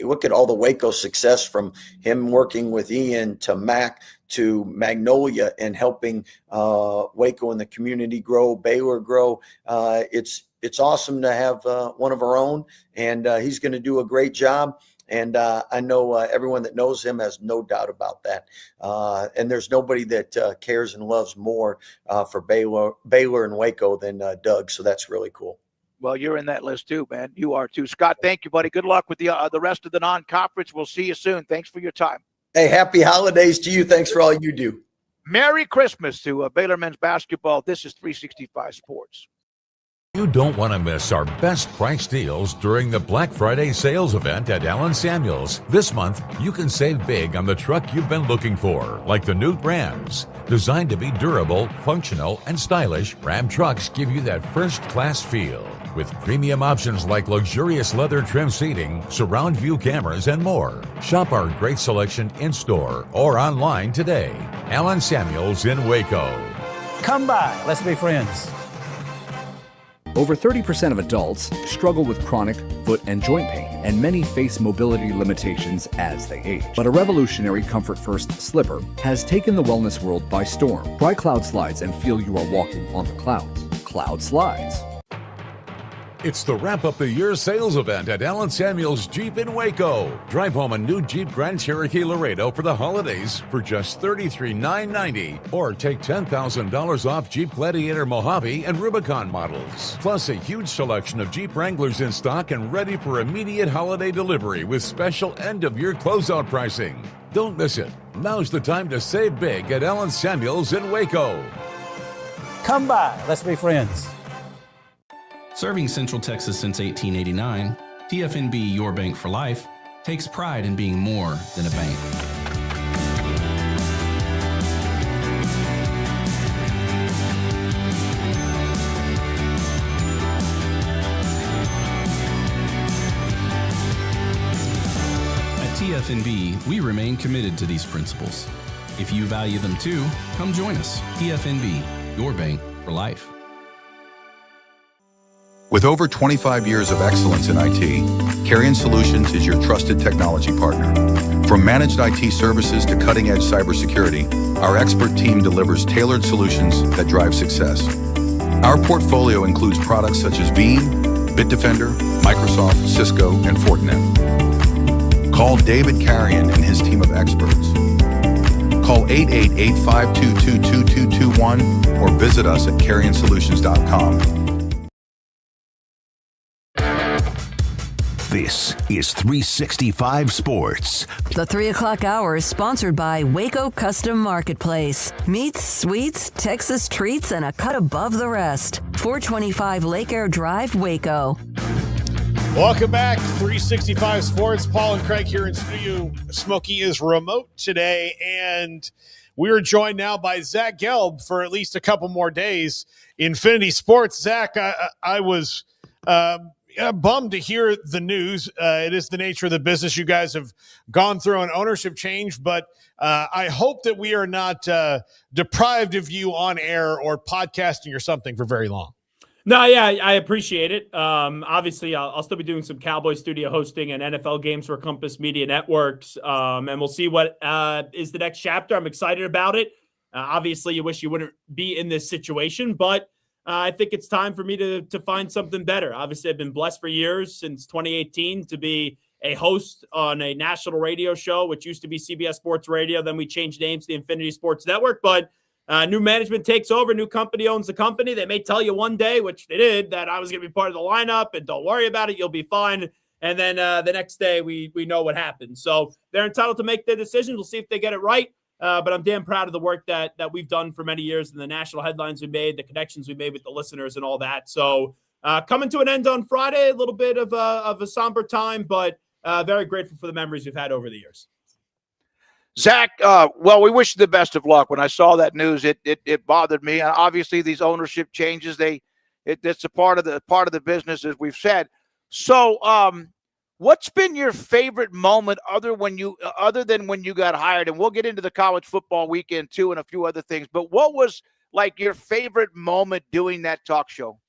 Look at all the Waco success, from him working with Ian to Mac to Magnolia, and helping Waco and the community grow, Baylor grow. It's awesome to have one of our own, and he's going to do a great job. And I know everyone that knows him has no doubt about that. And there's nobody that cares and loves more for Baylor and Waco than Doug. So that's really cool. Well, you're in that list too, man. You are too. Scott, thank you, buddy. Good luck with the rest of the non-conference. We'll see you soon. Thanks for your time. Hey, happy holidays to you. Thanks for all you do. Merry Christmas to Baylor men's basketball. This is 365 Sports. You don't want to miss our best price deals during the Black Friday sales event at Allen Samuels. This month, you can save big on the truck you've been looking for, like the new Rams. Designed to be durable, functional, and stylish, Ram trucks give you that first-class feel. With premium options like luxurious leather trim seating, surround view cameras, and more. Shop our great selection in-store or online today. Allen Samuels in Waco. Come by. Let's be friends. Over 30% of adults struggle with chronic foot and joint pain, and many face mobility limitations as they age. But a revolutionary Comfort First slipper has taken the wellness world by storm. Try Cloud Slides and feel you are walking on the clouds. Cloud Slides. It's the Wrap Up the Year sales event at Allen Samuels Jeep in Waco. Drive home a new Jeep Grand Cherokee Laredo for the holidays for just $33,990. Or take $10,000 off Jeep Gladiator Mojave and Rubicon models. Plus a huge selection of Jeep Wranglers in stock and ready for immediate holiday delivery with special end-of-year closeout pricing. Don't miss it. Now's the time to save big at Allen Samuels in Waco. Come by. Let's be friends. Serving Central Texas since 1889, TFNB Your Bank for Life takes pride in being more than a bank. At TFNB, we remain committed to these principles. If you value them too, come join us. TFNB, Your Bank for Life. With over 25 years of excellence in IT, Carrion Solutions is your trusted technology partner. From managed IT services to cutting-edge cybersecurity, our expert team delivers tailored solutions that drive success. Our portfolio includes products such as Veeam, Bitdefender, Microsoft, Cisco, and Fortinet. Call David Carrion and his team of experts. Call 888-522-2221 or visit us at carrionsolutions.com. This is 365 Sports. The 3 o'clock hour is sponsored by Waco Custom Marketplace. Meats, sweets, Texas treats, and a cut above the rest. 425 Lake Air Drive, Waco. Welcome back, 365 Sports. Paul and Craig here in studio. Smokey is remote today, and we are joined now by Zack Gelb for at least a couple more days. Infinity Sports. Zack, I was bummed to hear the news. It is the nature of the business. You guys have gone through an ownership change, but I hope that we are not deprived of you on air or podcasting or something for very long. No, yeah, I appreciate it. Obviously, I'll still be doing some Cowboy studio hosting and NFL games for Compass Media Networks, and we'll see what is the next chapter. I'm excited about it. Obviously, you wish you wouldn't be in this situation, but I think it's time for me to find something better. Obviously, I've been blessed for years, since 2018, to be a host on a national radio show, which used to be CBS Sports Radio. Then we changed names to the Infinity Sports Network, but new management takes over. New company owns the company. They may tell you one day, which they did, that I was going to be part of the lineup, and don't worry about it, you'll be fine. And then the next day, we know what happened. So they're entitled to make their decisions. We'll see if they get it right. But I'm damn proud of the work that we've done for many years, and the national headlines we made, the connections we made with the listeners, and all that. So coming to an end on Friday, a little bit of a somber time, but very grateful for the memories we've had over the years. Zack, well, we wish you the best of luck. When I saw that news, it bothered me. Obviously, these ownership changes, it's a part of the business, as we've said. So, what's been your favorite moment other than when you got hired? And we'll get into the college football weekend too, and a few other things. But what was like your favorite moment doing that talk show?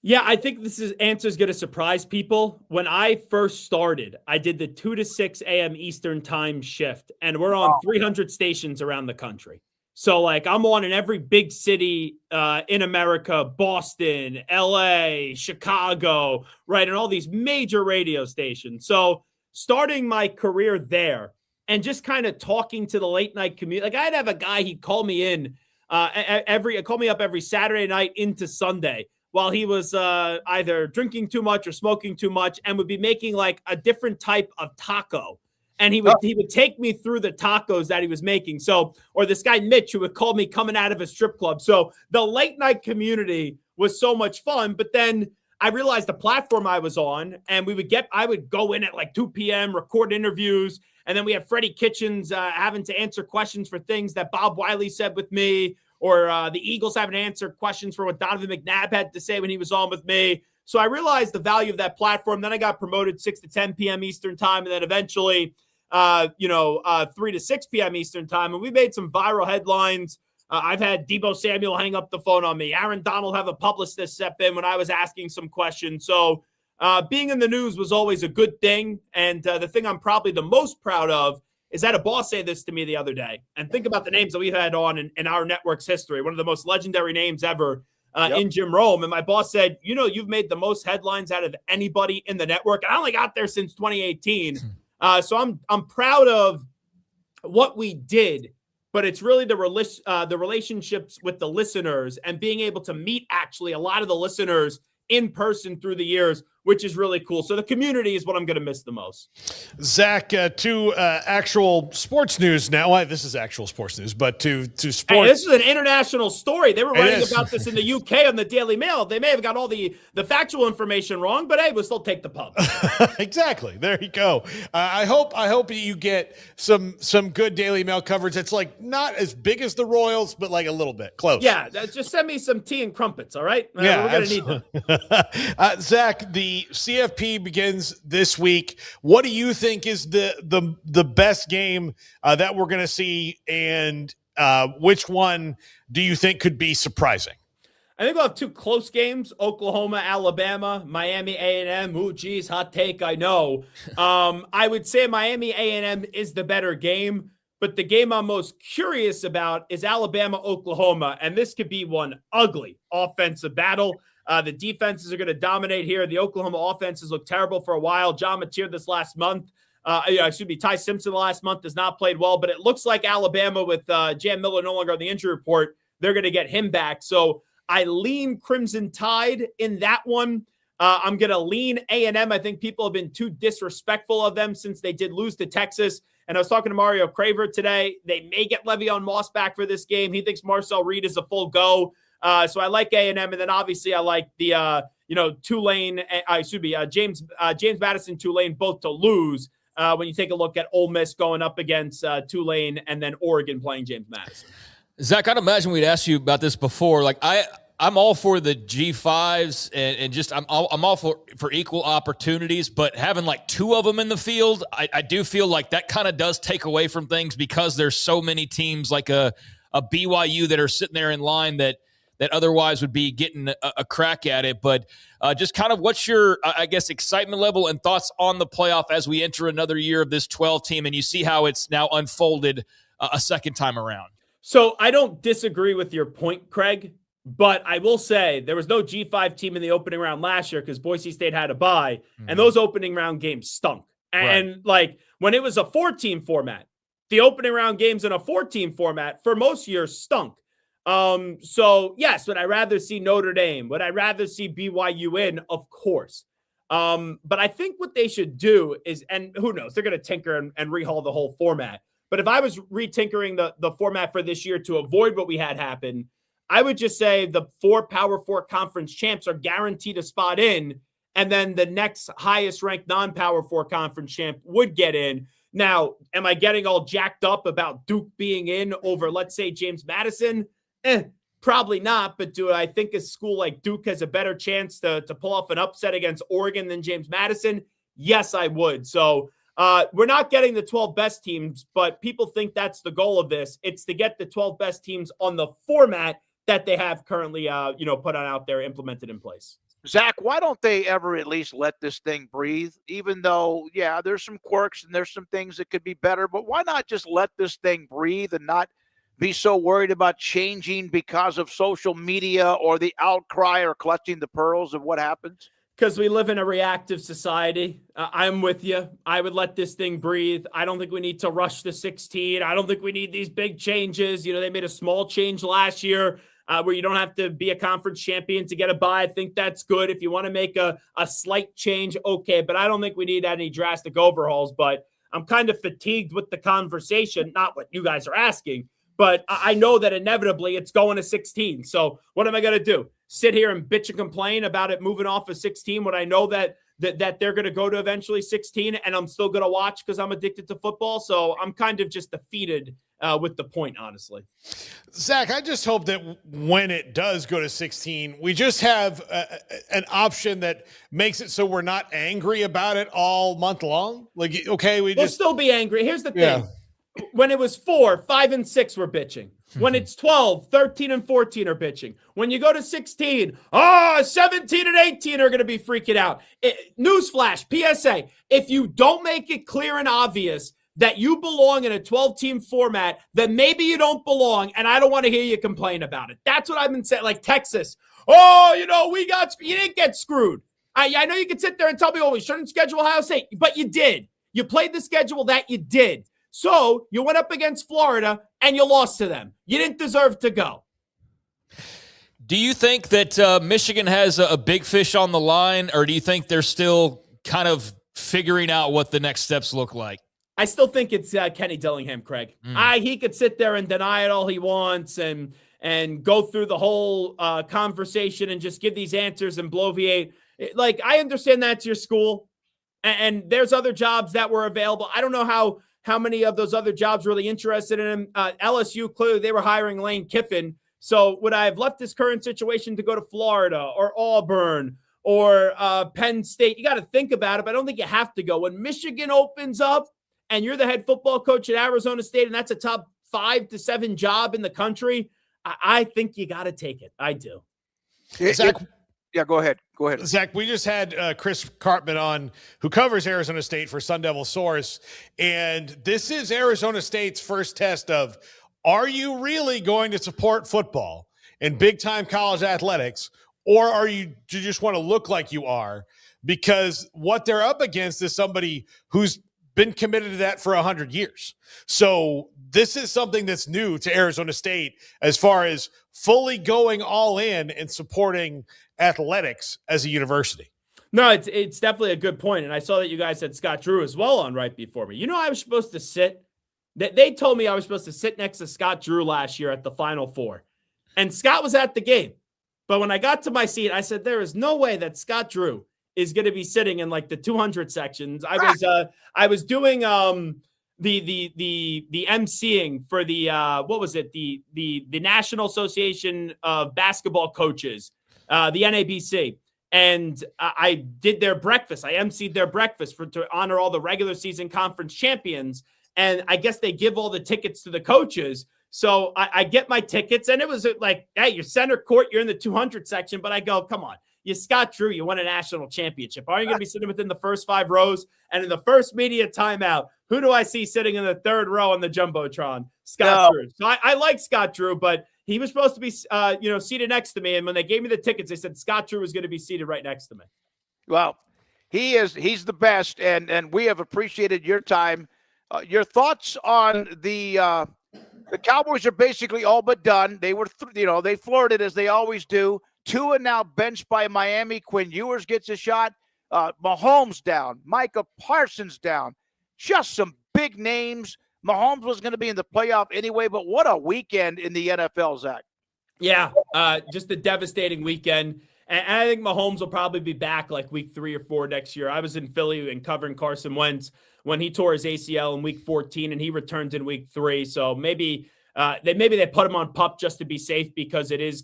Yeah, I think answer is going to surprise people. When I first started, I did the 2 to 6 a.m. Eastern time shift, and we're on 300 stations around the country. So, like, I'm on in every big city in America, Boston, LA, Chicago, right, and all these major radio stations. So, starting my career there and just kind of talking to the late night community. Like, I'd have a guy, he'd call me in call me up every Saturday night into Sunday, while he was either drinking too much or smoking too much, and would be making like a different type of taco. And he would take me through the tacos that he was making. So, or this guy, Mitch, who would call me coming out of a strip club. So the late night community was so much fun. But then I realized the platform I was on, and I would go in at like 2 p.m., record interviews. And then we have Freddie Kitchens having to answer questions for things that Bob Wiley said with me, or the Eagles having to answer questions for what Donovan McNabb had to say when he was on with me. So I realized the value of that platform. Then I got promoted 6 to 10 p.m. Eastern time. And then eventually, 3 to 6 p.m. Eastern time. And we made some viral headlines. I've had Deebo Samuel hang up the phone on me. Aaron Donald have a publicist step in when I was asking some questions. So being in the news was always a good thing. And the thing I'm probably the most proud of is that a boss say this to me the other day. And think about the names that we've had on in our network's history. One of the most legendary names ever in Jim Rome. And my boss said, you've made the most headlines out of anybody in the network. And I only got there since 2018. So I'm proud of what we did, but it's really the relationships with the listeners and being able to meet actually a lot of the listeners in person through the years, which is really cool. So the community is what I'm going to miss the most. Zack, to actual sports news now. Well, this is actual sports news, but to sports. Hey, this is an international story. They were writing about this in the UK on the Daily Mail. They may have got all the factual information wrong, but hey, we'll still take the pub. Exactly. There you go. I hope you get some good Daily Mail coverage. It's like not as big as the Royals, but like a little bit close. Yeah, just send me some tea and crumpets. All right. Yeah, we're going to need them. Zack, the CFP begins this week. What do you think is the best game that we're going to see, and which one do you think could be surprising? I think we'll have 2 close games: Oklahoma, Alabama, Miami, A&M. Ooh, geez, hot take, I know. I would say Miami, A&M is the better game, but the game I'm most curious about is Alabama, Oklahoma, and this could be one ugly offensive battle. The defenses are going to dominate here. The Oklahoma offenses look terrible for a while. John Mateer this last month, Ty Simpson last month has not played well, but it looks like Alabama with Jam Miller no longer on the injury report, they're going to get him back. So I lean Crimson Tide in that one. I'm going to lean A&M. I think people have been too disrespectful of them since they did lose to Texas. And I was talking to Mario Craver today. They may get Le'Veon Moss back for this game. He thinks Marcel Reed is a full go. So I like A&M. And then obviously I like the, Tulane, James Madison, Tulane, both to lose when you take a look at Ole Miss going up against Tulane and then Oregon playing James Madison. Zach, I'd imagine we'd asked you about this before. Like I'm all for the G5s and just I'm all for equal opportunities, but having like two of them in the field, I do feel like that kind of does take away from things because there's so many teams like a BYU that are sitting there in line that otherwise would be getting a crack at it. But just kind of what's your, excitement level and thoughts on the playoff as we enter another year of this 12 team and you see how it's now unfolded a second time around? So I don't disagree with your point, Craig. But I will say there was no G5 team in the opening round last year because Boise State had a bye, and those opening round games stunk. And like when it was a 4-team format, the opening round games in a 4-team format for most years stunk. So yes, would I rather see Notre Dame? Would I rather see BYU in? Of course. But I think what they should do is, and who knows, they're going to tinker and rehaul the whole format. But if I was retinkering the format for this year to avoid what we had happen, I would just say the 4 Power 4 conference champs are guaranteed a spot in, and then the next highest ranked non-Power 4 conference champ would get in. Now, am I getting all jacked up about Duke being in over, let's say, James Madison? Probably not, but do I think a school like Duke has a better chance to pull off an upset against Oregon than James Madison? Yes, I would. So we're not getting the 12 best teams, but people think that's the goal of this. It's to get the 12 best teams on the format that they have currently, put on out there, implemented in place. Zach, why don't they ever at least let this thing breathe? Even though, yeah, there's some quirks and there's some things that could be better, but why not just let this thing breathe and not be so worried about changing because of social media or the outcry or clutching the pearls of what happens? Because we live in a reactive society. I'm with you. I would let this thing breathe. I don't think we need to rush the 16. I don't think we need these big changes. They made a small change last year where you don't have to be a conference champion to get a bye. I think that's good. If you want to make a slight change, okay. But I don't think we need any drastic overhauls. But I'm kind of fatigued with the conversation, not what you guys are asking. But I know that inevitably it's going to 16. So what am I going to do? Sit here and bitch and complain about it moving off of 16 when I know that they're going to go to eventually 16 and I'm still going to watch because I'm addicted to football. So I'm kind of just defeated with the point, honestly. Zach, I just hope that when it does go to 16, we just have an option that makes it so we're not angry about it all month long. Like, okay, we'll still be angry. Here's the thing. Yeah. When it was 4, 5, and 6, we're bitching. When it's 12, 13, and 14 are bitching. When you go to 16, 17 and 18 are going to be freaking out. Newsflash, PSA, if you don't make it clear and obvious that you belong in a 12-team format, then maybe you don't belong, and I don't want to hear you complain about it. That's what I've been saying. Like Texas, you didn't get screwed. I know you can sit there and tell me, we shouldn't schedule Ohio State, but you did. You played the schedule that you did. So you went up against Florida and you lost to them. You didn't deserve to go. Do you think that Michigan has a big fish on the line, or do you think they're still kind of figuring out what the next steps look like? I still think it's Kenny Dillingham, Craig. He could sit there and deny it all he wants and go through the whole conversation and just give these answers and bloviate. Like, I understand that's your school, and there's other jobs that were available. I don't know how many of those other jobs really interested in him. LSU, clearly they were hiring Lane Kiffin. So would I have left this current situation to go to Florida or Auburn or Penn State? You got to think about it, but I don't think you have to go. When Michigan opens up and you're the head football coach at Arizona State and that's a top 5 to 7 job in the country, I think you got to take it. I do. Zach, yeah, go ahead. Go ahead. Zach, we just had Chris Cartman on, who covers Arizona State for Sun Devil Source. And this is Arizona State's first test of, are you really going to support football and big-time college athletics, or do you just want to look like you are? Because what they're up against is somebody who's been committed to that for 100 years. So this is something that's new to Arizona State as far as fully going all in and supporting athletics as a university. No, it's definitely a good point. And I saw that you guys had Scott Drew as well on right before me. You know, I was supposed to sit. They told me I was supposed to sit next to Scott Drew last year at the Final Four. And Scott was at the game. But when I got to my seat, I said, there is no way that Scott Drew is going to be sitting in like the 200 sections. I was doing the emceeing for the what was it? The National Association of Basketball Coaches, the NABC. And I did their breakfast. I emceed their breakfast to honor all the regular season conference champions. And I guess they give all the tickets to the coaches. So I get my tickets, and it was like, hey, you're center court, you're in the 200 section. But I go, come on, you Scott Drew, you won a national championship. Are you going to be sitting within the first 5 rows? And in the first media timeout, who do I see sitting in the 3rd row on the Jumbotron? Scott Drew. So I like Scott Drew, but he was supposed to be, seated next to me. And when they gave me the tickets, they said Scott Drew was going to be seated right next to me. Well, he's the best, and we have appreciated your time. Your thoughts on the Cowboys are basically all but done. They were, they flirted as they always do. Tua now benched by Miami. Quinn Ewers gets a shot. Mahomes down. Micah Parsons down. Just some big names. Mahomes was going to be in the playoff anyway, but what a weekend in the NFL, Zach. Yeah, just a devastating weekend. And I think Mahomes will probably be back like week 3 or 4 next year. I was in Philly and covering Carson Wentz when he tore his ACL in week 14, and he returned in week 3. So maybe they put him on PUP just to be safe because it is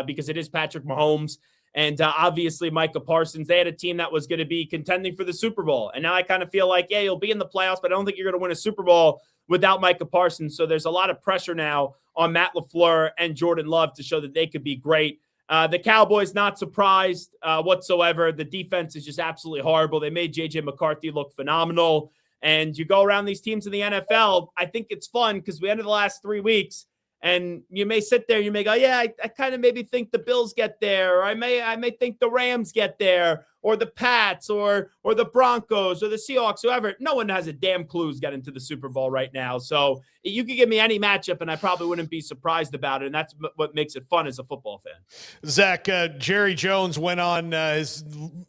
because it is Patrick Mahomes. And obviously Micah Parsons, they had a team that was going to be contending for the Super Bowl. And now I kind of feel like, yeah, you'll be in the playoffs, but I don't think you're going to win a Super Bowl without Micah Parsons. So there's a lot of pressure now on Matt LaFleur and Jordan Love to show that they could be great. The Cowboys, not surprised whatsoever. The defense is just absolutely horrible. They made J.J. McCarthy look phenomenal. And you go around these teams in the NFL, I think it's fun because we ended the last 3 weeks, and you may sit there, you may go, yeah, I kind of maybe think the Bills get there, or I may think the Rams get there, or the Pats, or the Broncos, or the Seahawks, whoever. No one has a damn clue who's getting to the Super Bowl right now. So you could give me any matchup, and I probably wouldn't be surprised about it, and that's what makes it fun as a football fan. Zach, Jerry Jones went on his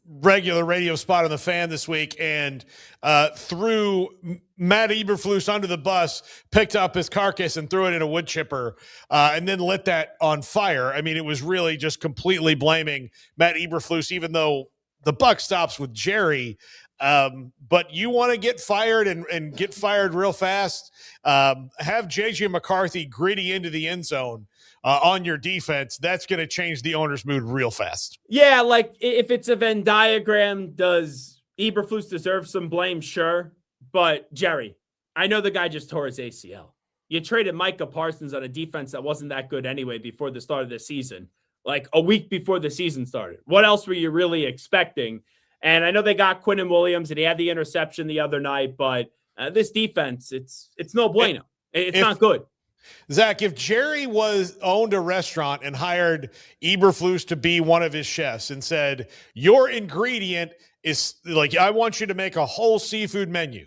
regular radio spot on The Fan this week and threw Matt Eberflus under the bus, picked up his carcass and threw it in a wood chipper, and then lit that on fire. I mean, it was really just completely blaming Matt Eberflus, even though the buck stops with Jerry. But you want to get fired and get fired real fast. Have J.J. McCarthy gritty into the end zone on your defense. That's going to change the owner's mood real fast. Yeah, like if it's a Venn diagram, does Eberflus deserve some blame? Sure. But Jerry, I know the guy just tore his ACL. You traded Micah Parsons on a defense that wasn't that good anyway before the start of the season, like a week before the season started. What else were you really expecting? And I know they got Quinnen Williams and he had the interception the other night, but this defense, it's no bueno. It's not good. Zach, if Jerry owned a restaurant and hired Eberflus to be one of his chefs and said, your ingredient is like, I want you to make a whole seafood menu,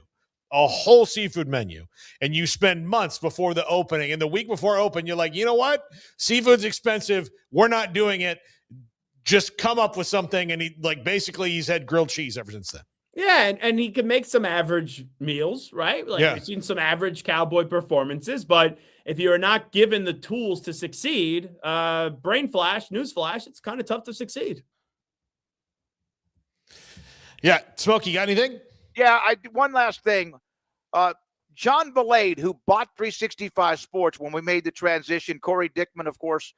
and you spend months before the opening, and the week before open, you're like, you know what? Seafood's expensive. We're not doing it. Just come up with something. And he's had grilled cheese ever since then. Yeah, and he can make some average meals, right? We've seen some average Cowboy performances, but if you're not given the tools to succeed, newsflash, it's kind of tough to succeed. Yeah, Smokey, got anything? Yeah, one last thing. John Belade, who bought 365 Sports when we made the transition, Corey Dickman, of course,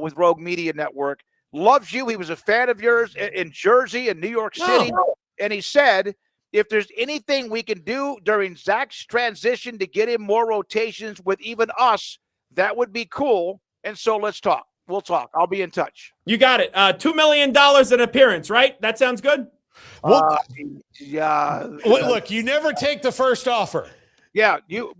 with Rogue Media Network, loves you. He was a fan of yours in Jersey and New York City. Oh. And he said, if there's anything we can do during Zach's transition to get him more rotations with even us, that would be cool. And so let's talk. We'll talk. I'll be in touch. You got it. $2 million an appearance, right? That sounds good? Yeah. Look, you never take the first offer. Yeah. You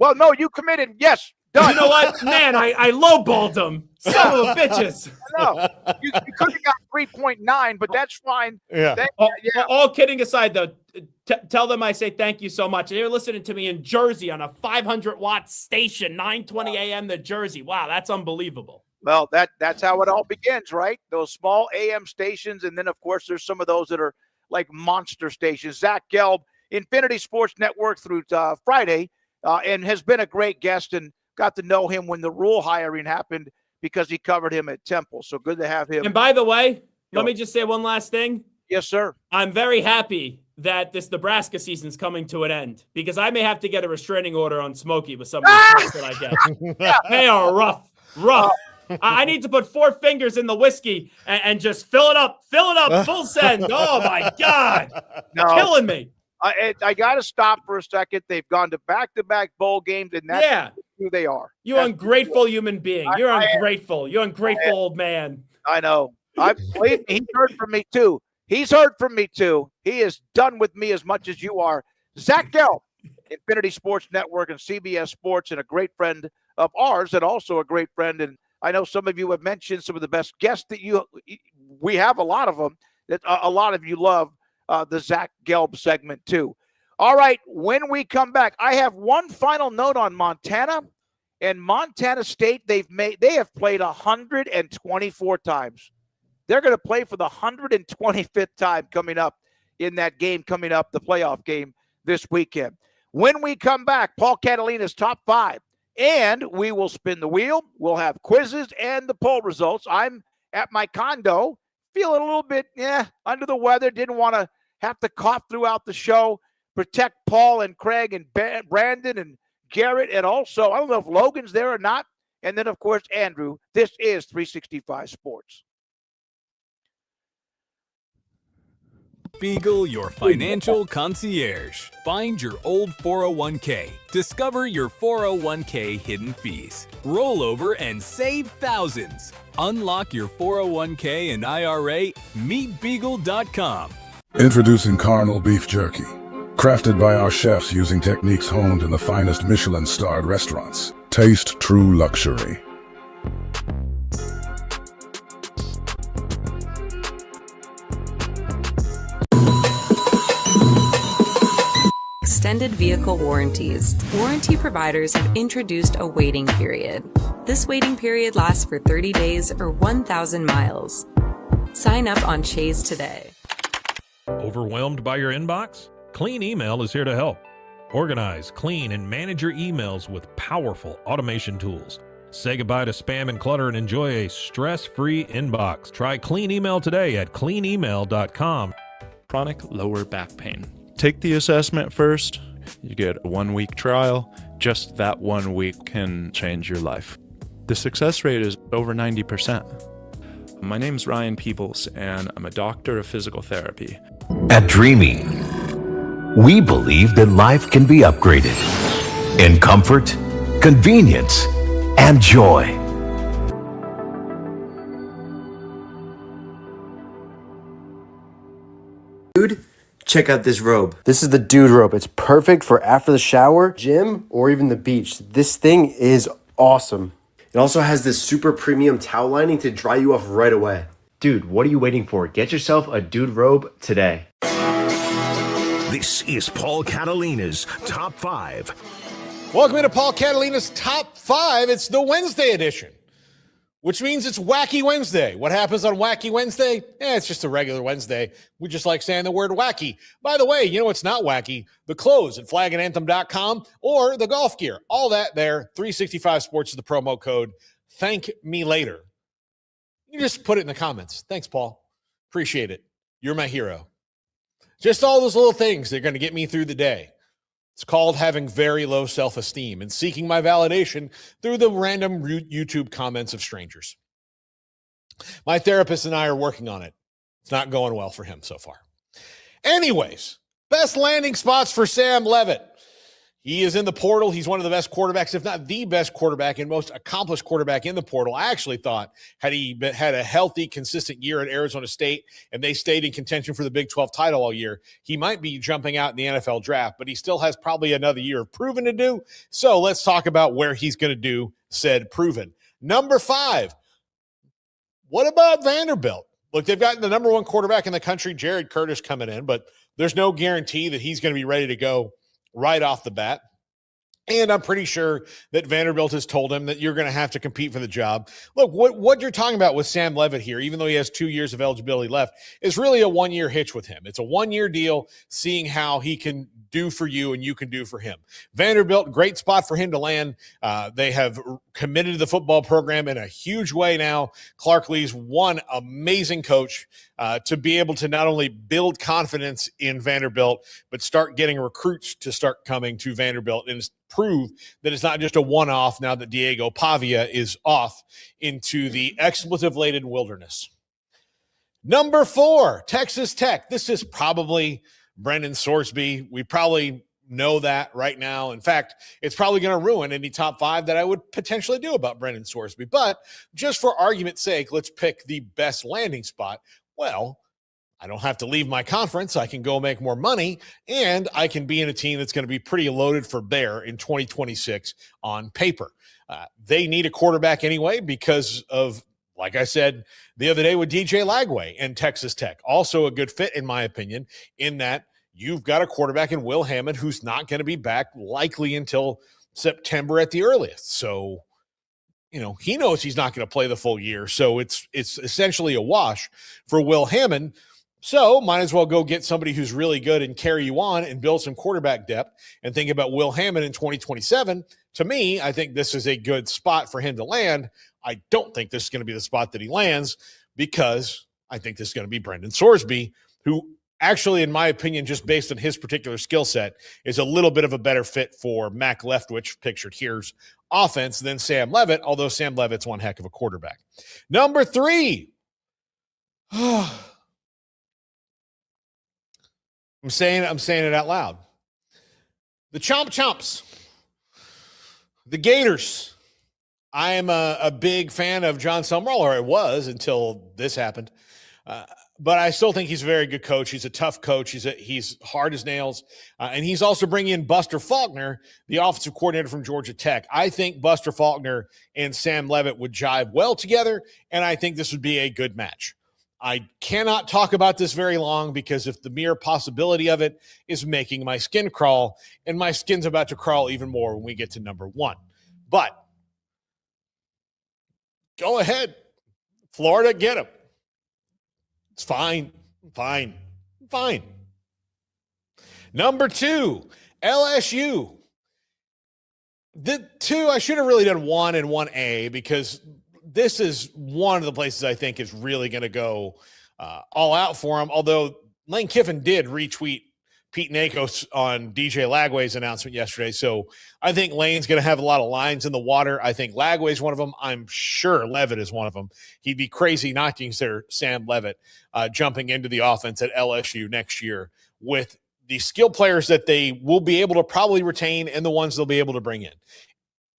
committed. Yes. Done. You know what? Man, I lowballed them. Son of a bitches. No, you could have got 3.9, but that's fine. Yeah. All kidding aside, though, tell them I say thank you so much. They were listening to me in Jersey on a 500-watt station, 9:20 a.m. to Jersey. Wow, that's unbelievable. Well, that's how it all begins, right? Those small AM stations, and then, of course, there's some of those that are like monster stations. Zack Gelb, Infinity Sports Network through Friday, and has been a great guest, and got to know him when the Rule hiring happened because he covered him at Temple. So good to have him. And by the way, let me just say one last thing. Yes, sir. I'm very happy that this Nebraska season's coming to an end, because I may have to get a restraining order on Smokey with some of the stuff that I get. They are rough. I need to put 4 fingers in the whiskey and just fill it up, full send. Oh, my God. Killing me. I got to stop for a second. They've gone to back-to-back bowl games, and that's who they are. You ungrateful human being. You're ungrateful. You're ungrateful old man. I know. He's heard from me, too. He's heard from me, too. He is done with me as much as you are. Zack Gelb, Infinity Sports Network and CBS Sports, and a great friend of ours, and also a great friend. And I know some of you have mentioned some of the best guests that we have, a lot of them, that a lot of you love the Zack Gelb segment, too. All right, when we come back, I have one final note on Montana. And Montana State, they have played 124 times. They're going to play for the 125th time coming up in that game, coming up, the playoff game this weekend. When we come back, Paul Catalina's top 5, and we will spin the wheel. We'll have quizzes and the poll results. I'm at my condo, feeling a little bit under the weather. Didn't want to have to cough throughout the show. Protect Paul and Craig and Brandon and Garrett, and also, I don't know if Logan's there or not. And then, of course, Andrew. This is 365 Sports. Beagle, your financial concierge. Find your old 401k. Discover your 401k hidden fees. Roll over and save thousands. Unlock your 401k and IRA. MeetBeagle.com. Introducing Carnal Beef Jerky. Crafted by our chefs using techniques honed in the finest Michelin-starred restaurants. Taste true luxury. Extended vehicle warranties. Warranty providers have introduced a waiting period. This waiting period lasts for 30 days or 1,000 miles. Sign up on Chase today. Overwhelmed by your inbox? Clean Email is here to help. Organize, clean, and manage your emails with powerful automation tools. Say goodbye to spam and clutter and enjoy a stress-free inbox. Try Clean Email today at cleanemail.com. Chronic lower back pain. Take the assessment first. You get a 1-week trial. Just that 1 week can change your life. The success rate is over 90%. My name's Ryan Peebles, and I'm a doctor of physical therapy. At Dreamy, we believe that life can be upgraded in comfort, convenience, and joy. Dude, check out this robe. This is the dude robe. It's perfect for after the shower, gym, or even the beach. This thing is awesome. It also has this super premium towel lining to dry you off right away. Dude, what are you waiting for? Get yourself a dude robe today. This is Paul Catalina's Top 5. Welcome into Paul Catalina's Top 5. It's the Wednesday edition, which means it's Wacky Wednesday. What happens on Wacky Wednesday? It's just a regular Wednesday. We just like saying the word wacky. By the way, you know what's not wacky? The clothes at flagandanthem.com or the golf gear. All that there. 365 Sports is the promo code. Thank me later. You just put it in the comments. Thanks, Paul. Appreciate it. You're my hero. Just all those little things that are going to get me through the day. It's called having very low self-esteem and seeking my validation through the random YouTube comments of strangers. My therapist and I are working on it. It's not going well for him so far. Anyways, best landing spots for Sam Leavitt. He is in the portal. He's one of the best quarterbacks, if not the best quarterback and most accomplished quarterback in the portal. I actually thought had he had a healthy, consistent year at Arizona State and they stayed in contention for the Big 12 title all year, he might be jumping out in the NFL draft, but he still has probably another year of proven to do. So let's talk about where he's going to do said proven. Number 5, what about Vanderbilt? Look, they've got the number 1 quarterback in the country, Jared Curtis, coming in, but there's no guarantee that he's going to be ready to go right off the bat. And I'm pretty sure that Vanderbilt has told him that you're going to have to compete for the job. Look, what you're talking about with Sam Leavitt here, even though he has 2 years of eligibility left, is really a 1-year hitch with him. It's a 1-year deal, seeing how he can do for you and you can do for him. Vanderbilt, great spot for him to land. They have committed to the football program in a huge way now. Clark Lee's one amazing coach to be able to not only build confidence in Vanderbilt, but start getting recruits to start coming to Vanderbilt and prove that it's not just a one-off now that Diego Pavia is off into the expletive-laden wilderness. Number 4, Texas Tech. This is probably Brendan Sorsby. We probably know that right now. In fact, it's probably going to ruin any top 5 that I would potentially do about Brendan Sorsby. But just for argument's sake, let's pick the best landing spot. Well, I don't have to leave my conference. I can go make more money, and I can be in a team that's going to be pretty loaded for bear in 2026 on paper. They need a quarterback anyway because of, like I said the other day with DJ Lagway and Texas Tech. Also a good fit, in my opinion, in that you've got a quarterback in Will Hammond who's not going to be back likely until September at the earliest. So, he knows he's not going to play the full year. So it's essentially a wash for Will Hammond. So might as well go get somebody who's really good and carry you on and build some quarterback depth and think about Will Hammond in 2027. To me, I think this is a good spot for him to land. I don't think this is going to be the spot that he lands because I think this is going to be Brendan Sorsby, who actually, in my opinion, just based on his particular skill set, is a little bit of a better fit for Mac Leftwich, pictured here's offense, than Sam Leavitt, although Sam Leavitt's one heck of a quarterback. Number 3. I'm saying it out loud. The Chomps. The Gators. I am a big fan of John Summerall, or I was until this happened. But I still think he's a very good coach. He's a tough coach. He's hard as nails. And he's also bringing in Buster Faulkner, the offensive coordinator from Georgia Tech. I think Buster Faulkner and Sam Leavitt would jive well together, and I think this would be a good match. I cannot talk about this very long because if the mere possibility of it is making my skin crawl, and my skin's about to crawl even more when we get to number 1. But go ahead. Florida, get him. It's fine. Number 2, LSU. The 2, I should have really done 1 and 1A because this is one of the places I think is really going to go all out for him. Although Lane Kiffin did retweet Pete Nakos on DJ Lagway's announcement yesterday. So I think Lane's going to have a lot of lines in the water. I think Lagway's one of them. I'm sure Leavitt is one of them. He'd be crazy not to consider Sam Leavitt jumping into the offense at LSU next year with the skill players that they will be able to probably retain and the ones they'll be able to bring in.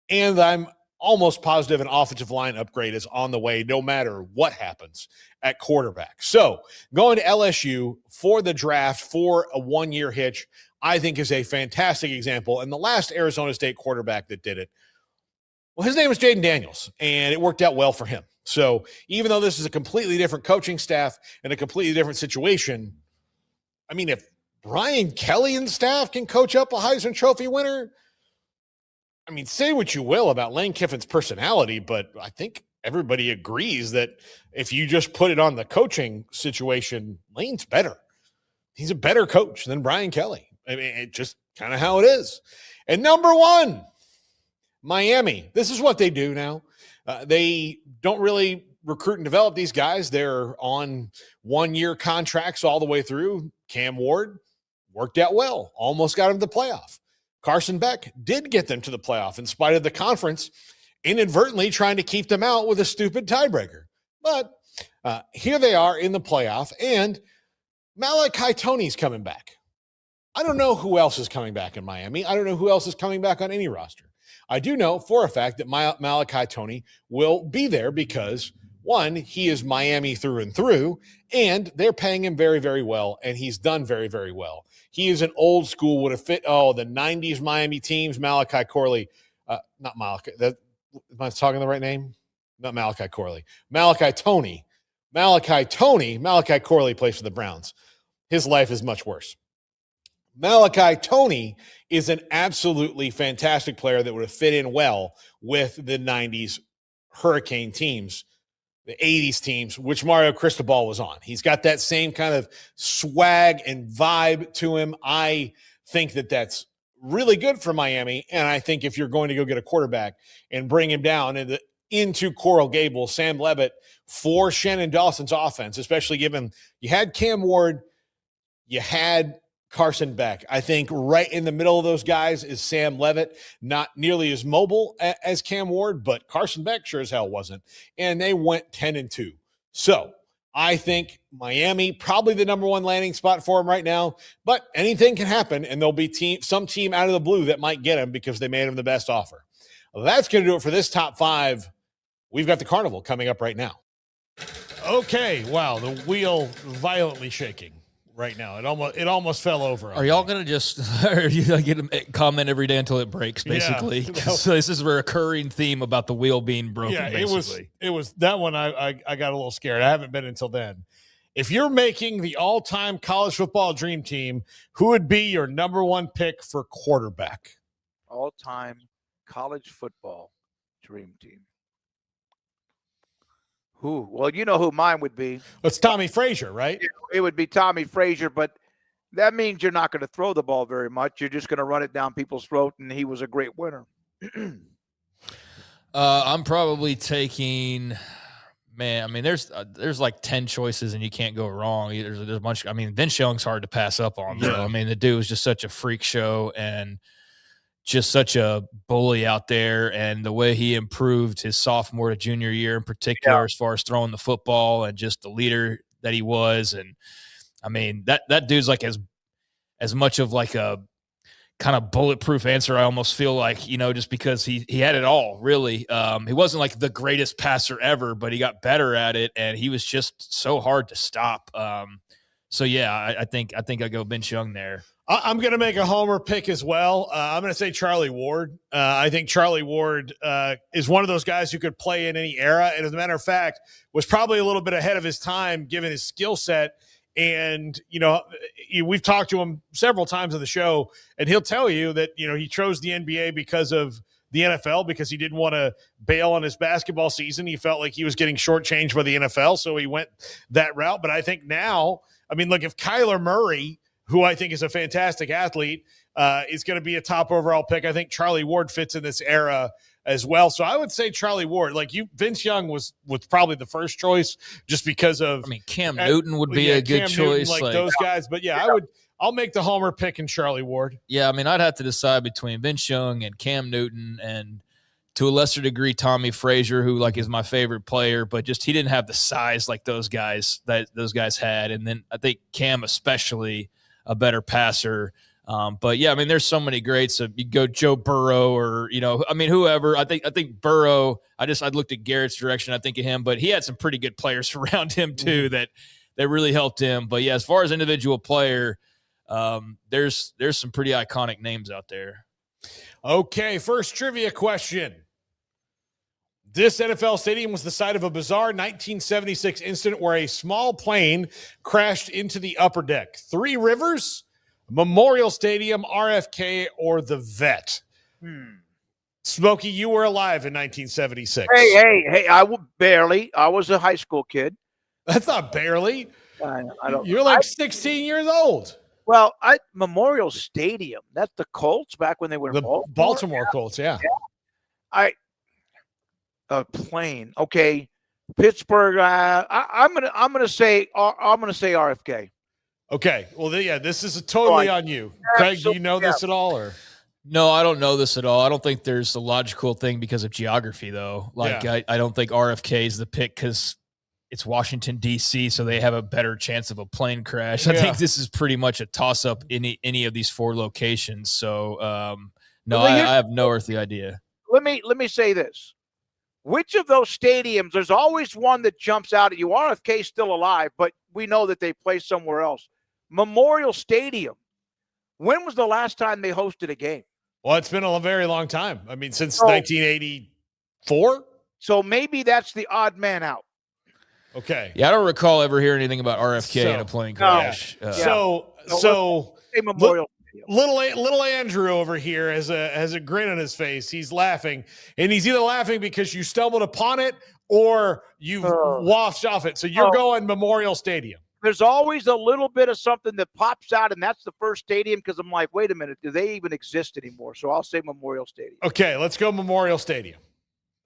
And I'm almost positive an offensive line upgrade is on the way no matter what happens at quarterback. So going to LSU for the draft for a 1-year hitch, I think is a fantastic example. And the last Arizona State quarterback that did it, well, his name was Jaden Daniels, and it worked out well for him. So even though this is a completely different coaching staff and a completely different situation, I mean, if Brian Kelly and staff can coach up a Heisman Trophy winner, I mean, say what you will about Lane Kiffin's personality, but I think everybody agrees that if you just put it on the coaching situation, Lane's better. He's a better coach than Brian Kelly. I mean, it's just kind of how it is. And number 1, Miami. This is what they do now. They don't really recruit and develop these guys. They're on 1-year contracts all the way through. Cam Ward worked out well, almost got him to the playoff. Carson Beck did get them to the playoff in spite of the conference inadvertently trying to keep them out with a stupid tiebreaker. But here they are in the playoff, and Malachi Toney's coming back. I don't know who else is coming back in Miami. I don't know who else is coming back on any roster. I do know for a fact that Malachi Toney will be there because, 1, he is Miami through and through, and they're paying him very, very well, and he's done very, very well. He is an old school, would have fit, the 90s Miami teams, Malachi Corley. Not Malachi. Am I talking the right name? Not Malachi Corley. Malachi Toney. Malachi Corley plays for the Browns. His life is much worse. Malachi Toney is an absolutely fantastic player that would have fit in well with the 90s Hurricane teams, the 80s teams, which Mario Cristobal was on. He's got that same kind of swag and vibe to him. I think that that's really good for Miami, and I think if you're going to go get a quarterback and bring him down into Coral Gables, Sam Levitt for Shannon Dawson's offense, especially given you had Cam Ward, you had Carson Beck. I think right in the middle of those guys is Sam Levitt, not nearly as mobile as Cam Ward, but Carson Beck sure as hell wasn't. And they went 10-2. So I think Miami, probably the number one landing spot for him right now, but anything can happen, and there'll be some team out of the blue that might get him because they made him the best offer. Well, that's going to do it for this top five. We've got the Carnival coming up right now. Okay, wow, the wheel violently shaking right now. It almost fell over. Are y'all going to just are you gonna get a comment every day until it breaks, basically? Yeah. So this is a recurring theme about the wheel being broken, Yeah, basically. it was that one I got a little scared. I haven't been until then. If you're making the all-time college football dream team, who would be your number one pick for quarterback? All-time college football dream team. Who? Well, you know who mine would be. It's Tommy Frazier, right? It would be Tommy Frazier, but that means you're not going to throw the ball very much. You're just going to run it down people's throat, and he was a great winner. I'm probably taking, man, I mean, there's like 10 choices, and you can't go wrong. There's a bunch. I mean, Vince Young's hard to pass up on. Yeah. Though. I mean, the dude was just such a freak show and just such a bully out there, and the way he improved his sophomore to junior year in particular, as far as throwing the football and just the leader that he was. And I mean, that dude's like as much of like a kind of bulletproof answer. I almost feel like, just because he had it all, really. He wasn't like the greatest passer ever, but he got better at it, and he was just so hard to stop. So yeah, I think I go Vince Young there. I'm going to make a homer pick as well. I'm going to say Charlie Ward. I think Charlie Ward is one of those guys who could play in any era. And as a matter of fact, was probably a little bit ahead of his time given his skill set. And, we've talked to him several times on the show, and he'll tell you that, he chose the NBA because of the NFL, because he didn't want to bail on his basketball season. He felt like he was getting shortchanged by the NFL, so he went that route. But I think now, look, if Kyler Murray, who I think is a fantastic athlete, is going to be a top overall pick, I think Charlie Ward fits in this era as well. So I would say Charlie Ward. Like Vince Young was probably the first choice just because of. Cam Newton would be a good choice, Newton, like those guys. But yeah, I'll make the homer pick in Charlie Ward. Yeah, I'd have to decide between Vince Young and Cam Newton, and to a lesser degree Tommy Frazier, who is my favorite player, but just he didn't have the size like those guys had. And then I think Cam especially a better passer. But yeah, there's so many greats. So you go Joe Burrow or, whoever. I think Burrow, I looked at Garrett's direction. I think of him, but he had some pretty good players around him too that really helped him. But yeah, as far as individual player, there's some pretty iconic names out there. Okay, first trivia question. This NFL stadium was the site of a bizarre 1976 incident where a small plane crashed into the upper deck. Three Rivers, Memorial Stadium, RFK, or the Vet? Smokey, you were alive in 1976. Hey, barely. I was a high school kid. That's not barely. I don't. You're like 16 years old. Well, Memorial Stadium. That's the Colts back when they were in Baltimore Colts. Yeah. A plane. Okay, Pittsburgh. I'm gonna say RFK. Okay. Well, yeah, this is totally on you, Craig. Do you know this at all, or? No, I don't know this at all. I don't think there's a logical thing because of geography, though. I don't think RFK is the pick because it's Washington, D.C., so they have a better chance of a plane crash. I think this is pretty much a toss-up in any of these four locations. So, I have no earthly idea. Let me say this. Which of those stadiums, there's always one that jumps out at you. RFK's still alive, but we know that they play somewhere else. Memorial Stadium. When was the last time they hosted a game? Well, it's been a very long time. Since 1984. So maybe that's the odd man out. Okay. Yeah, I don't recall ever hearing anything about RFK in a plane crash. So Memorial. little Andrew over here has a grin on his face. He's laughing, and he's either laughing because you stumbled upon it or you've washed off it. So you're going Memorial Stadium. There's always a little bit of something that pops out, and that's the first stadium, because I'm like, wait a minute, do they even exist anymore? So I'll say Memorial Stadium. Okay, let's go Memorial Stadium.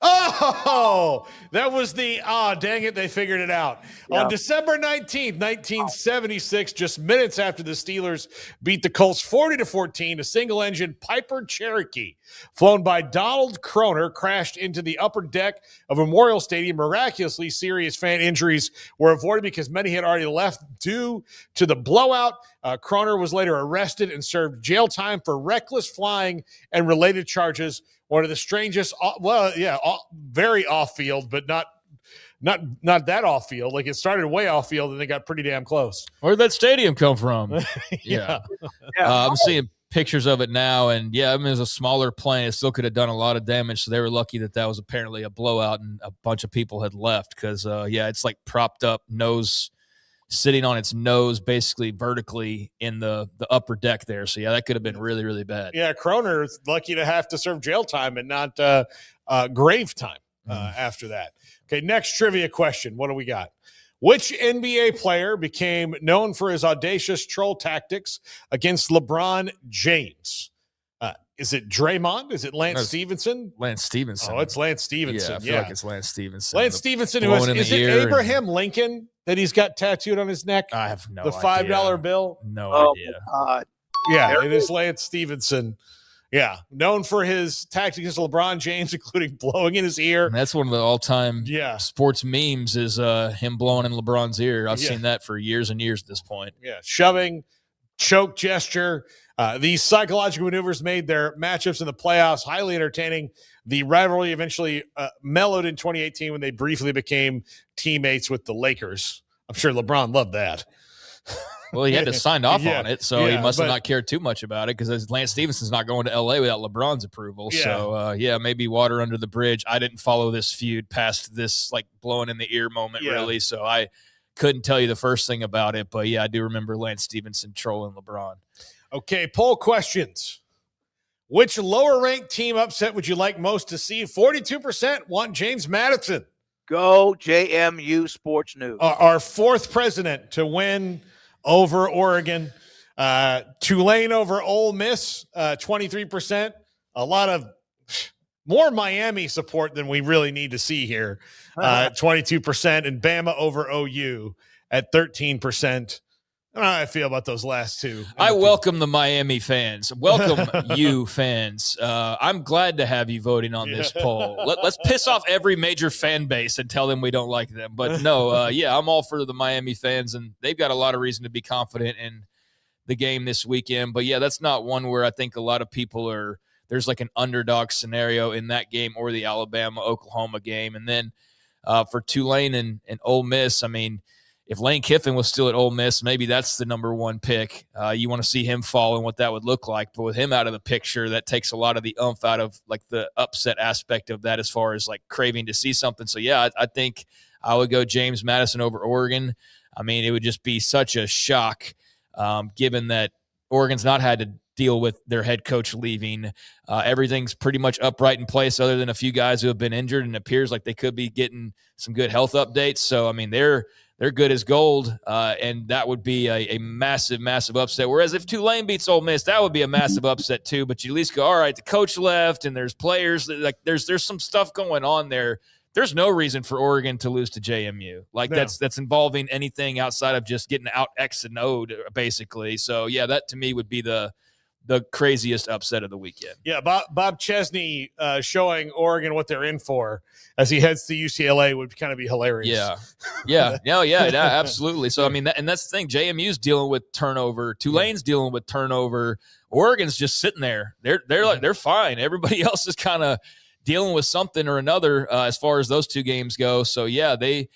Oh, that was dang it, they figured it out. Yeah. On December 19th, 1976, just minutes after the Steelers beat the Colts 40-14, a single-engine Piper Cherokee flown by Donald Kroner crashed into the upper deck of Memorial Stadium. Miraculously, serious fan injuries were avoided because many had already left due to the blowout. Kroner was later arrested and served jail time for reckless flying and related charges. One of the strangest, very off-field, but not that off-field. Like, it started way off-field, and they got pretty damn close. Where'd that stadium come from? Yeah. I'm seeing pictures of it now, and it was a smaller plane. It still could have done a lot of damage, so they were lucky that was apparently a blowout and a bunch of people had left because, it's like propped up, sitting on its nose basically vertically in the upper deck there. So, that could have been really, really bad. Yeah, Kroner is lucky to have to serve jail time and not grave time after that. Okay, next trivia question. What do we got? Which NBA player became known for his audacious troll tactics against LeBron James? Is it Draymond? Is it Lance Stevenson? Lance Stevenson. Oh, it's Lance Stevenson. Yeah, I feel like it's Lance Stevenson. Lance Stevenson, who is it Abraham Lincoln that he's got tattooed on his neck? I have no idea. The $5 bill? No idea. Yeah, it is Lance Stevenson. Yeah, known for his tactics against LeBron James, including blowing in his ear. And that's one of the all-time sports memes is him blowing in LeBron's ear. I've seen that for years and years at this point. Yeah, shoving, choke gesture. These psychological maneuvers made their matchups in the playoffs highly entertaining. The rivalry eventually mellowed in 2018 when they briefly became teammates with the Lakers. I'm sure LeBron loved that. Well, he had to sign off on it, so he must have not cared too much about it because Lance Stevenson's not going to L.A. without LeBron's approval. Yeah. So, maybe water under the bridge. I didn't follow this feud past this, like, blowing in the ear moment, really, so I couldn't tell you the first thing about it. But, I do remember Lance Stevenson trolling LeBron. Okay, poll questions. Which lower-ranked team upset would you like most to see? 42% want James Madison. Go JMU Sports News. Our fourth president to win over Oregon. Tulane over Ole Miss, 23%. A lot of more Miami support than we really need to see here. 22%. And Bama over OU at 13%. I don't know how I feel about those last two. I welcome the Miami fans. Welcome you fans. I'm glad to have you voting on this poll. Let's piss off every major fan base and tell them we don't like them. But no, I'm all for the Miami fans, and they've got a lot of reason to be confident in the game this weekend. But, that's not one where I think a lot of people are – there's like an underdog scenario in that game or the Alabama-Oklahoma game. And then for Tulane and Ole Miss, I mean – if Lane Kiffin was still at Ole Miss, maybe that's the number one pick. You want to see him fall and what that would look like. But with him out of the picture, that takes a lot of the oomph out of like the upset aspect of that as far as like craving to see something. So, I think I would go James Madison over Oregon. I mean, it would just be such a shock given that Oregon's not had to deal with their head coach leaving. Everything's pretty much upright in place other than a few guys who have been injured, and it appears like they could be getting some good health updates. So, I mean, they're good as gold, and that would be a massive, massive upset. Whereas if Tulane beats Ole Miss, that would be a massive upset too. But you at least go, all right, the coach left, and there's players that, like there's some stuff going on there. There's no reason for Oregon to lose to JMU. That's involving anything outside of just getting out X and O'd, basically. So that to me would be the craziest upset of the weekend. Yeah, Bob Chesney showing Oregon what they're in for as he heads to UCLA would kind of be hilarious. Yeah, absolutely. So, I mean, that's the thing. JMU's dealing with turnover. Tulane's dealing with turnover. Oregon's just sitting there. They're fine. Everybody else is kind of dealing with something or another as far as those two games go. So, they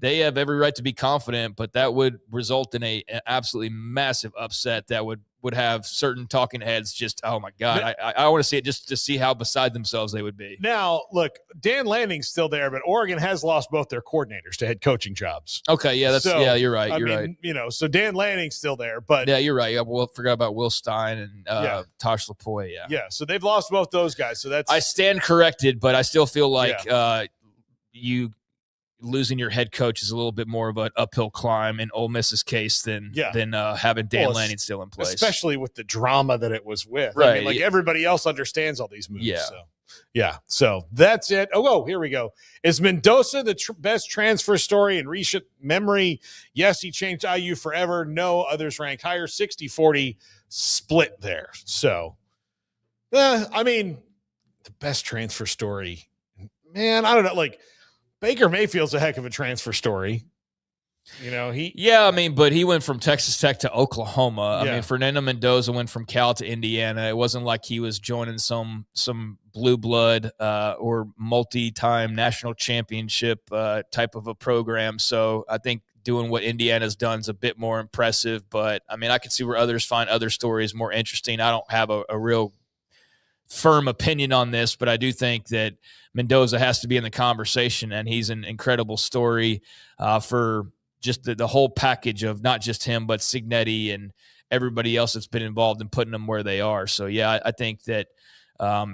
have every right to be confident, but that would result in an absolutely massive upset that would would have certain talking heads just, oh my God, I want to see it just to see how beside themselves they would be. Now, look, Dan Lanning's still there, but Oregon has lost both their coordinators to head coaching jobs. Okay, yeah, you're right. Right. So Dan Lanning's still there, but yeah, you're right. I forgot about Will Stein and Tosh Lapoy. Yeah. So they've lost both those guys. So I stand corrected, but I still feel like you losing your head coach is a little bit more of an uphill climb in Ole Miss's case than having Dan Lanning still in place, especially with the drama that it was with. Right, everybody else understands all these moves. Yeah. So that's it. Oh, here we go. Is Mendoza the best transfer story in recent memory? Yes, he changed IU forever. No, others ranked higher. 60-40 split there. So, the best transfer story, man, I don't know. Like, Baker Mayfield's a heck of a transfer story. But he went from Texas Tech to Oklahoma. I mean, Fernando Mendoza went from Cal to Indiana. It wasn't like he was joining some blue blood or multi-time national championship type of a program. So I think doing what Indiana's done is a bit more impressive. But I mean, I can see where others find other stories more interesting. I don't have a real firm opinion on this, but I do think that Mendoza has to be in the conversation, and he's an incredible story for just the whole package of not just him, but Cignetti and everybody else that's been involved in putting them where they are. So, I think that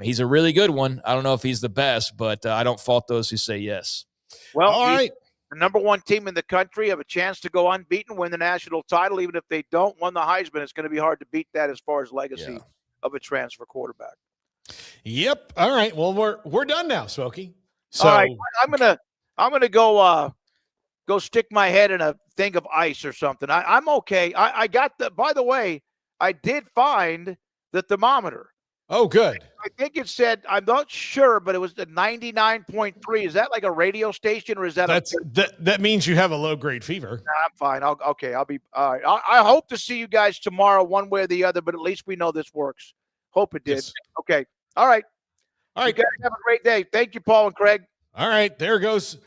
he's a really good one. I don't know if he's the best, but I don't fault those who say yes. Well, all right. The number one team in the country, have a chance to go unbeaten, win the national title. Even if they don't win the Heisman, it's going to be hard to beat that as far as legacy of a transfer quarterback. Yep. All right. Well, we're done now, Smokey. So all right, I'm gonna go stick my head in a thing of ice or something. I'm okay. I got by the way, I did find the thermometer. Oh, good. I think it said, I'm not sure, but it was the 99.3. Is that like a radio station, or is that that means you have a low grade fever? Nah, I'm fine. I'll be all right. I hope to see you guys tomorrow, one way or the other, but at least we know this works. Hope it did. Yes. Okay. All right. All right. You guys have a great day. Thank you, Paul and Craig. All right. There goes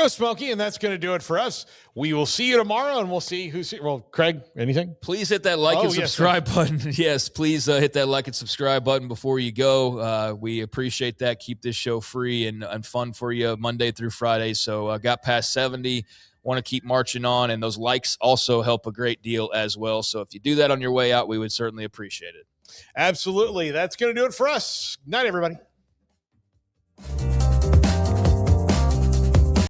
Smokey, and that's going to do it for us. We will see you tomorrow, and we'll see who's here. Well, Craig, anything? Please hit that like and subscribe button. Yes, please hit that like and subscribe button before you go. We appreciate that. Keep this show free and fun for you Monday through Friday. So got past 70. Want to keep marching on, and those likes also help a great deal as well. So if you do that on your way out, we would certainly appreciate it. Absolutely. That's going to do it for us. Night, everybody.